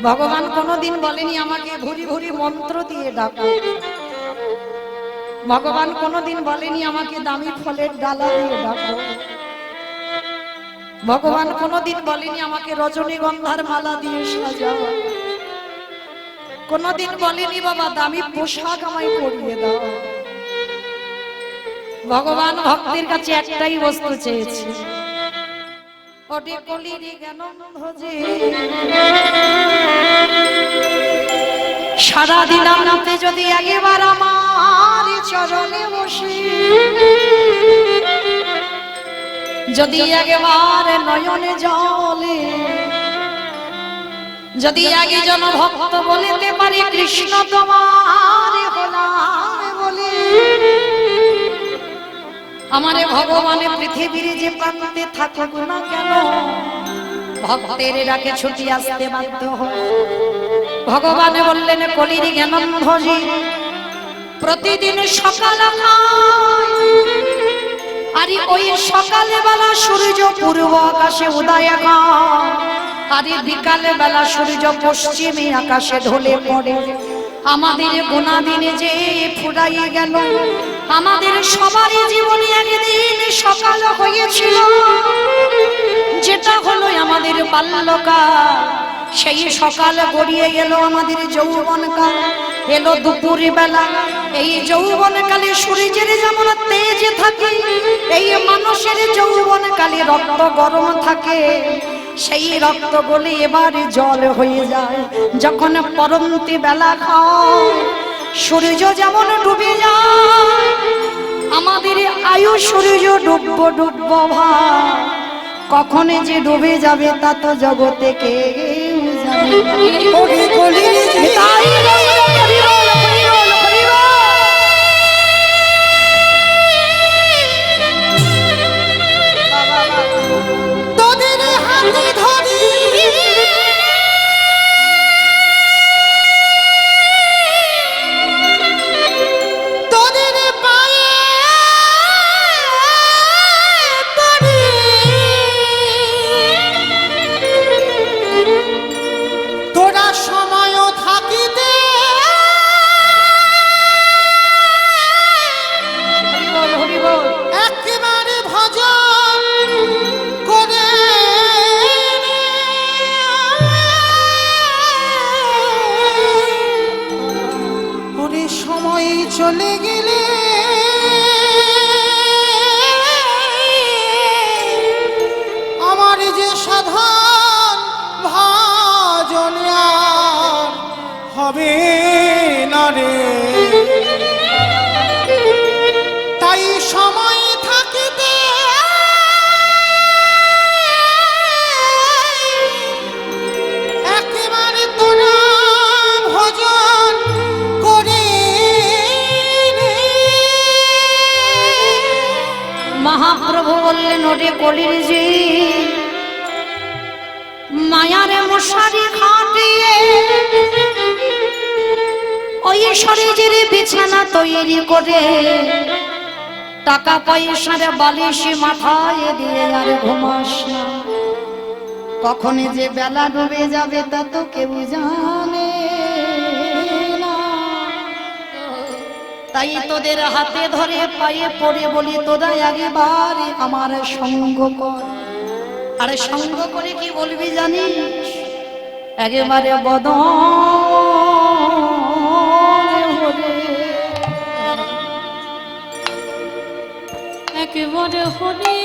ভগবান কোনোদিন বলেনি আমাকে ভুরি ভুরি মন্ত্র দিয়ে ডাকো। ভগবান কোনোদিন বলেনি আমাকে দামি ফলের ডালা দিয়ে ডাকো। ভগবান কোনোদিন বলেনি আমাকে রজনীগন্ধার মালা দিয়ে সাজাও। কোনোদিন বলেনি বাবা দামি পোশাক আমায় পরিয়ে দাও। ভগবান ভক্তের কাছে একটাই বস্তু চেয়েছে, ওটি কলির জ্ঞান ভজে সারাদিন নামতে যদি একবার আমার চরণে বসে, যদি একবার নয়নে জলে, যদি একজন ভক্ত বলিতে পারি কৃষ্ণ তোমার হলাম বলে, আমারে ভগবানে পৃথিবীর যে প্রান্তে থাকুক না কেন ভক্তের ডাকে ছুটি আসতে বাধ্য হয়। ভগবান বললেন কলির জ্ঞান ভজি প্রতিদিন সকাল আর ওই সকালে বেলা সূর্য পূর্ব আকাশে উদয় হয়, আর বিকালে বেলা সূর্য পশ্চিমে আকাশে ঢলে পড়ে। আমাদের গোনা দিনে যে ফুরাইয়ে গেল, আমাদের সবারই জীবনে একদিন সকাল হয়েছিল, যেটা হলো আমাদের বাল্যকাল। সেই সকাল গড়িয়ে গেল আমাদের যৌবনকাল, এলো দুপুর বেলা। এই যৌবনকালে সূর্যের যেমন তেজ থাকে, এই মানুষের যৌবনকালে রক্ত গরম থাকে। সেই রক্ত গলে এবার জল হয়ে যায় যখন পরন্তি বেলা খায়। সূর্য যেমন ডুবে যায়, আমাদের আয়ু সূর্য ডুববো ডুববো ভাই। কখন যে ডুবে যাবে তা তো জগতে কেউ জানে না। চলে গেলে আমার যে সাধন ভাজন হবে না রে, তাই সময় থাকিতে একেবারে তোরা ভজন করে। মহাপ্রভু বললেন ওরে কলির জি, মায়ারে মশারি খাটিয়ে ওই শরীরের বিছানা তৈরি করে টাকা পয়সার বালিশ মাথায় দিয়ে আর ঘুমাস না। কখনই যে বেলা ডুবে যাবে তা তো কেউ জানে না। তাই তোদের হাতে ধরে পায়ে পড়ে বলি, তোরা একবার আমার সঙ্গ কর। আরে সঙ্গ করে কি বলবি জানিস? একেবারে বদন একেবারে হরি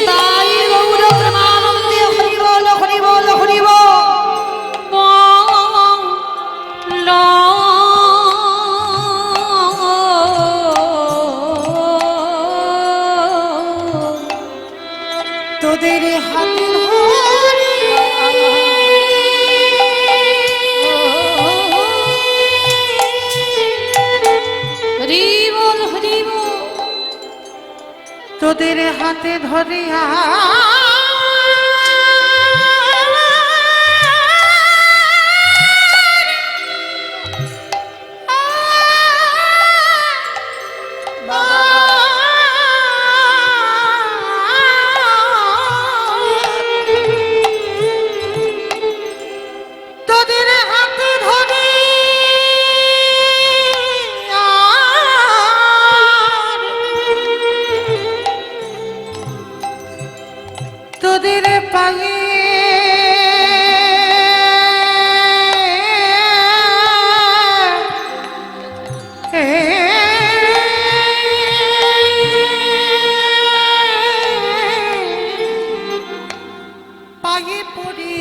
তাই গৌর প্রেমানন্দে হরি বল হরি বল হরি বল। তোদের হাতে হরি বল হরি বল। তোদের হাতে ধরিয়া তোদের হাতে ধরি তোদের পায়ে পায়ে পড়ি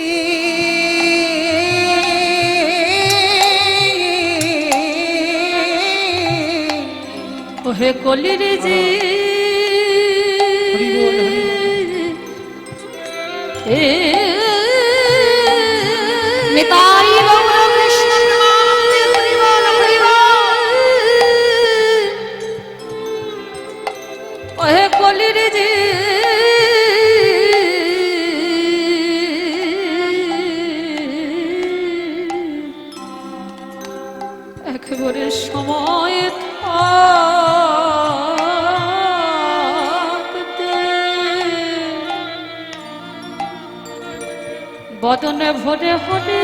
ওহে কলির যে নিতাই গৌর কৃষ্ণ প্রেমানন্দে হরি বল হরি বল। ওহে কলির যে একেবারে সময় থাকতে বদনে ভরে ভরে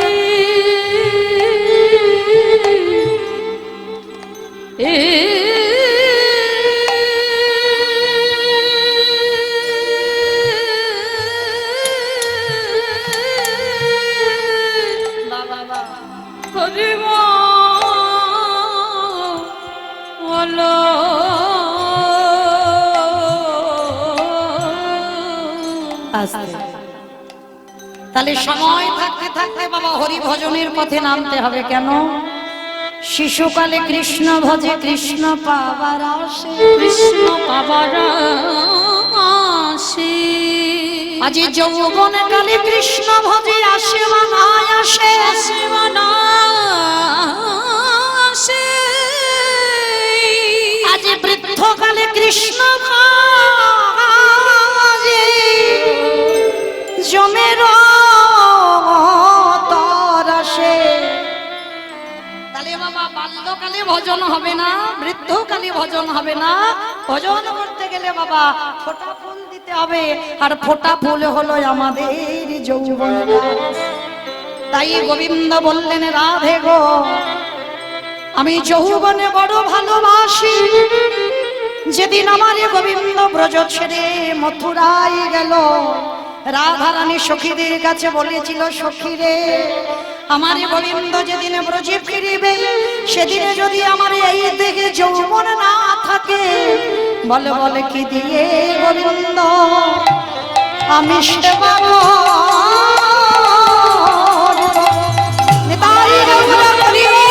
হরি বল। তাহলে সময় থাকতে থাকতে বাবা হরি ভজনের পথে নামতে হবে। কেন? শিশুকালে কৃষ্ণ ভজে কৃষ্ণ পাবার আসে, কৃষ্ণ পাবার আসে। আজি যৌবন কালে কৃষ্ণ ভজে আসে বা নাই আসে, আসে বা না আসে। আজি বৃদ্ধ কালে কৃষ্ণ ভজে জমের তর আসে। তাহলে বাবা বাল্যকালে ভজন হবে না, বৃদ্ধকালে ভজন হবে না। ভজন করতে গেলে বাবা ফোঁটা ফুল দিতে হবে, আর ফোঁটা ফুল হলো আমাদের যৌবন। তাই গোবিন্দ বললেন, রাধে গো আমি যৌবনে বড় ভালোবাসি। যেদিন আমার গোবিন্দ ব্রজ ছেড়ে মথুরায় গেল, রাধারানী সখীদের কাছে বলেছিল, সখীরে আমার গোবিন্দ যেদিন ব্রজে ফিরিবে, সেদিনে যদি আমার এই দেহে যৌবন না থাকে, বলে বলে কি দিয়ে গোবিন্দ আমি সেবা করব। নিতাই গৌর হরি বল।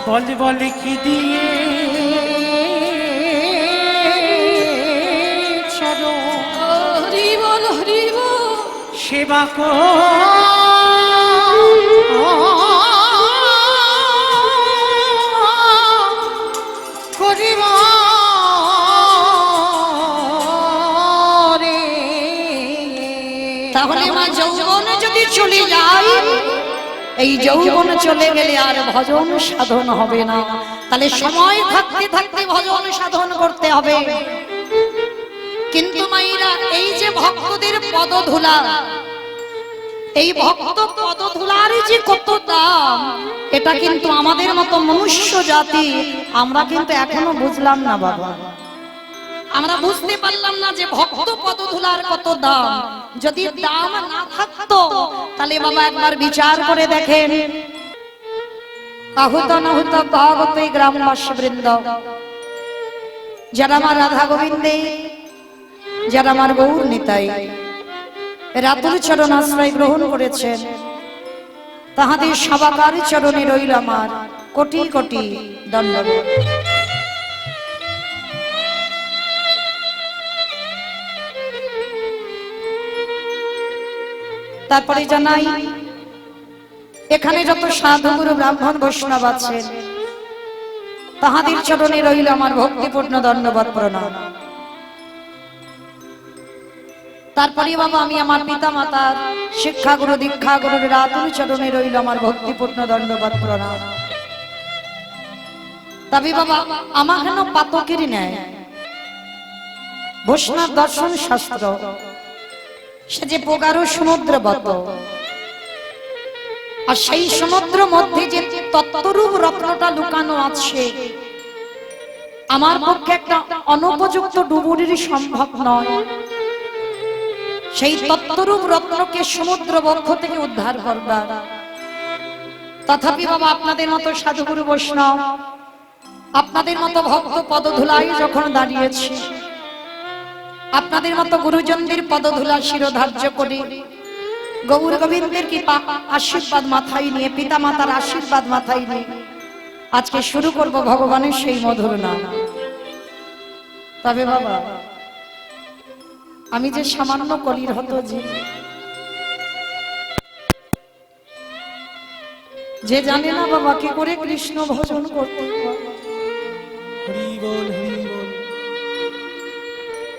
বল বল কি দিয়ে চলো হরি বল হরি বল। সেবা করিব রে। তাহলে মা যৌবন যদি চলে যায়, এই যৌবন চলে গেলে আর ভজন সাধন হবে না। তাহলে সময় থাকতে থাকতে ভজন সাধন করতে হবে। কিন্তু মাইরা এই যে ভক্তদের পদধূলা, এই ভক্ত পদধূলার যে কত দাম, এটা কিন্তু আমাদের মতো মনুষ্য জাতি আমরা কিন্তু এখনো বুঝলাম না বাবা। আমরা বুঝতে পারলাম না যে ভক্ত পদধূলার কত দাম। যদি দাম না থাকতো তাহলে বাবা একবার বিচার করে দেখেন, আহুত নাহুত ভাগবত গ্রামবাসী বৃন্দ, যারা আমার রাধা গোবিন্দে, যারা আমার গৌর নিতাই রাতুল চরণ আশ্রয় গ্রহণ করেছেন, তাহাদের সবাকার চরণে রইল আমার কোটি কোটি দণ্ডবত। তারপরে জানাই, এখানে যত সাধু গুরু ব্রাহ্মণ বৈষ্ণব আছেন, তাহাদের চরণে রইল আমার ভক্তিপূর্ণ দণ্ডবত প্রণাম। তারপরে বাবা আমি আমার পিতা মাতার শিক্ষা গুরু দীক্ষা গুরুর রাতুল চরণে রইল আমার ভক্তিপূর্ণ দণ্ডবত প্রণাম। তবে বাবা আমার কেন পাতকের ন্যায় বৈষ্ণব দর্শন শাস্ত্র, সে যে প্রগাঢ় সমুদ্রবত, আর সেই সমুদ্র মধ্যে যে তত্ত্বরূপ রত্নটা লুকানো আছে, আমার পক্ষে একটা অনুপযুক্ত ডুবুরির সম্ভব নয়। সেই তত্ত্বরূপ রত্নকে সমুদ্র বক্ষ থেকে উদ্ধার করবার। তথাপি বাবা আপনাদের মতো সাধুগুরু বৈষ্ণব, আপনাদের মতো ভক্ত পদধূলায় যখন দাঁড়িয়েছি, আপনাদের মতো গুরুজনদের পদধূলা শিরোধার্য করে গৌর গোবিন্দের কৃপা আশীর্বাদ মাথায় নিয়ে, পিতা মাতার আশীর্বাদ মাথায় নিয়ে আজকে শুরু করব ভগবানের সেই মধুর নাম। তবে বাবা আমি যে সামান্য কলির হতো, যে জানে না বাবা কি করে কৃষ্ণ ভজন করতে হয়, হরি বল হরি বল।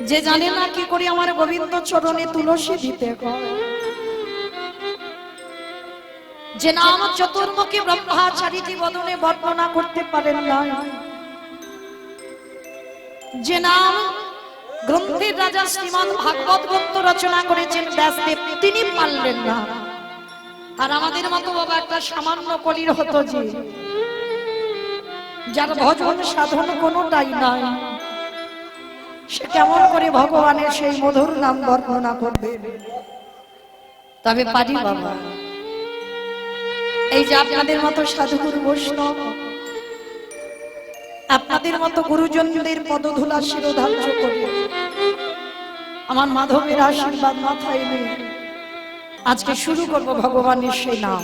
যে জানে না কি করে আমার গোবিন্দ চরণে তুলসী দিতে হয়, যে নাম চতুর্মুখী ব্রহ্মাচারীটি বদনে বর্ণনা করতে পারেন না, যে নাম গ্রন্থের রাজা শ্রীমৎ ভাগবত গ্রন্থ রচনা করেছেন ব্যাসদেব, তিনি পারলেন না। আর আমাদের মতো বাবা একটা সামান্য কলির হতো, যে যার ভজন সাধন কোনোটাই নাই, সে কেমন করে ভগবানের সেই মধুর নাম বর্ণনা করবে? তবে পারি বাবা, এই যে আপনাদের মতো সাধুগুরু বৈষ্ণব, আপনাদের মতো গুরুজনদের পদধূলা শিরোধার্য করে আমার মাধবের আশীর্বাদ মাথায় নিয়ে আজকে শুরু করব ভগবানের সেই নাম।